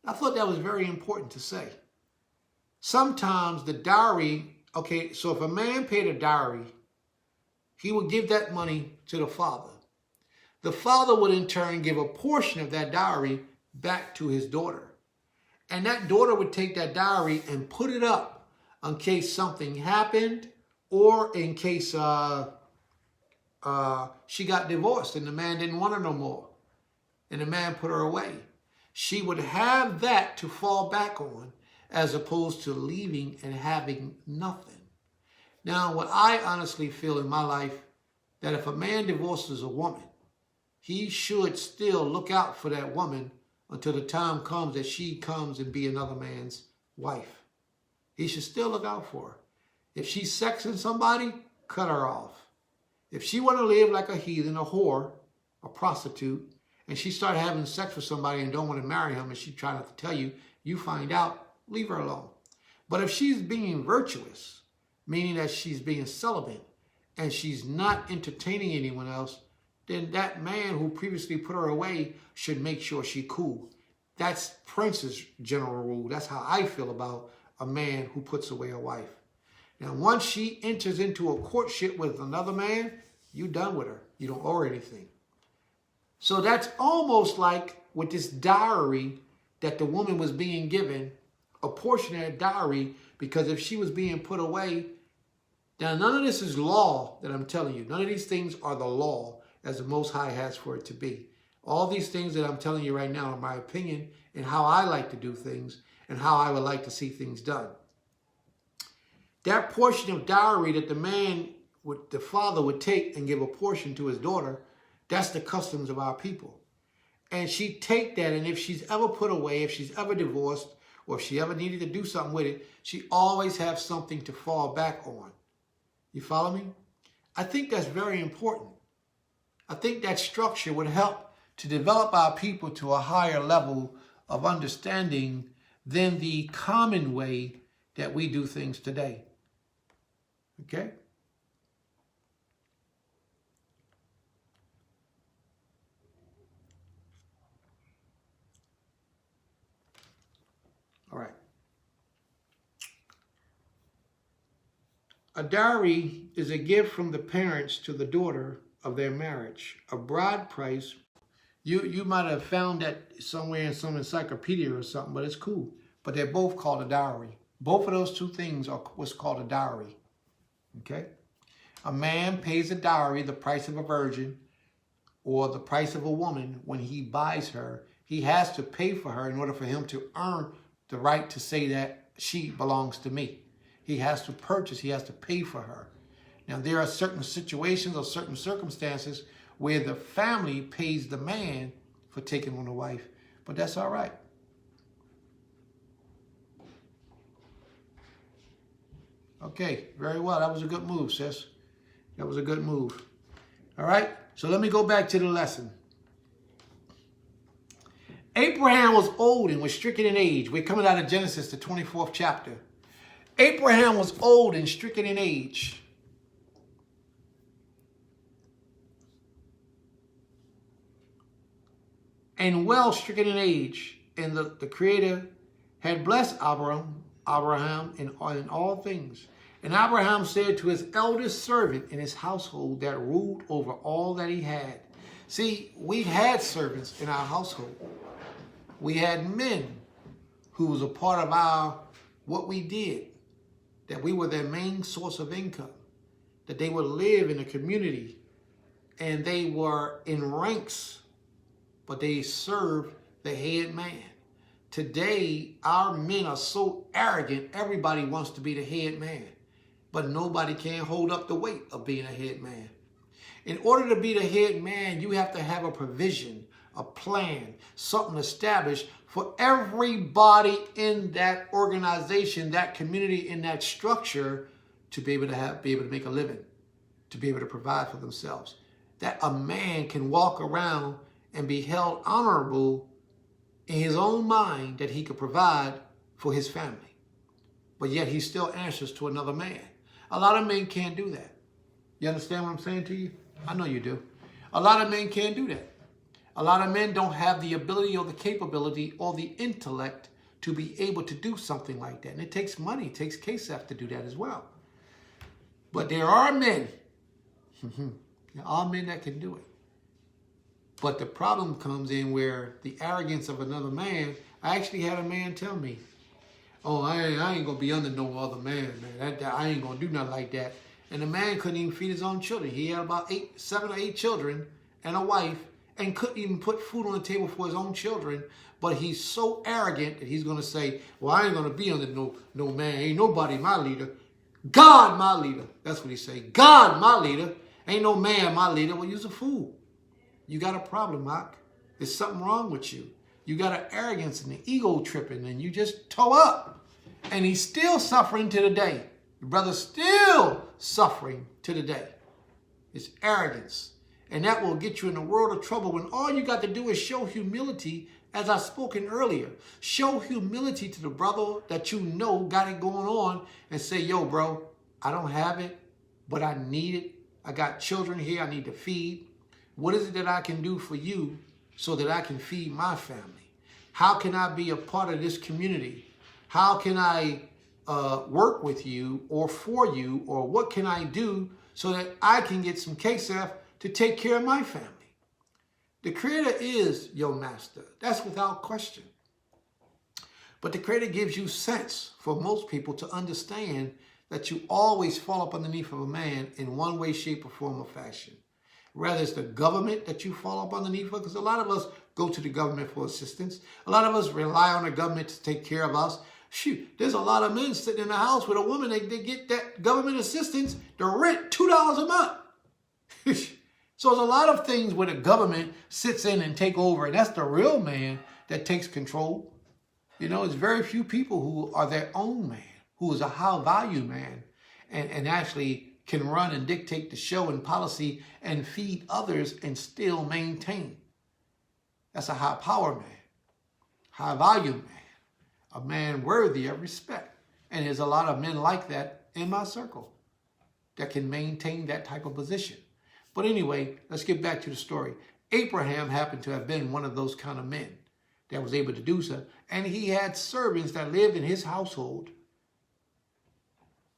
I thought that was very important to say. Sometimes the dowry, okay, so if a man paid a dowry, he would give that money to the father. The father would in turn give a portion of that dowry back to his daughter. And that daughter would take that dowry and put it up in case something happened or in case she got divorced and the man didn't want her no more. And the man put her away. She would have that to fall back on as opposed to leaving and having nothing. Now, what I honestly feel in my life, that if a man divorces a woman, he should still look out for that woman until the time comes that she comes and be another man's wife. He should still look out for her. If she's sexing somebody, cut her off. If she want to live like a heathen, a whore, a prostitute, and she start having sex with somebody and don't want to marry him and she try not to tell you, you find out, leave her alone. But if she's being virtuous, meaning that she's being celibate and she's not entertaining anyone else, then that man who previously put her away should make sure she's cool. That's Prince's general rule. That's how I feel about a man who puts away a wife. Now, once she enters into a courtship with another man, you're done with her. You don't owe her anything. So that's almost like with this dowry that the woman was being given, a portion of that dowry, because if she was being put away, Now, none of this is law that I'm telling you. None of these things are the law as the Most High has for it to be. All these things that I'm telling you right now are my opinion and how I like to do things and how I would like to see things done. That portion of dowry that the father would take and give a portion to his daughter, that's the customs of our people. And she'd take that, and if she's ever put away, if she's ever divorced, or if she ever needed to do something with it, she always have something to fall back on. You follow me? I think that's very important. I think that structure would help to develop our people to a higher level of understanding than the common way that we do things today. Okay? All right. A dowry is a gift from the parents to the daughter of their marriage. A bride price, you might have found that somewhere in some encyclopedia or something, but it's cool. But they're both called a dowry. Both of those two things are what's called a dowry. Okay? A man pays a dowry, the price of a virgin, or the price of a woman. When he buys her, he has to pay for her in order for him to earn the right to say that she belongs to me. He has to purchase, he has to pay for her. Now, there are certain situations or certain circumstances where the family pays the man for taking on a wife, but that's all right. Okay, very well. That was a good move, sis. That was a good move. All right, so let me go back to the lesson. Abraham was old and was stricken in age. We're coming out of Genesis, the 24th chapter. Abraham was old and stricken in age. And well stricken in age. And the Creator had blessed Abraham in all things. And Abraham said to his eldest servant in his household that ruled over all that he had. See, we had servants in our household. We had men who was a part of what we did. That we were their main source of income, that they would live in a community, and they were in ranks, but they served the head man. Today, our men are so arrogant, everybody wants to be the head man, but nobody can hold up the weight of being a head man. In order to be the head man, you have to have a provision, a plan, something established for everybody in that organization, that community, in that structure to be able to make a living, to be able to provide for themselves. That a man can walk around and be held honorable in his own mind that he could provide for his family. But yet he still answers to another man. A lot of men can't do that. You understand what I'm saying to you? I know you do. A lot of men can't do that. A lot of men don't have the ability or the capability or the intellect to be able to do something like that. And it takes money, it takes KSF to do that as well. But there are men, there are men that can do it. But the problem comes in where the arrogance of another man. I actually had a man tell me, oh, I ain't going to be under no other man, man. I ain't going to do nothing like that. And the man couldn't even feed his own children. He had about 7 or 8 children and a wife, and couldn't even put food on the table for his own children. But he's so arrogant that he's going to say, well, I ain't going to be under no man. Ain't nobody my leader. God my leader. That's what he say. God my leader. Ain't no man my leader. Well, you's a fool. You got a problem, Mark. There's something wrong with you. You got an arrogance and an ego tripping, and you just toe up. And he's still suffering to the day. The brother's still suffering to the day. It's arrogance. And that will get you in a world of trouble when all you got to do is show humility, as I spoken earlier. Show humility to the brother that you know got it going on and say, yo, bro, I don't have it, but I need it. I got children here I need to feed. What is it that I can do for you so that I can feed my family? How can I be a part of this community? How can I work with you or for you, or what can I do so that I can get some KSF to take care of my family? The Creator is your master. That's without question. But the Creator gives you sense for most people to understand that you always fall up underneath of a man in one way, shape, or form or fashion. Whether it's the government that you fall up underneath of, because a lot of us go to the government for assistance. A lot of us rely on the government to take care of us. Shoot, there's a lot of men sitting in the house with a woman, they get that government assistance, the rent, $2 a month. So there's a lot of things where the government sits in and take over, and that's the real man that takes control. You know, it's very few people who are their own man, who is a high-value man, and actually can run and dictate the show and policy and feed others and still maintain. That's a high-power man, high-value man, a man worthy of respect. And there's a lot of men like that in my circle that can maintain that type of position. But anyway, let's get back to the story. Abraham happened to have been one of those kind of men that was able to do so. And he had servants that lived in his household.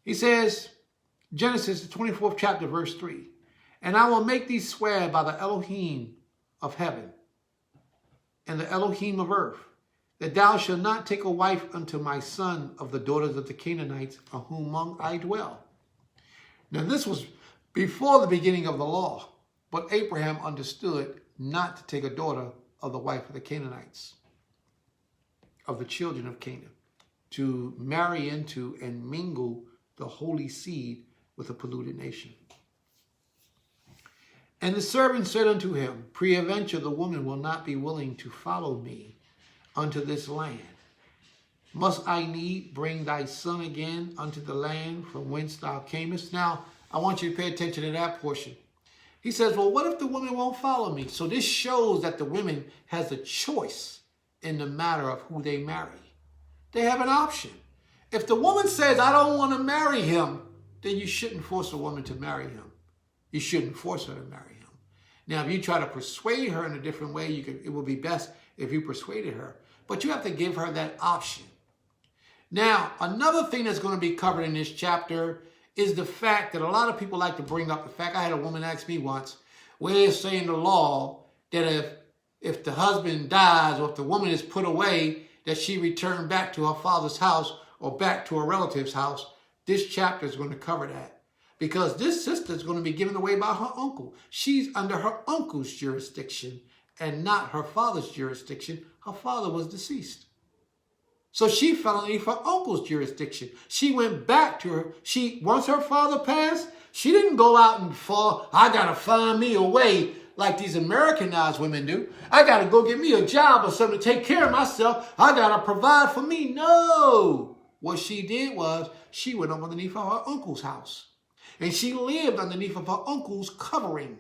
He says, Genesis, the 24th chapter, verse 3, "And I will make thee swear by the Elohim of heaven and the Elohim of earth, that thou shalt not take a wife unto my son of the daughters of the Canaanites, among I dwell." Now this was before the beginning of the law, but Abraham understood not to take a daughter of the wife of the Canaanites, of the children of Canaan, to marry into and mingle the holy seed with a polluted nation. "And the servant said unto him, Peradventure the woman will not be willing to follow me unto this land. Must I need bring thy son again unto the land from whence thou camest?" Now, I want you to pay attention to that portion. He says, well, what if the woman won't follow me? So this shows that the women has a choice in the matter of who they marry. They have an option. If the woman says, I don't want to marry him, then you shouldn't force a woman to marry him. You shouldn't force her to marry him. Now, if you try to persuade her in a different way, it would be best if you persuaded her. But you have to give her that option. Now, another thing that's going to be covered in this chapter is the fact that a lot of people like to bring up the fact. I had a woman ask me once, where it's saying the law that if the husband dies or if the woman is put away, that she return back to her father's house or back to a relative's house. This chapter is going to cover that. Because this sister is going to be given away by her uncle. She's under her uncle's jurisdiction and not her father's jurisdiction. Her father was deceased. So she fell underneath her uncle's jurisdiction. She went back to her. Once her father passed, she didn't go out and fall. I got to find me a way like these Americanized women do. I got to go get me a job or something to take care of myself. I got to provide for me. No. What she did was she went up underneath her uncle's house. And she lived underneath of her uncle's covering.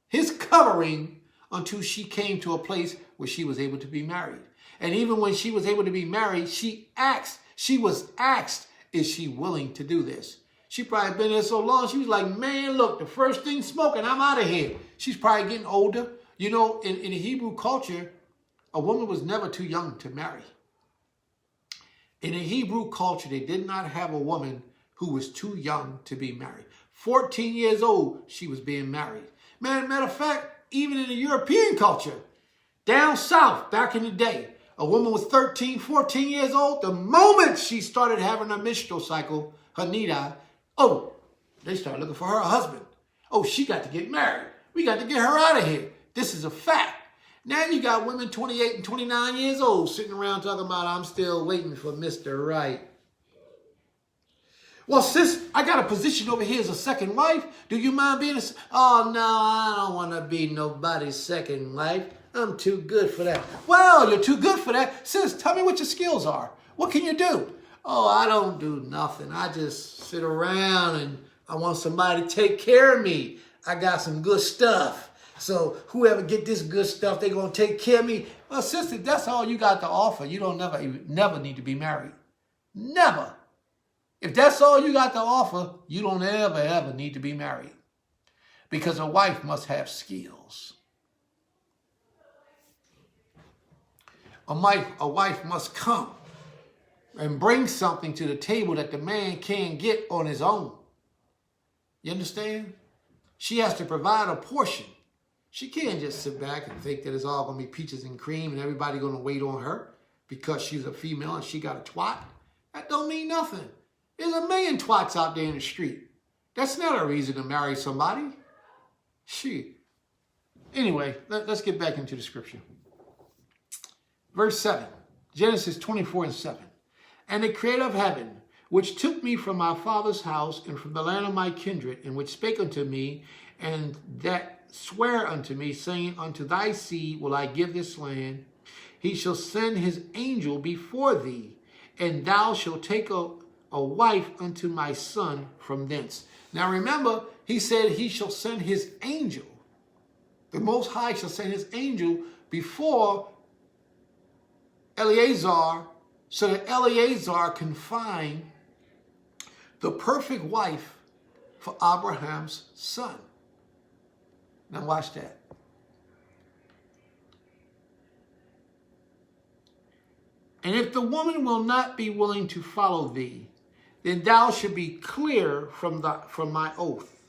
His covering until she came to a place where she was able to be married. And even when she was able to be married, she was asked, is she willing to do this? She probably been there so long, she was like, man, look, the first thing smoking, I'm out of here. She's probably getting older. You know, in the Hebrew culture, a woman was never too young to marry. In the Hebrew culture, they did not have a woman who was too young to be married. 14 years old, she was being married. Matter of fact, even in the European culture, down south, back in the day, a woman was 13, 14 years old. The moment she started having her menstrual cycle, her nida, they started looking for her husband. Oh, she got to get married. We got to get her out of here. This is a fact. Now you got women 28 and 29 years old sitting around talking about, I'm still waiting for Mr. Right. Well, sis, I got a position over here as a second wife. Do you mind being Oh, no, I don't want to be nobody's second wife. I'm too good for that. Well, you're too good for that. Sis, tell me what your skills are. What can you do? Oh, I don't do nothing. I just sit around and I want somebody to take care of me. I got some good stuff. So whoever get this good stuff, they're going to take care of me. Well, sister, that's all you got to offer. You don't never need to be married. Never. If that's all you got to offer, you don't ever need to be married. Because a wife must have skills. A wife must come and bring something to the table that the man can't get on his own. You understand? She has to provide a portion. She can't just sit back and think that it's all going to be peaches and cream and everybody going to wait on her because she's a female and she got a twat. That don't mean nothing. There's a million twats out there in the street. That's not a reason to marry somebody. Shit. Anyway, let's get back into the scripture. Verse 7, Genesis 24:7. And the creator of heaven, which took me from my father's house and from the land of my kindred, and which spake unto me, and that sware unto me, saying, unto thy seed will I give this land. He shall send his angel before thee, and thou shalt take a wife unto my son from thence. Now remember, he said he shall send his angel. The Most High shall send his angel before Eleazar, so that Eleazar can find the perfect wife for Abraham's son. Now watch that. And if the woman will not be willing to follow thee, then thou should be clear from my oath.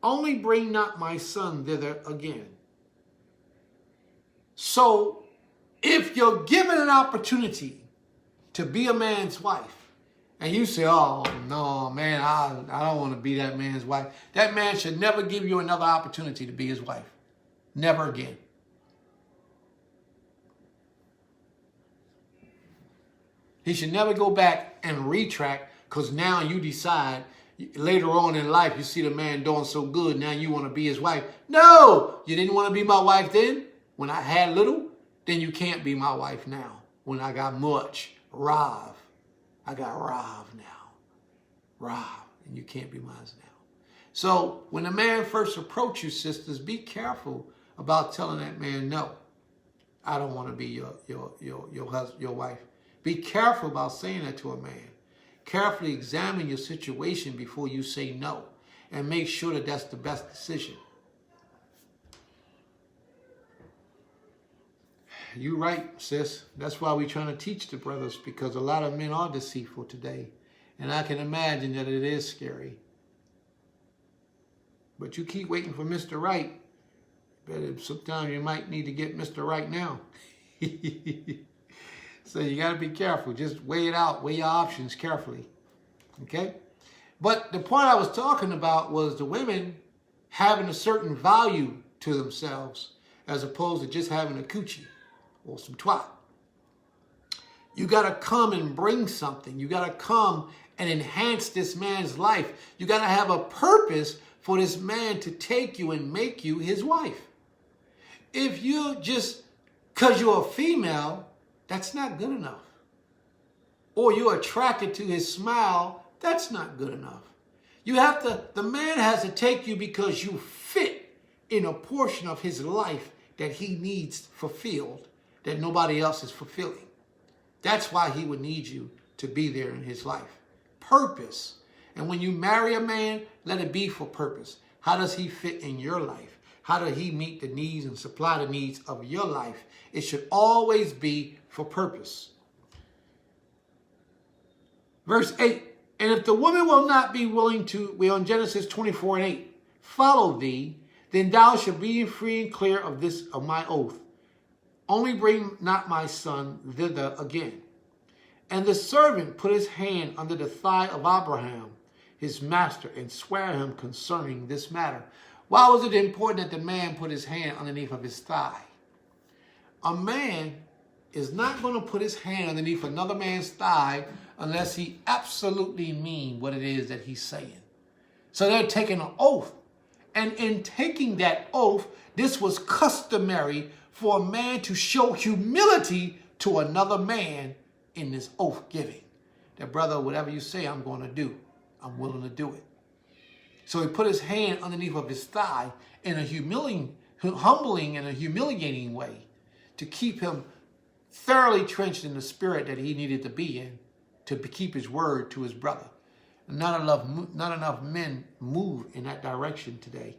Only bring not my son thither again. So, if you're given an opportunity to be a man's wife, and you say, oh, no, man, I don't want to be that man's wife. That man should never give you another opportunity to be his wife. Never again. He should never go back and retract, because now you decide later on in life, you see the man doing so good, now you want to be his wife. No, you didn't want to be my wife then when I had little, then you can't be my wife now when I got much. Rav. I got Rav now. Rav. And you can't be mine now. So when a man first approaches you, sisters, be careful about telling that man, no, I don't want to be your husband, your wife. Be careful about saying that to a man. Carefully examine your situation before you say no, and make sure that that's the best decision. You're right, sis. That's why we're trying to teach the brothers, because a lot of men are deceitful today. And I can imagine that it is scary. But you keep waiting for Mr. Right. But sometimes you might need to get Mr. Right now. So you got to be careful. Just weigh it out. Weigh your options carefully. Okay? But the point I was talking about was the women having a certain value to themselves as opposed to just having a coochie or some twat. You got to come and bring something. You got to come and enhance this man's life. You got to have a purpose for this man to take you and make you his wife. If you just, because you're a female, that's not good enough. Or you're attracted to his smile, that's not good enough. You have to, the man has to take you because you fit in a portion of his life that he needs fulfilled, that nobody else is fulfilling. That's why he would need you to be there in his life. Purpose. And when you marry a man, let it be for purpose. How does he fit in your life? How does he meet the needs and supply the needs of your life? It should always be for purpose. Verse 8, and if the woman will not be willing to, we're on Genesis 24:8, follow thee, then thou shalt be free and clear of this, of my oath. Only bring not my son thither again. And the servant put his hand under the thigh of Abraham, his master, and sware him concerning this matter. Why was it important that the man put his hand underneath of his thigh? A man is not going to put his hand underneath another man's thigh unless he absolutely means what it is that he's saying. So they're taking an oath. And in taking that oath, this was customary for a man to show humility to another man in this oath giving. That, brother, whatever you say, I'm going to do. I'm willing to do it. So he put his hand underneath of his thigh in a humbling and a humiliating way to keep him thoroughly trenched in the spirit that he needed to be in to keep his word to his brother. Not enough men move in that direction today.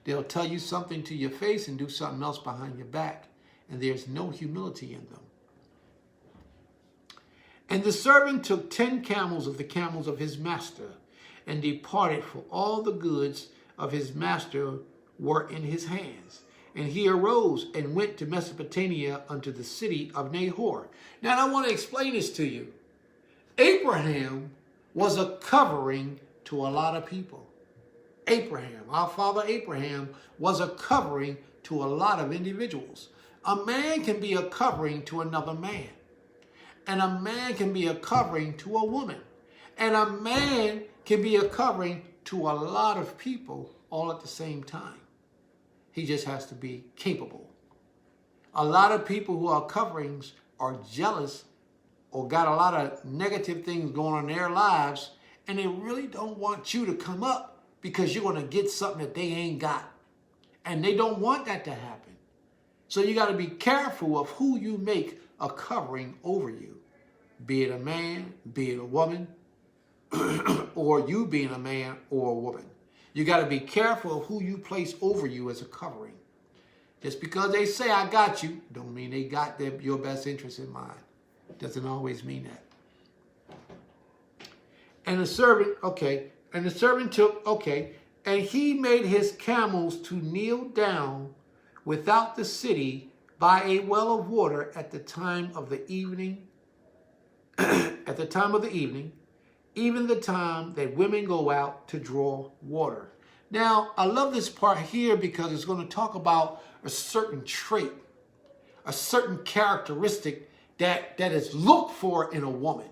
They'll tell you something to your face and do something else behind your back, and there's no humility in them. And the servant took 10 camels of the camels of his master, and departed, for all the goods of his master were in his hands. And he arose and went to Mesopotamia unto the city of Nahor. Now I want to explain this to you. Abraham was a covering to a lot of people. Abraham, our father Abraham, was a covering to a lot of individuals. A man can be a covering to another man. And a man can be a covering to a woman. And a man can be a covering to a lot of people all at the same time. He just has to be capable. A lot of people who are coverings are jealous or got a lot of negative things going on in their lives, and they really don't want you to come up because you're going to get something that they ain't got. And they don't want that to happen. So you got to be careful of who you make a covering over you. Be it a man, be it a woman, or you being a man or a woman. You got to be careful of who you place over you as a covering. Just because they say, I got you, don't mean they got your best interest in mind. Doesn't always mean that. And the servant, and the servant took, and he made his camels to kneel down without the city by a well of water at the time of the evening, at the time of the evening, even the time that women go out to draw water. Now, I love this part here because it's going to talk about a certain trait, a certain characteristic that is looked for in a woman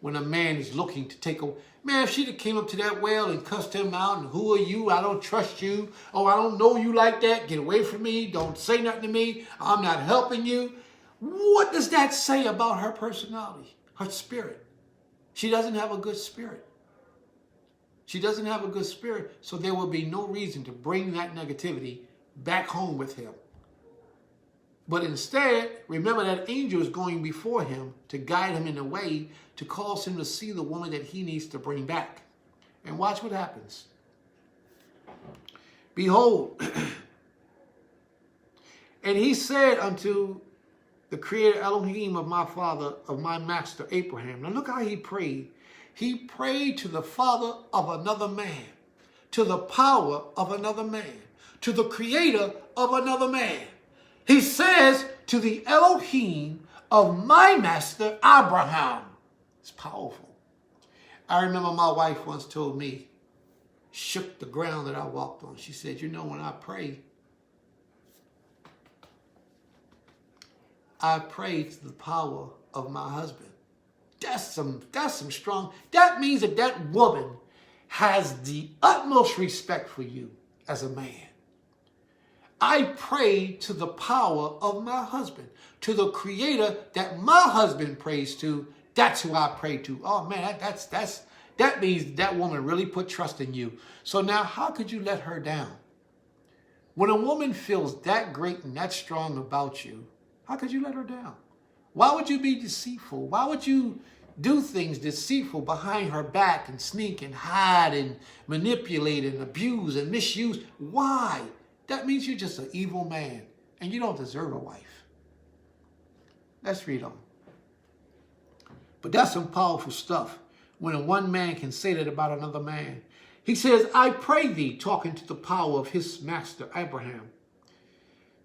when a man is looking to take a... Man, if she'd have came up to that well and cussed him out and who are you? I don't trust you. Oh, I don't know you like that. Get away from me. Don't say nothing to me. I'm not helping you. What does that say about her personality, her spirit? She doesn't have a good spirit. She doesn't have a good spirit, so there will be no reason to bring that negativity back home with him. But instead, remember that angel is going before him to guide him in a way to cause him to see the woman that he needs to bring back. And watch what happens. Behold, and he said unto the creator Elohim of my father, of my master Abraham. Now look how he prayed. He prayed to the father of another man, to the power of another man, to the creator of another man. He says to the Elohim of my master Abraham. It's powerful. I remember my wife once told me, shook the ground that I walked on. She said, you know, when I pray to the power of my husband. That's some strong. That means that woman has the utmost respect for you as a man. I pray to the power of my husband, to the creator that my husband prays to. That's who I pray to. Oh man, that means that woman really put trust in you. So now how could you let her down? When a woman feels that great and that strong about you, how could you let her down? Why would you be deceitful? Why would you do things deceitful behind her back and sneak and hide and manipulate and abuse and misuse? Why? That means you're just an evil man and you don't deserve a wife. Let's read on. But that's some powerful stuff when a one man can say that about another man. He says, I pray thee, talking to the power of his master Abraham,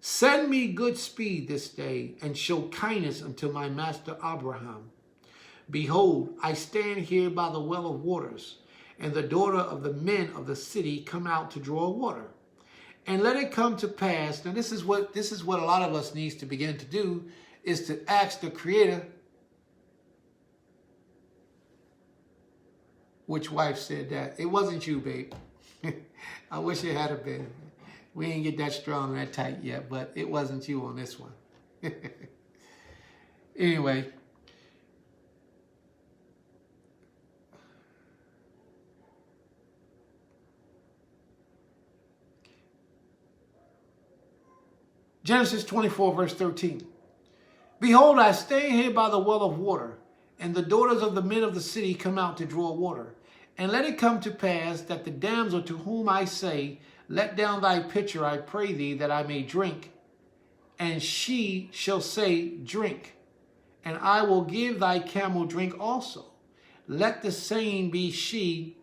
send me good speed this day and show kindness unto my master Abraham. Behold, I stand here by the well of waters, and the daughter of the men of the city come out to draw water. And let it come to pass, now this is what a lot of us needs to begin to do, is to ask the Creator. Which wife said that? It wasn't you, babe. I wish it had been. We ain't get that strong and that tight yet, but it wasn't you on this one. Anyway. Genesis 24, verse 13. Behold, I stand here by the well of water, and the daughters of the men of the city come out to draw water. And let it come to pass that the damsel to whom I say, let down thy pitcher, I pray thee, that I may drink. And she shall say, drink. And I will give thy camel drink also. Let the same be she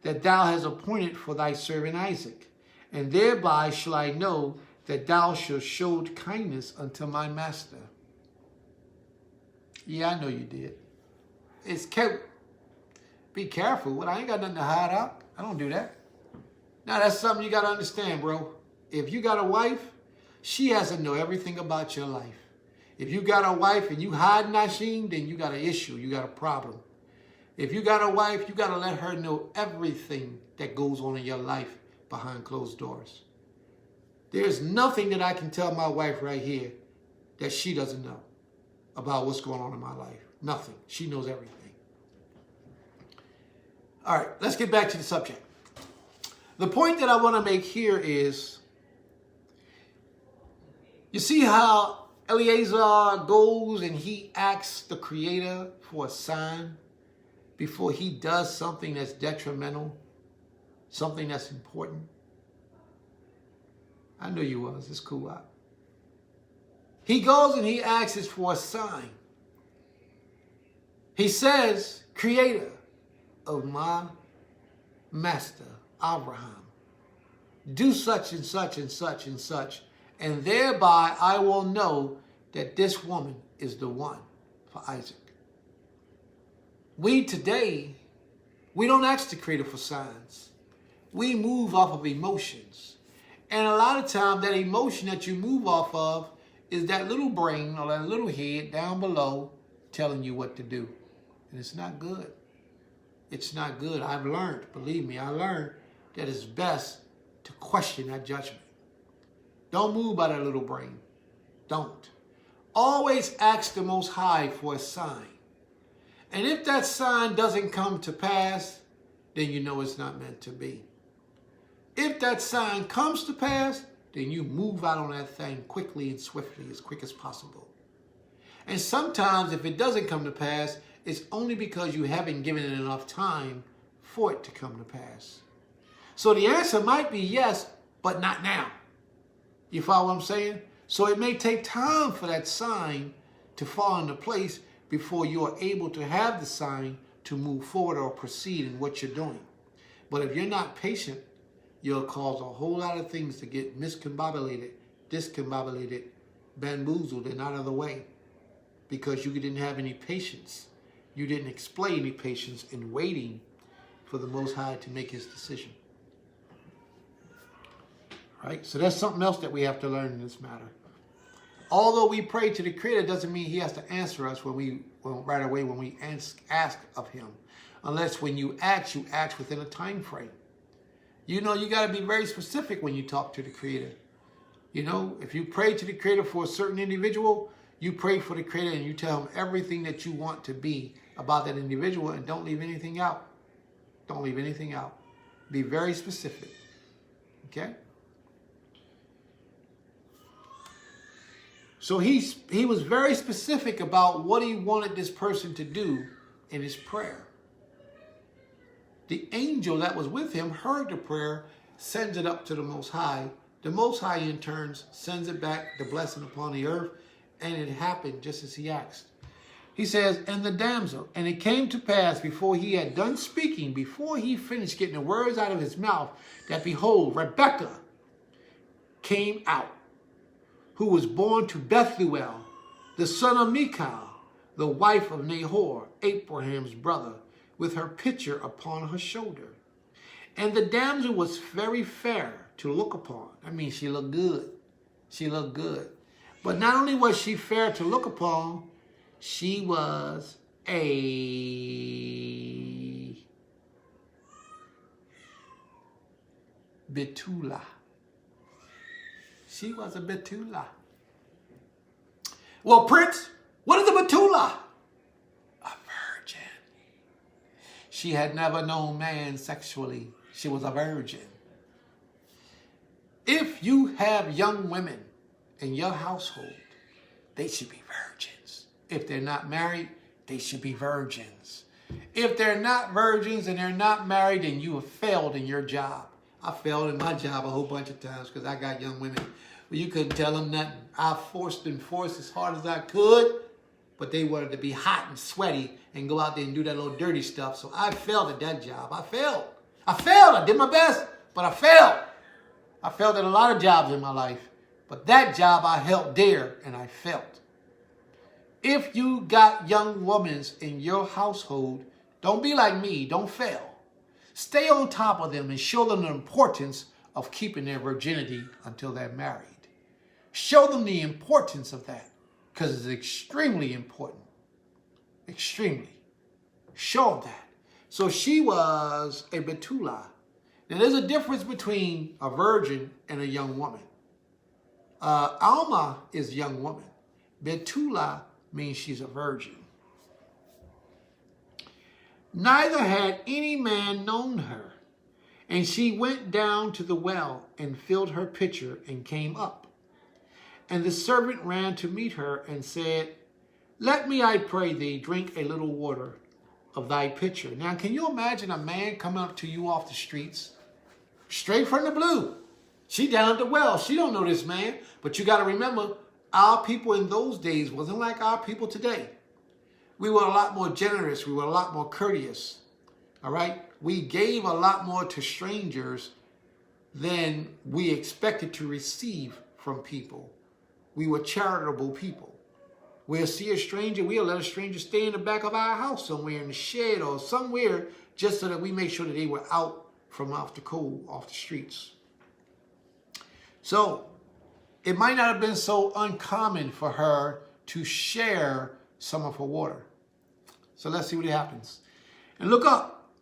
that thou hast appointed for thy servant Isaac. And thereby shall I know that thou shalt show kindness unto my master. Yeah, I know you did. It's cute. Be careful. Well, I ain't got nothing to hide out. I don't do that. Now, that's something you got to understand, bro. If you got a wife, she has to know everything about your life. If you got a wife and you hide Nashim, then you got an issue. You got a problem. If you got a wife, you got to let her know everything that goes on in your life behind closed doors. There's nothing that I can tell my wife right here that she doesn't know about what's going on in my life. Nothing. She knows everything. All right, let's get back to the subject. The point that I want to make here is, you see how Eleazar goes and he asks the Creator for a sign before he does something that's detrimental, something that's important? I knew you was. It's cool. He goes and he asks for a sign. He says, Creator of my master, Abraham, do such and such and such and such, and thereby I will know that this woman is the one for Isaac. We today, we don't ask the Creator for signs. We move off of emotions. And a lot of times that emotion that you move off of is that little brain or that little head down below telling you what to do. And it's not good. It's not good. I've learned, believe me, I learned that it's best to question that judgment. Don't move by that little brain. Don't. Always ask the Most High for a sign. And if that sign doesn't come to pass, then you know it's not meant to be. If that sign comes to pass, then you move out on that thing quickly and swiftly, as quick as possible. And sometimes if it doesn't come to pass, it's only because you haven't given it enough time for it to come to pass. So the answer might be yes, but not now. You follow what I'm saying? So it may take time for that sign to fall into place before you are able to have the sign to move forward or proceed in what you're doing. But if you're not patient, you'll cause a whole lot of things to get miscombobulated, discombobulated, bamboozled, and out of the way because you didn't have any patience. You didn't display any patience in waiting for the Most High to make his decision. Right? So that's something else that we have to learn in this matter. Although we pray to the Creator doesn't mean he has to answer us right away when we ask of him. Unless when you ask within a time frame. You know, you got to be very specific when you talk to the Creator. You know, if you pray to the Creator for a certain individual, you pray for the Creator and you tell him everything that you want to be about that individual and don't leave anything out. Don't leave anything out. Be very specific. Okay? So he was very specific about what he wanted this person to do in his prayer. The angel that was with him heard the prayer, sends it up to the Most High. The Most High in turn sends it back, the blessing upon the earth, and it happened just as he asked. He says, and the damsel, and it came to pass before he had done speaking, before he finished getting the words out of his mouth, that behold, Rebekah came out, who was born to Bethuel, the son of Michal, the wife of Nahor, Abraham's brother, with her pitcher upon her shoulder. And the damsel was very fair to look upon. I mean, she looked good. She looked good. But not only was she fair to look upon, she was a Betula. She was a Betula. Well, Prince, what is a Betula? A virgin. She had never known man sexually. She was a virgin. If you have young women in your household, they should be virgins. If they're not married, they should be virgins. If they're not virgins and they're not married, then you have failed in your job. I failed in my job a whole bunch of times because I got young women. Well, you couldn't tell them nothing. I forced as hard as I could, but they wanted to be hot and sweaty and go out there and do that little dirty stuff. So I failed at that job. I failed. I did my best, but I failed. I failed at a lot of jobs in my life, but that job I held dear and I failed. If you got young women in your household, Don't be like me. Don't fail. Stay on top of them and show them the importance of keeping their virginity until they're married. Show them the importance of that because it's extremely important. Extremely. Show them that. So she was a Betula. Now there's a difference between a virgin and a young woman. Alma is a young woman. Betula means she's a virgin. Neither had any man known her. And she went down to the well and filled her pitcher and came up. And the servant ran to meet her and said, let me, I pray thee, drink a little water of thy pitcher. Now, can you imagine a man coming up to you off the streets? Straight from the blue. She down at the well. She don't know this man. But you got to remember, our people in those days wasn't like our people today. We were a lot more generous. We were a lot more courteous. All right? We gave a lot more to strangers than we expected to receive from people. We were charitable people. We'll see a stranger, we'll let a stranger stay in the back of our house somewhere in the shed or somewhere just so that we make sure that they were out from off the cold, off the streets. So it might not have been so uncommon for her to share some of her water. So let's see what happens. And look up.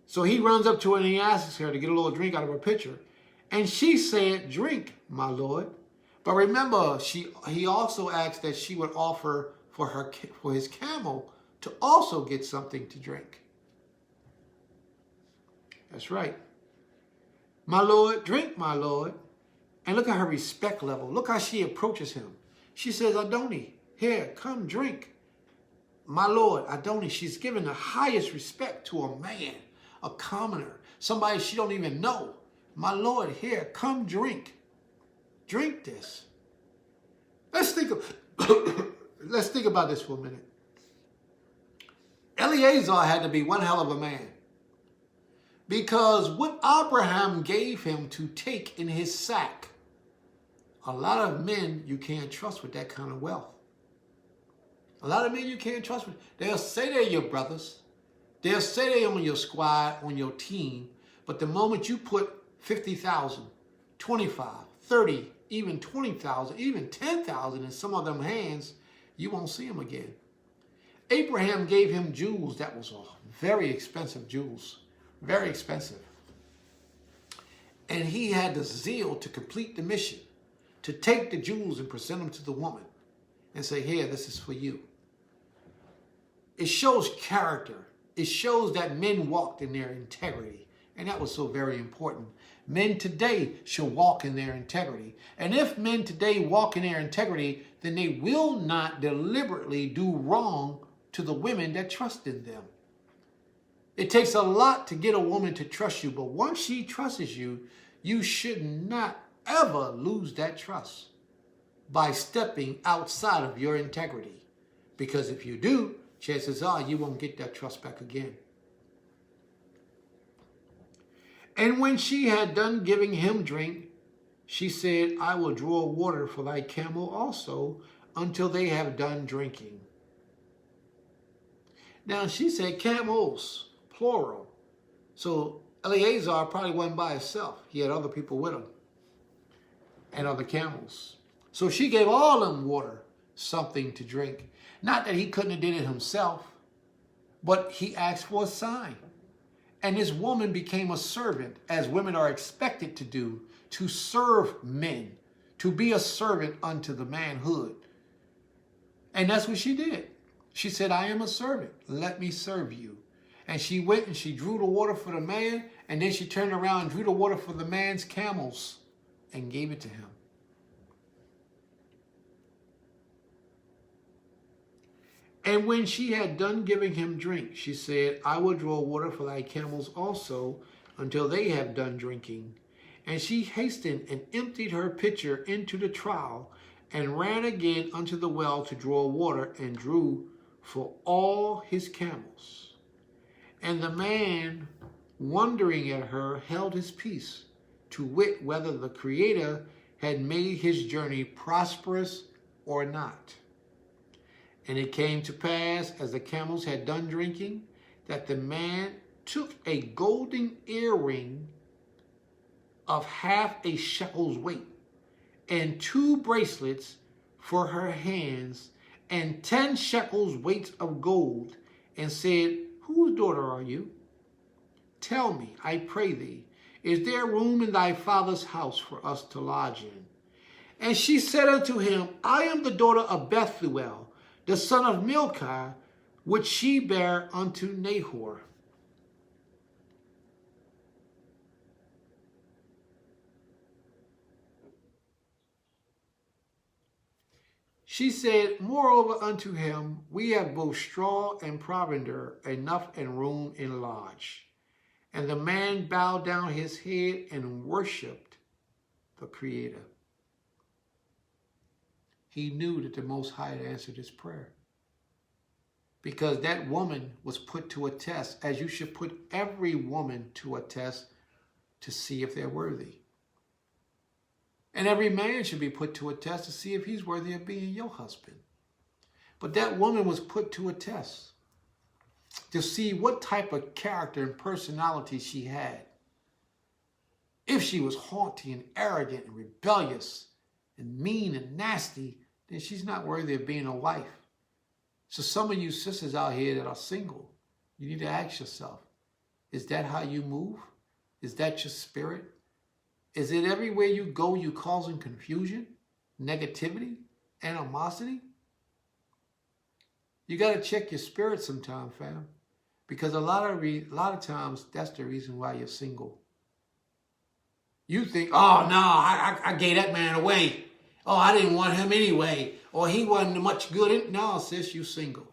So he runs up to her and he asks her to get a little drink out of her pitcher. And she said, drink, my lord. But remember, he also asked that she would offer for his camel to also get something to drink. That's right. My lord, drink, my lord. And look at her respect level. Look how she approaches him. She says, Adoni, here, come drink. My lord, Adoni. She's giving the highest respect to a man, a commoner, somebody she don't even know. My lord, here, come drink. Drink this. Let's think about this for a minute. Eleazar had to be one hell of a man. Because what Abraham gave him to take in his sack, a lot of men you can't trust with that kind of wealth. A lot of men you can't trust with. They'll say they're your brothers. They'll say they're on your squad, on your team. But the moment you put 50,000, 25, 30, even 20,000, even 10,000 in some of them hands, you won't see them again. Abraham gave him jewels that was very expensive jewels, very expensive. And he had the zeal to complete the mission, to take the jewels and present them to the woman and say, here, this is for you. It shows character. It shows that men walked in their integrity. And that was so very important. Men today should walk in their integrity. And if men today walk in their integrity, then they will not deliberately do wrong to the women that trust in them. It takes a lot to get a woman to trust you, but once she trusts you, you should not ever lose that trust by stepping outside of your integrity. Because if you do, chances are you won't get that trust back again. And when she had done giving him drink, she said, I will draw water for thy camel also until they have done drinking. Now she said camels, plural. So Eleazar probably wasn't by himself. He had other people with him and other camels. So she gave all them water, something to drink. Not that he couldn't have did it himself, but he asked for a sign. And this woman became a servant, as women are expected to do, to serve men, to be a servant unto the manhood. And that's what she did. She said, I am a servant. Let me serve you. And she went and she drew the water for the man, and then she turned around and drew the water for the man's camels and gave it to him. And when she had done giving him drink, she said, I will draw water for thy camels also until they have done drinking. And she hastened and emptied her pitcher into the trough and ran again unto the well to draw water and drew for all his camels. And the man, wondering at her, held his peace, to wit whether the Creator had made his journey prosperous or not. And it came to pass, as the camels had done drinking, that the man took a golden earring of half a shekel's weight, and 2 bracelets for her hands, and 10 shekels weight of gold, and said, Whose daughter are you? Tell me, I pray thee, is there room in thy father's house for us to lodge in? And she said unto him, I am the daughter of Bethuel, the son of Milcah, which she bare unto Nahor. She said, Moreover unto him, we have both straw and provender enough and room in lodge. And the man bowed down his head and worshipped the Creator. He knew that the Most High had answered his prayer, because that woman was put to a test, as you should put every woman to a test to see if they're worthy. And every man should be put to a test to see if he's worthy of being your husband. But that woman was put to a test to see what type of character and personality she had. If she was haughty and arrogant and rebellious and mean and nasty, then she's not worthy of being a wife. So some of you sisters out here that are single, you need to ask yourself, is that how you move? Is that your spirit? Is it everywhere you go you causing confusion, negativity, animosity? You got to check your spirit sometime, fam. Because a lot of times that's the reason why you're single. You think, oh no, I gave that man away. Oh, I didn't want him anyway. Or he wasn't much good. No, sis, you're single.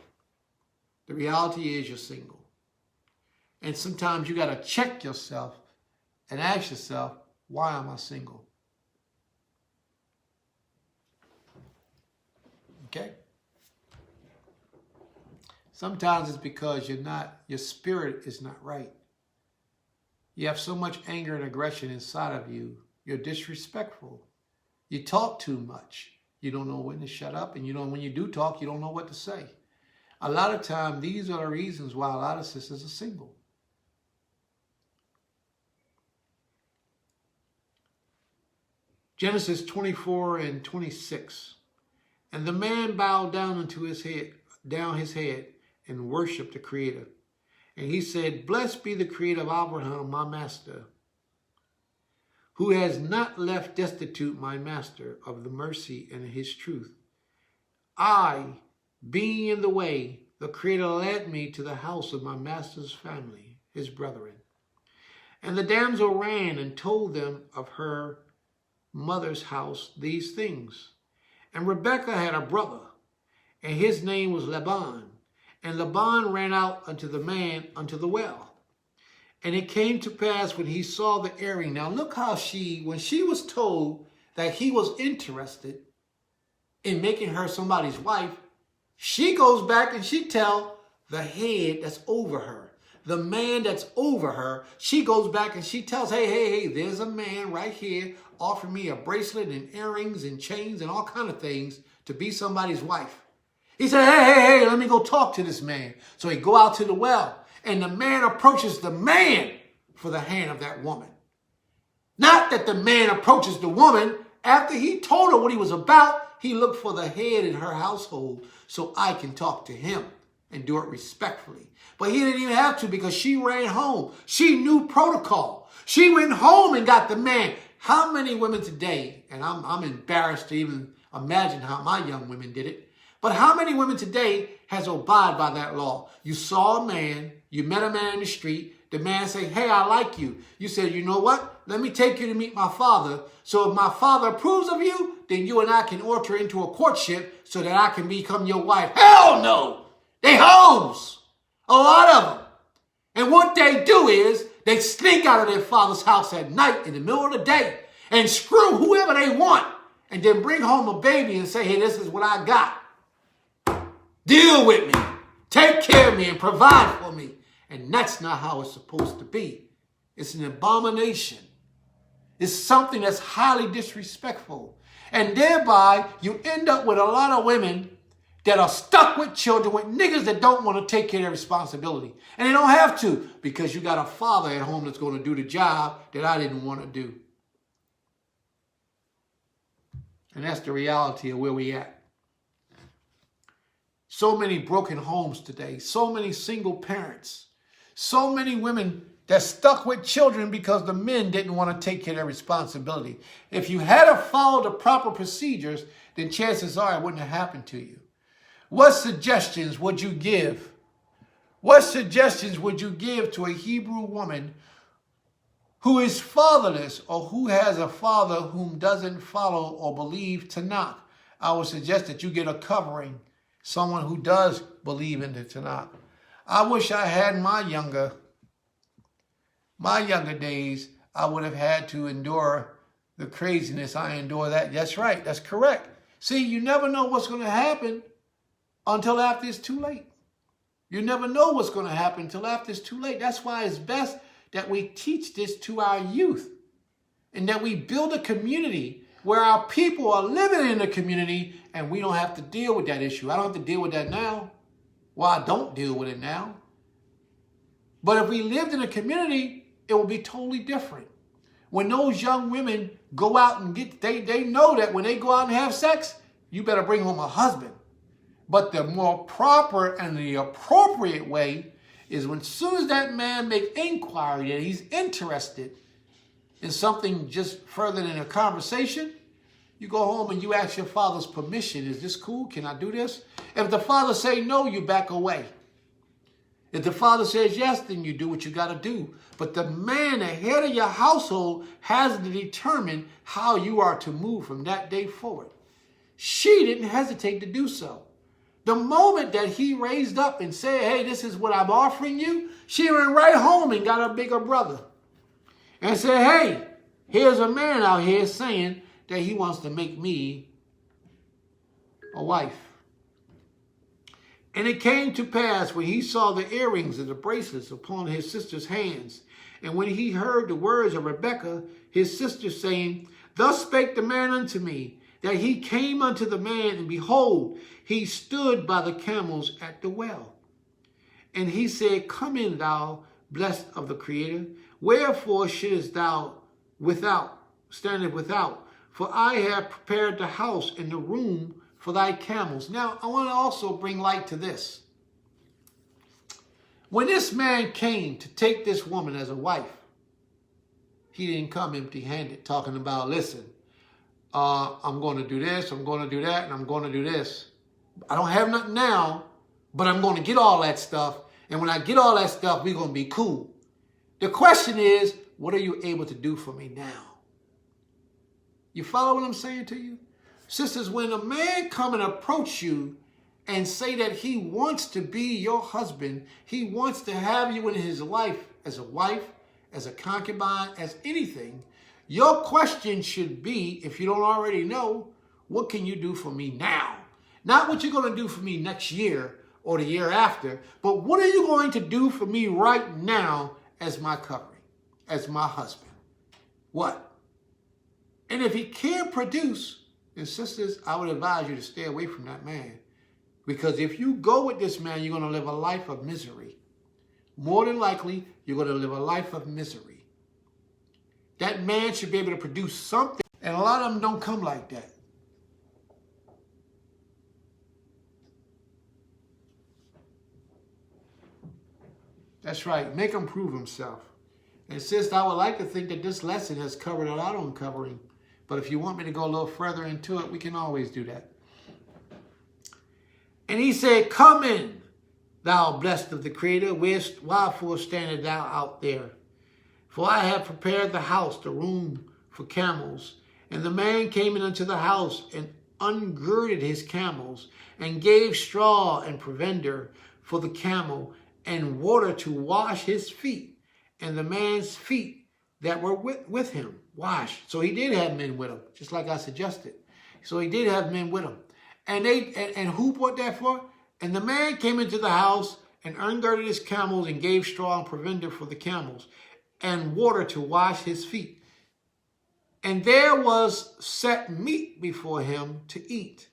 The reality is you're single. And sometimes you got to check yourself and ask yourself, why am I single? Okay? Sometimes it's because your spirit is not right. You have so much anger and aggression inside of you. You're disrespectful. You talk too much. You don't know when to shut up, and when you do talk, you don't know what to say. A lot of time, these are the reasons why a lot of sisters are single. Genesis 24 and 26. And the man bowed down his head, and worshipped the Creator. And he said, Blessed be the Creator of Abraham, my master, who has not left destitute my master of the mercy and his truth. I, being in the way, the Creator led me to the house of my master's family, his brethren. And the damsel ran and told them of her mother's house these things. And Rebekah had a brother, and his name was Laban. And Laban ran out unto the man unto the well. And it came to pass when he saw the earring. Now look how when she was told that he was interested in making her somebody's wife, she goes back and she tells the head that's over her, the man that's over her, she goes back and she tells, hey, there's a man right here offering me a bracelet and earrings and chains and all kind of things to be somebody's wife. He said, hey, let me go talk to this man. So he go out to the well, and the man approaches the man for the hand of that woman. Not that the man approaches the woman. After he told her what he was about, he looked for the head in her household so I can talk to him and do it respectfully. But he didn't even have to, because she ran home. She knew protocol. She went home and got the man. How many women today, and I'm embarrassed to even imagine how my young women did it, but how many women today has obeyed by that law? You saw a man, you met a man in the street, the man say, hey, I like you. You said, you know what? Let me take you to meet my father. So if my father approves of you, then you and I can enter into a courtship so that I can become your wife. Hell no! They hoes! A lot of them. And what they do is they sneak out of their father's house at night in the middle of the day and screw whoever they want and then bring home a baby and say, hey, this is what I got. Deal with me, take care of me, and provide for me. And that's not how it's supposed to be. It's an abomination. It's something that's highly disrespectful. And thereby, you end up with a lot of women that are stuck with children, with niggas that don't want to take care of their responsibility. And they don't have to, because you got a father at home that's going to do the job that I didn't want to do. And that's the reality of where we at. So many broken homes today, so many single parents, so many women that's stuck with children because the men didn't want to take care of their responsibility. If you had followed the proper procedures, then chances are it wouldn't have happened to you. What suggestions would you give? What suggestions would you give to a Hebrew woman who is fatherless, or who has a father whom doesn't follow or believe Tanakh? I would suggest that you get a covering, someone who does believe in the Tanakh. I wish I had my younger days. I would have had to endure the craziness I endure. That's right. That's correct. See, you never know what's going to happen until after it's too late. You never know what's going to happen until after it's too late. That's why it's best that we teach this to our youth, and that we build a community where our people are living in a community and we don't have to deal with that issue. I don't have to deal with that now. Well, I don't deal with it now. But if we lived in a community, it will be totally different. When those young women go out and they know that when they go out and have sex, you better bring home a husband. But the more proper and the appropriate way is when, as soon as that man make inquiry that he's interested in something just further than a conversation, you go home and you ask your father's permission. Is this cool? Can I do this? If the father say no, you back away. If the father says yes, then you do what you got to do. But the man, the head of your household, has to determine how you are to move from that day forward. She didn't hesitate to do so. The moment that he raised up and said, hey, this is what I'm offering you, she went right home and got a bigger brother and said, hey, here's a man out here saying that he wants to make me a wife. And it came to pass when he saw the earrings and the bracelets upon his sister's hands, and when he heard the words of Rebekah, his sister, saying, thus spake the man unto me, that he came unto the man, and behold, he stood by the camels at the well. And he said, come in, thou blessed of the Creator. Wherefore shouldest thou standeth without? For I have prepared the house and the room for thy camels. Now, I want to also bring light to this. When this man came to take this woman as a wife, he didn't come empty-handed talking about, listen, I'm going to do this, I'm going to do that, and I'm going to do this. I don't have nothing now, but I'm going to get all that stuff. And when I get all that stuff, we're going to be cool. The question is, what are you able to do for me now? You follow what I'm saying to you? Sisters, when a man come and approach you and say that he wants to be your husband, he wants to have you in his life as a wife, as a concubine, as anything, your question should be, if you don't already know, what can you do for me now? Not what you're going to do for me next year or the year after, but what are you going to do for me right now as my covering, as my husband? What? And if he can't produce, then sisters, I would advise you to stay away from that man. Because if you go with this man, you're going to live a life of misery. More than likely, you're going to live a life of misery. That man should be able to produce something. And a lot of them don't come like that. That's right. Make him prove himself. And sister, I would like to think that this lesson has covered a lot on covering. But if you want me to go a little further into it, we can always do that. And he said, come in, thou blessed of the Creator. Wherefore standest thou out there? For I have prepared the house, the room for camels. And the man came in unto the house and ungirded his camels, and gave straw and provender for the camel, and water to wash his feet, and the man's feet that were with him washed. So he did have men with him, just like I suggested. So he did have men with him. And who brought that for? And the man came into the house and ungirded his camels, and gave straw and provender for the camels, and water to wash his feet. And there was set meat before him to eat,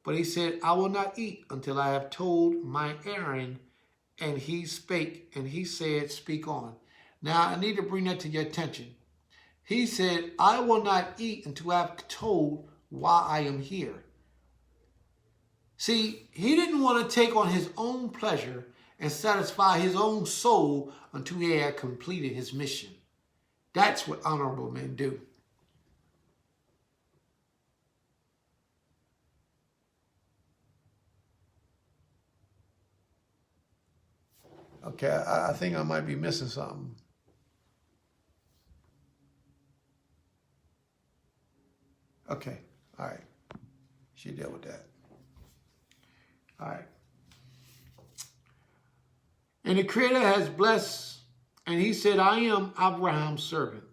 But he said, I will not eat until I have told my errand. And he spake, and he said, speak on. Now, I need to bring that to your attention. He said, I will not eat until I have told why I am here. See, he didn't want to take on his own pleasure and satisfy his own soul until he had completed his mission. That's what honorable men do. Okay, I think I might be missing something. Okay, all right. She dealt with that. All right. And the Creator has blessed, and he said, I am Abraham's servant.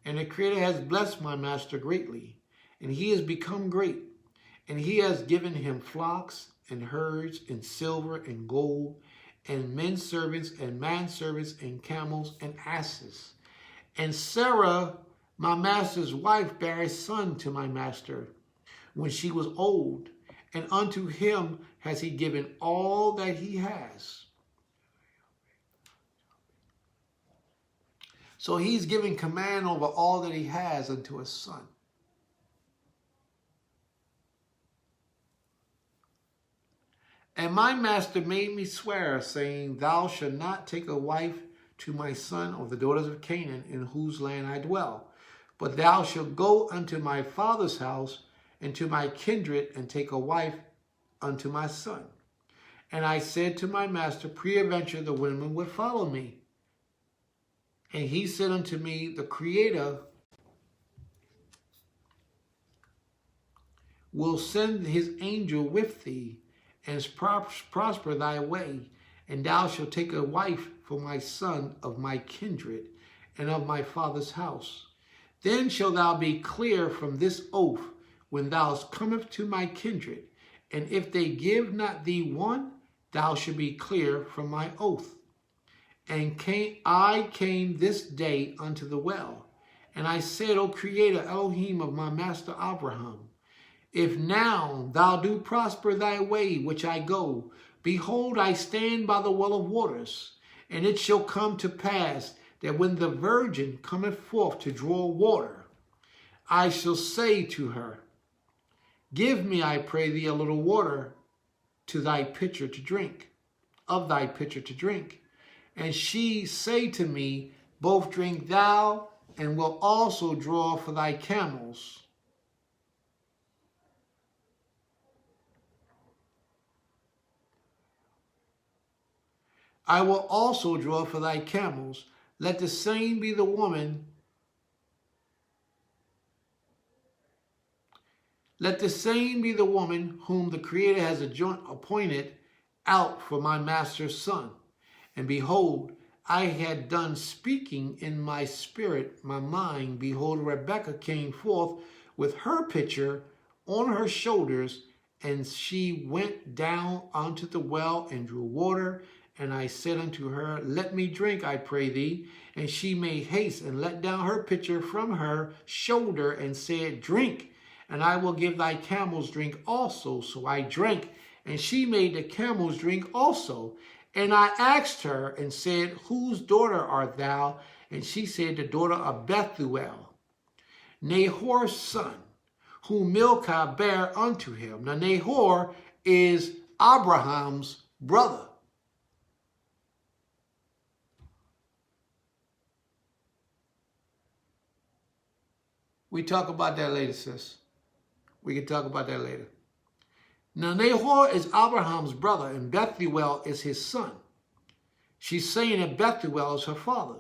And the Creator has blessed my master greatly, and he has become great. And he has given him flocks and herds and silver and gold, and men servants and manservants and camels and asses. And Sarah, my master's wife, bare a son to my master when she was old, and unto him has he given all that he has. So he's giving command over all that he has unto his son. And my master made me swear, saying, thou shalt not take a wife to my son of the daughters of Canaan, in whose land I dwell. But thou shalt go unto my father's house, and to my kindred, and take a wife unto my son. And I said to my master, peradventure the women would follow me. And he said unto me, the Creator will send his angel with thee, and prosper thy way, and thou shalt take a wife for my son of my kindred, and of my father's house. Then shalt thou be clear from this oath, when thou comest to my kindred, and if they give not thee one, thou shalt be clear from my oath. And I came this day unto the well, and I said, O Creator, Elohim of my master Abraham, if now thou do prosper thy way which I go, behold, I stand by the well of waters, and it shall come to pass that when the virgin cometh forth to draw water, I shall say to her, give me, I pray thee, a little water to thy pitcher to drink, of thy pitcher to drink. And she say to me, both drink thou, and will also draw for thy camels. I will also draw for thy camels. Let the same be the woman. Let the same be the woman whom the Creator has appointed out for my master's son. And behold, I had done speaking in my spirit, my mind. Behold, Rebekah came forth with her pitcher on her shoulders, and she went down unto the well and drew water. And I said unto her, let me drink, I pray thee. And she made haste and let down her pitcher from her shoulder and said, drink, and I will give thy camels drink also. So I drank, and she made the camels drink also. And I asked her and said, whose daughter art thou? And she said, the daughter of Bethuel, Nahor's son, whom Milcah bare unto him. Now Nahor is Abraham's brother. We talk about that later, sis. We can talk about that later. Now, Nahor is Abraham's brother, and Bethuel is his son. She's saying that Bethuel is her father.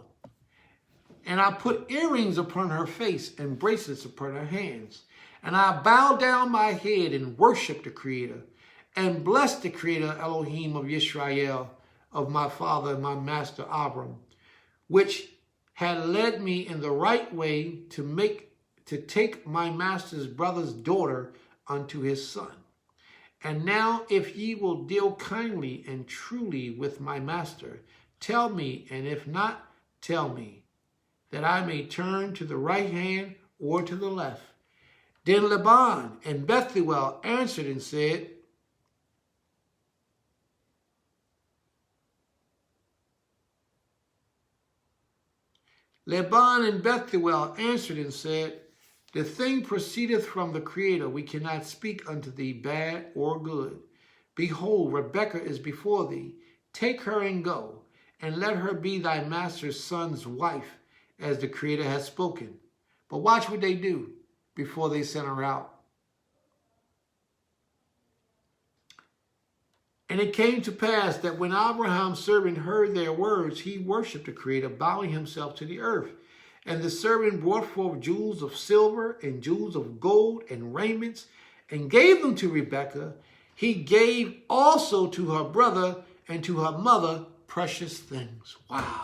And I put earrings upon her face and bracelets upon her hands. And I bowed down my head and worshiped the Creator, and blessed the Creator, Elohim of Yisrael, of my father and my master Abram, which had led me in the right way to take my master's brother's daughter unto his son. And now if ye will deal kindly and truly with my master, tell me, and if not, tell me, that I may turn to the right hand or to the left. Then Laban and Bethuel answered and said, the thing proceedeth from the Creator. We cannot speak unto thee bad or good. Behold, Rebekah is before thee. Take her and go, and let her be thy master's son's wife, as the Creator has spoken. But watch what they do before they send her out. And it came to pass that when Abraham's servant heard their words, he worshipped the Creator, bowing himself to the earth. And the servant brought forth jewels of silver and jewels of gold and raiments, and gave them to Rebekah. He gave also to her brother and to her mother precious things. Wow.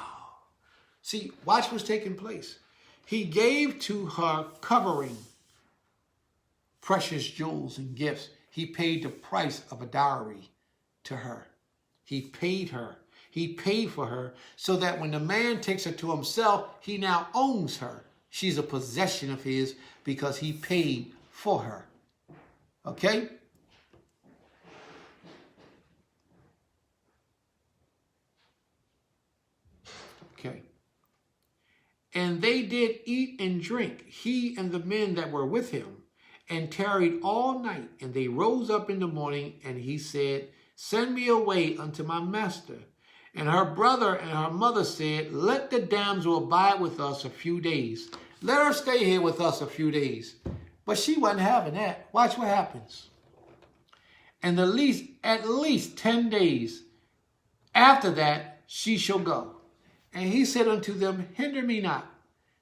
See, watch what's taking place. He gave to her covering precious jewels and gifts. He paid the price of a dowry to her. He paid her. He paid for her so that when the man takes her to himself, he now owns her. She's a possession of his because he paid for her. Okay? Okay. And they did eat and drink, he and the men that were with him, and tarried all night. And they rose up in the morning, and he said, Send me away unto my master. And her brother and her mother said, Let the damsel abide with us a few days. Let her stay here with us a few days. But she wasn't having that. Watch what happens. And at least 10 days after that, she shall go. And he said unto them, Hinder me not,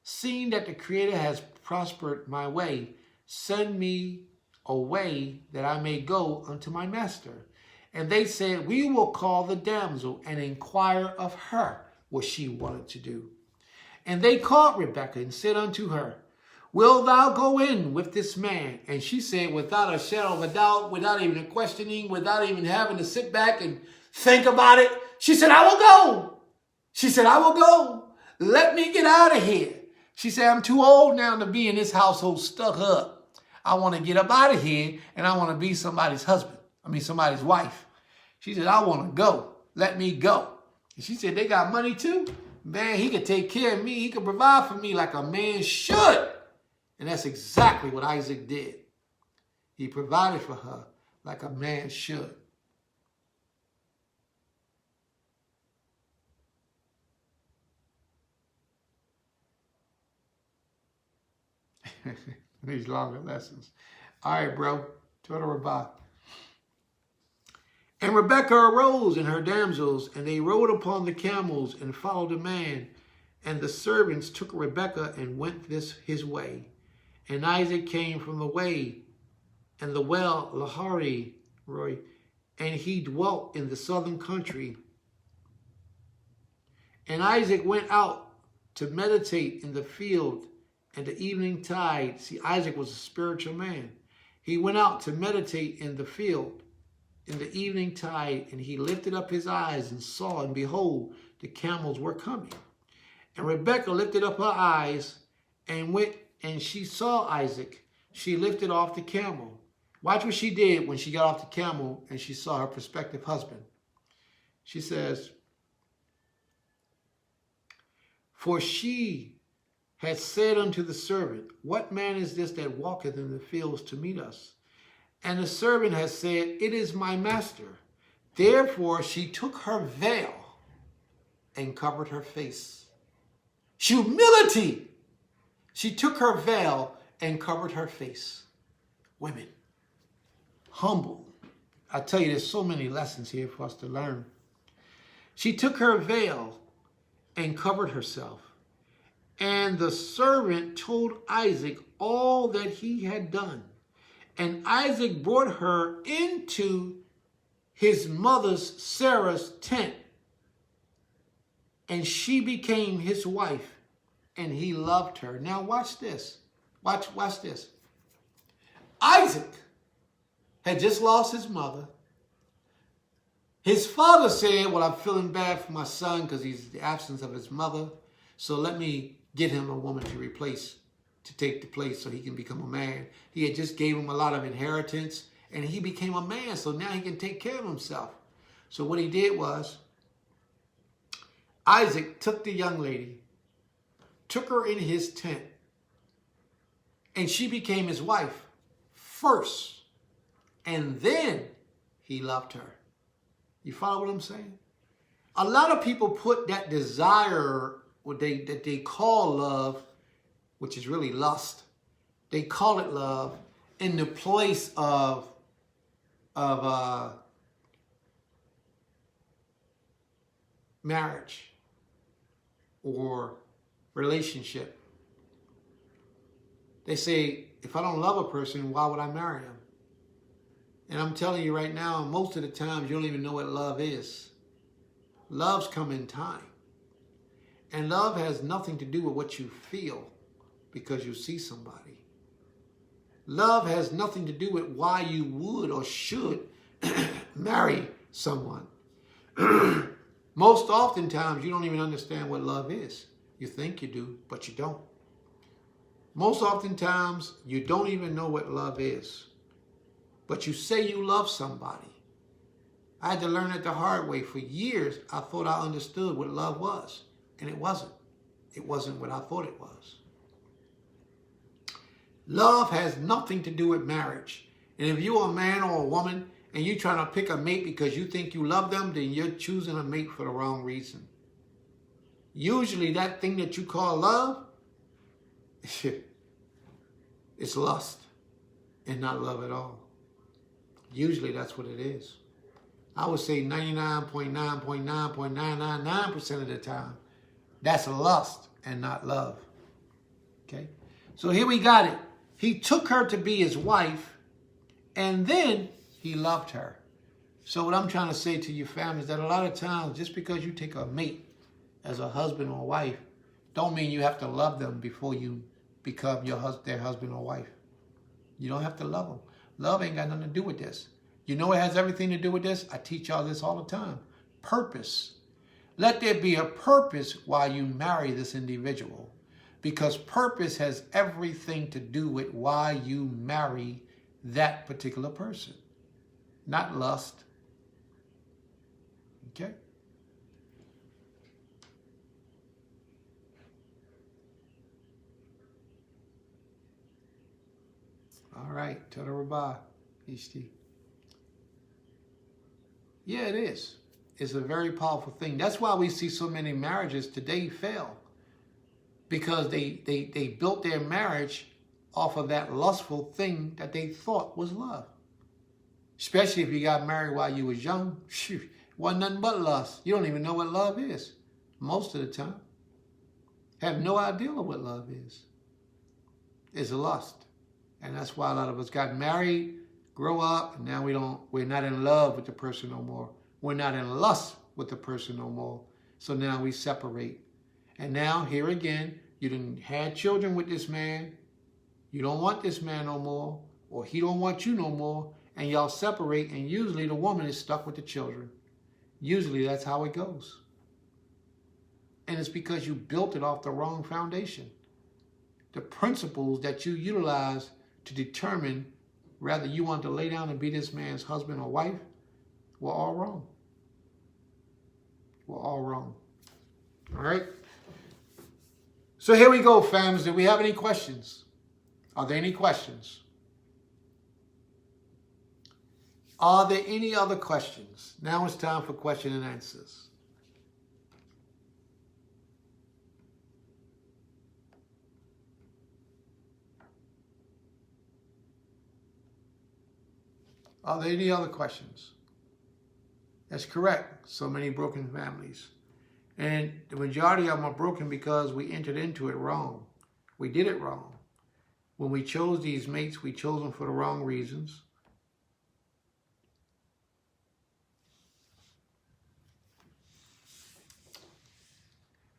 seeing that the Creator has prospered my way. Send me away that I may go unto my master. And they said, We will call the damsel and inquire of her what she wanted to do. And they called Rebekah and said unto her, Will thou go in with this man? And she said, without a shadow of a doubt, without even questioning, without even having to sit back and think about it, she said, I will go. She said, I will go. Let me get out of here. She said, I'm too old now to be in this household stuck up. I want to get up out of here and I want to be somebody's somebody's wife. She said, I want to go. Let me go. And she said, they got money too? Man, he could take care of me. He could provide for me like a man should. And that's exactly what Isaac did. He provided for her like a man should. These longer lessons. All right, bro. Turn to Rabbi. And Rebekah arose and her damsels, and they rode upon the camels and followed the man. And the servants took Rebekah and went his way. And Isaac came from the way, and the well Lahari, and he dwelt in the southern country. And Isaac went out to meditate in the field, and the evening tide. See, Isaac was a spiritual man. He went out to meditate in the field in the evening tide, and he lifted up his eyes and saw, and behold, the camels were coming. And Rebekah lifted up her eyes and went, and she saw Isaac. She lifted off the camel. Watch what she did when she got off the camel and she saw her prospective husband. She says, For she had said unto the servant, What man is this that walketh in the fields to meet us? And the servant has said, It is my master. Therefore she took her veil and covered her face. Humility. She took her veil and covered her face. Women, humble. I tell you, there's so many lessons here for us to learn. She took her veil and covered herself. And the servant told Isaac all that he had done. And Isaac brought her into his mother's Sarah's tent. And she became his wife. And he loved her. Now watch this. Watch this. Isaac had just lost his mother. His father said, well, I'm feeling bad for my son because he's the absence of his mother. So let me get him a woman to replace to take the place so he can become a man. He had just gave him a lot of inheritance, and he became a man, so now he can take care of himself. So what he did was, Isaac took the young lady, took her in his tent, and she became his wife first. And then he loved her. You follow what I'm saying? A lot of people put that desire, that they call love, which is really lust, they call it love, in the place of marriage or relationship. They say, if I don't love a person, why would I marry him? And I'm telling you right now, most of the times you don't even know what love is. Loves come in time. And love has nothing to do with what you feel because you see somebody. Love has nothing to do with why you would or should marry someone. Most oftentimes, you don't even understand what love is. You think you do, but you don't. Most oftentimes, you don't even know what love is. But you say you love somebody. I had to learn it the hard way. For years, I thought I understood what love was. And it wasn't. It wasn't what I thought it was. Love has nothing to do with marriage. And if you're a man or a woman and you're trying to pick a mate because you think you love them, then you're choosing a mate for the wrong reason. Usually that thing that you call love, it's lust and not love at all. Usually that's what it is. I would say 99.9.9.999% of the time, that's lust and not love. Okay? So here we got it. He took her to be his wife, and then he loved her. So what I'm trying to say to your family is that a lot of times, just because you take a mate as a husband or wife, don't mean you have to love them before you become their husband or wife. You don't have to love them. Love ain't got nothing to do with this. You know it has everything to do with this? I teach y'all this all the time. Purpose. Let there be a purpose why you marry this individual. Because purpose has everything to do with why you marry that particular person. Not lust. Okay? All right. Toda Rabah. Ishti. Yeah, it is. It's a very powerful thing. That's why we see so many marriages today fail. Because they built their marriage off of that lustful thing that they thought was love. Especially if you got married while you was young. Shoot, wasn't nothing but lust. You don't even know what love is. Most of the time. Have no idea what love is. It's lust. And that's why a lot of us got married, grow up, and now we're not in love with the person no more. We're not in lust with the person no more. So now we separate. And now, here again, you done had children with this man. You don't want this man no more, or he don't want you no more, and y'all separate, and usually the woman is stuck with the children. Usually that's how it goes. And it's because you built it off the wrong foundation. The principles that you utilize to determine whether you want to lay down and be this man's husband or wife were all wrong. We're all wrong. All right? So here we go, fams. Do we have any questions? Are there any questions? Are there any other questions? Now it's time for question and answers. Are there any other questions? That's correct. So many broken families. And the majority of them are broken because we entered into it wrong. We did it wrong. When we chose these mates, we chose them for the wrong reasons.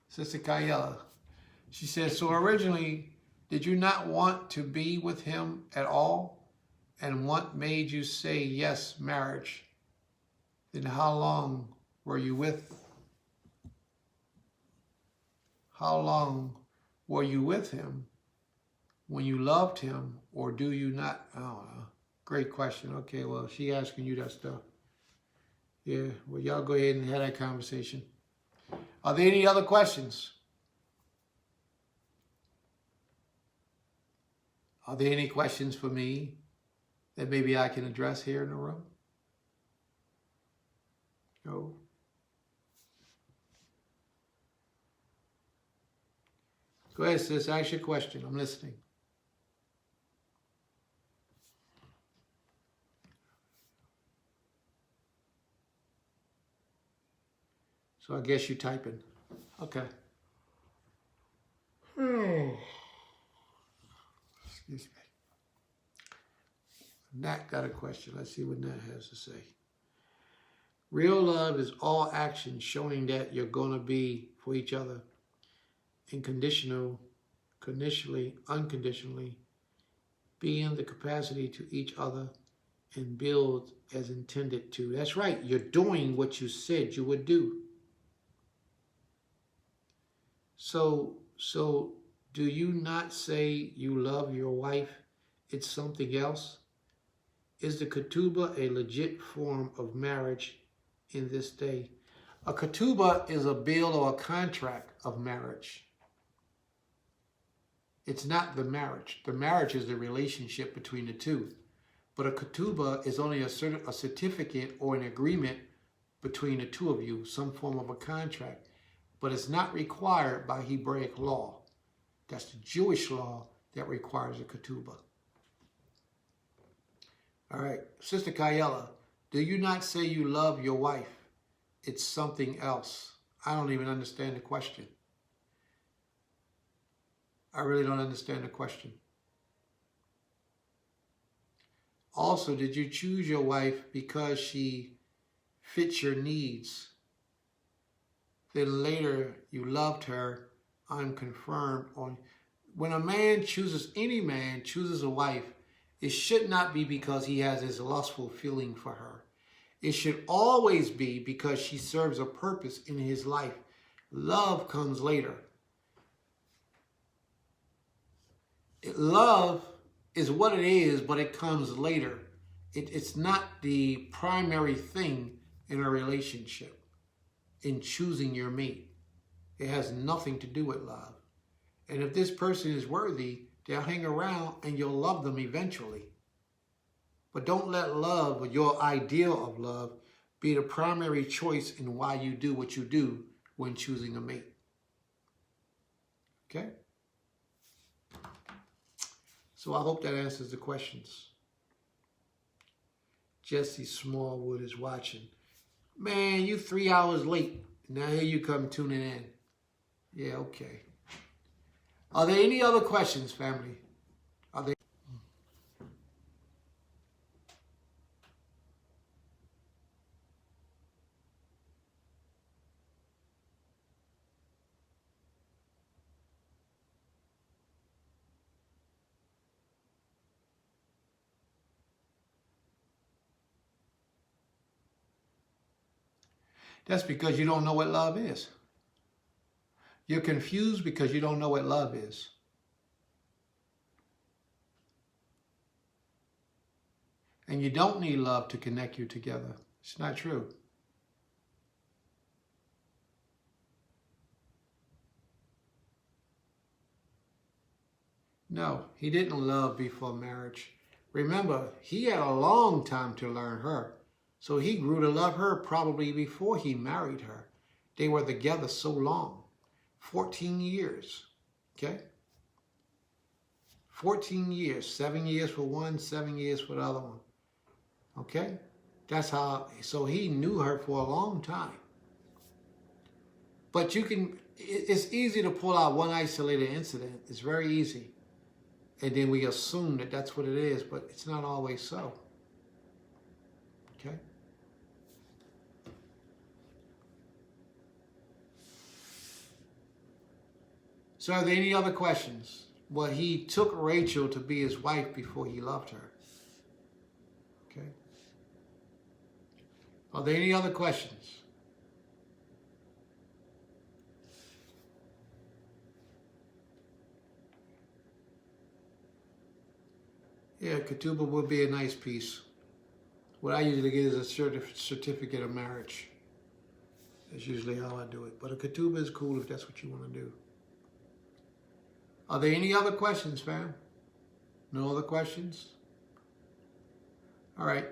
Sister Kayela, she says, so originally, did you not want to be with him at all? And what made you say yes, marriage? Then how long were you with? How long were you with him when you loved him, or do you not? I don't know. Great question. Okay, well, she asking you that stuff. Yeah, well, y'all go ahead and have that conversation. Are there any other questions? Are there any questions for me that maybe I can address here in the room? No. Go ahead, sis. Ask your question. I'm listening. So I guess you're typing. Okay. Excuse me. Nat got a question. Let's see what Nat has to say. Real love is all action showing that you're going to be for each other unconditionally, being the capacity to each other and build as intended to. That's right. You're doing what you said you would do. So do you not say you love your wife? It's something else? Is the ketubah a legit form of marriage in this day? A ketubah is a bill or a contract of marriage. It's not the marriage. The marriage is the relationship between the two. But a ketubah is only a certificate or an agreement between the two of you, some form of a contract. But it's not required by Hebraic law. That's the Jewish law that requires a ketubah. All right, Sister Kayela, do you not say you love your wife? It's something else. I don't even understand the question. I really don't understand the question. Also, did you choose your wife because she fits your needs? Then later you loved her. I'm confirmed on. When a man chooses, any man chooses a wife, it should not be because he has his lustful feeling for her. It should always be because she serves a purpose in his life. Love comes later. Love is what it is, but it comes later. It's not the primary thing in a relationship, in choosing your mate. It has nothing to do with love. And if this person is worthy, they'll hang around and you'll love them eventually. But don't let love, or your ideal of love, be the primary choice in why you do what you do when choosing a mate. Okay? So I hope that answers the questions. Jesse Smallwood is watching. Man, you 3 hours late. Now here you come tuning in. Yeah, okay. Are there any other questions, family? Are there? That's because you don't know what love is. You're confused because you don't know what love is. And you don't need love to connect you together. It's not true. No, he didn't love before marriage. Remember, he had a long time to learn her. So he grew to love her probably before he married her. They were together so long. 14 years. Okay? 14 years. 7 years for one, 7 years for the other one. Okay? That's how, so he knew her for a long time. But you can, it's easy to pull out one isolated incident. It's very easy. And then we assume that that's what it is, but it's not always so. Okay? So are there any other questions? Well, he took Rachel to be his wife before he loved her. Okay? Are there any other questions? Yeah, ketubah would be a nice piece. What I usually get is a certificate of marriage. That's usually how I do it. But a ketubah is cool if that's what you want to do. Are there any other questions, fam? No other questions? All right.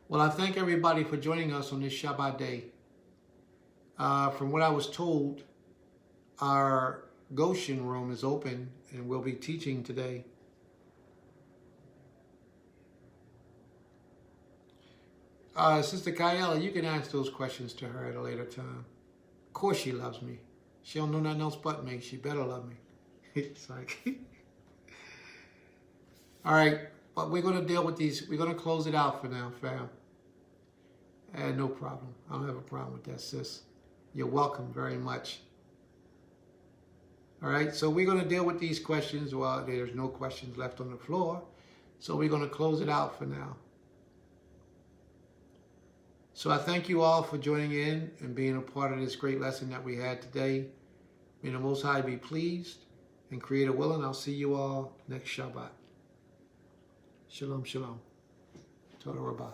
Well, I thank everybody for joining us on this Shabbat day. From what I was told, our Goshen room is open and we'll be teaching today. Sister Kayela, you can ask those questions to her at a later time. Of course she loves me. She don't know nothing else but me. She better love me. It's like... All right, but we're going to deal with these. We're going to close it out for now, fam. No problem. I don't have a problem with that, sis. You're welcome very much. All right, so we're going to deal with these questions. Well, there's no questions left on the floor. So we're going to close it out for now. So I thank you all for joining in and being a part of this great lesson that we had today. May the Most High be pleased and Creator willing. I'll see you all next Shabbat. Shalom, shalom. Toda Rabbah.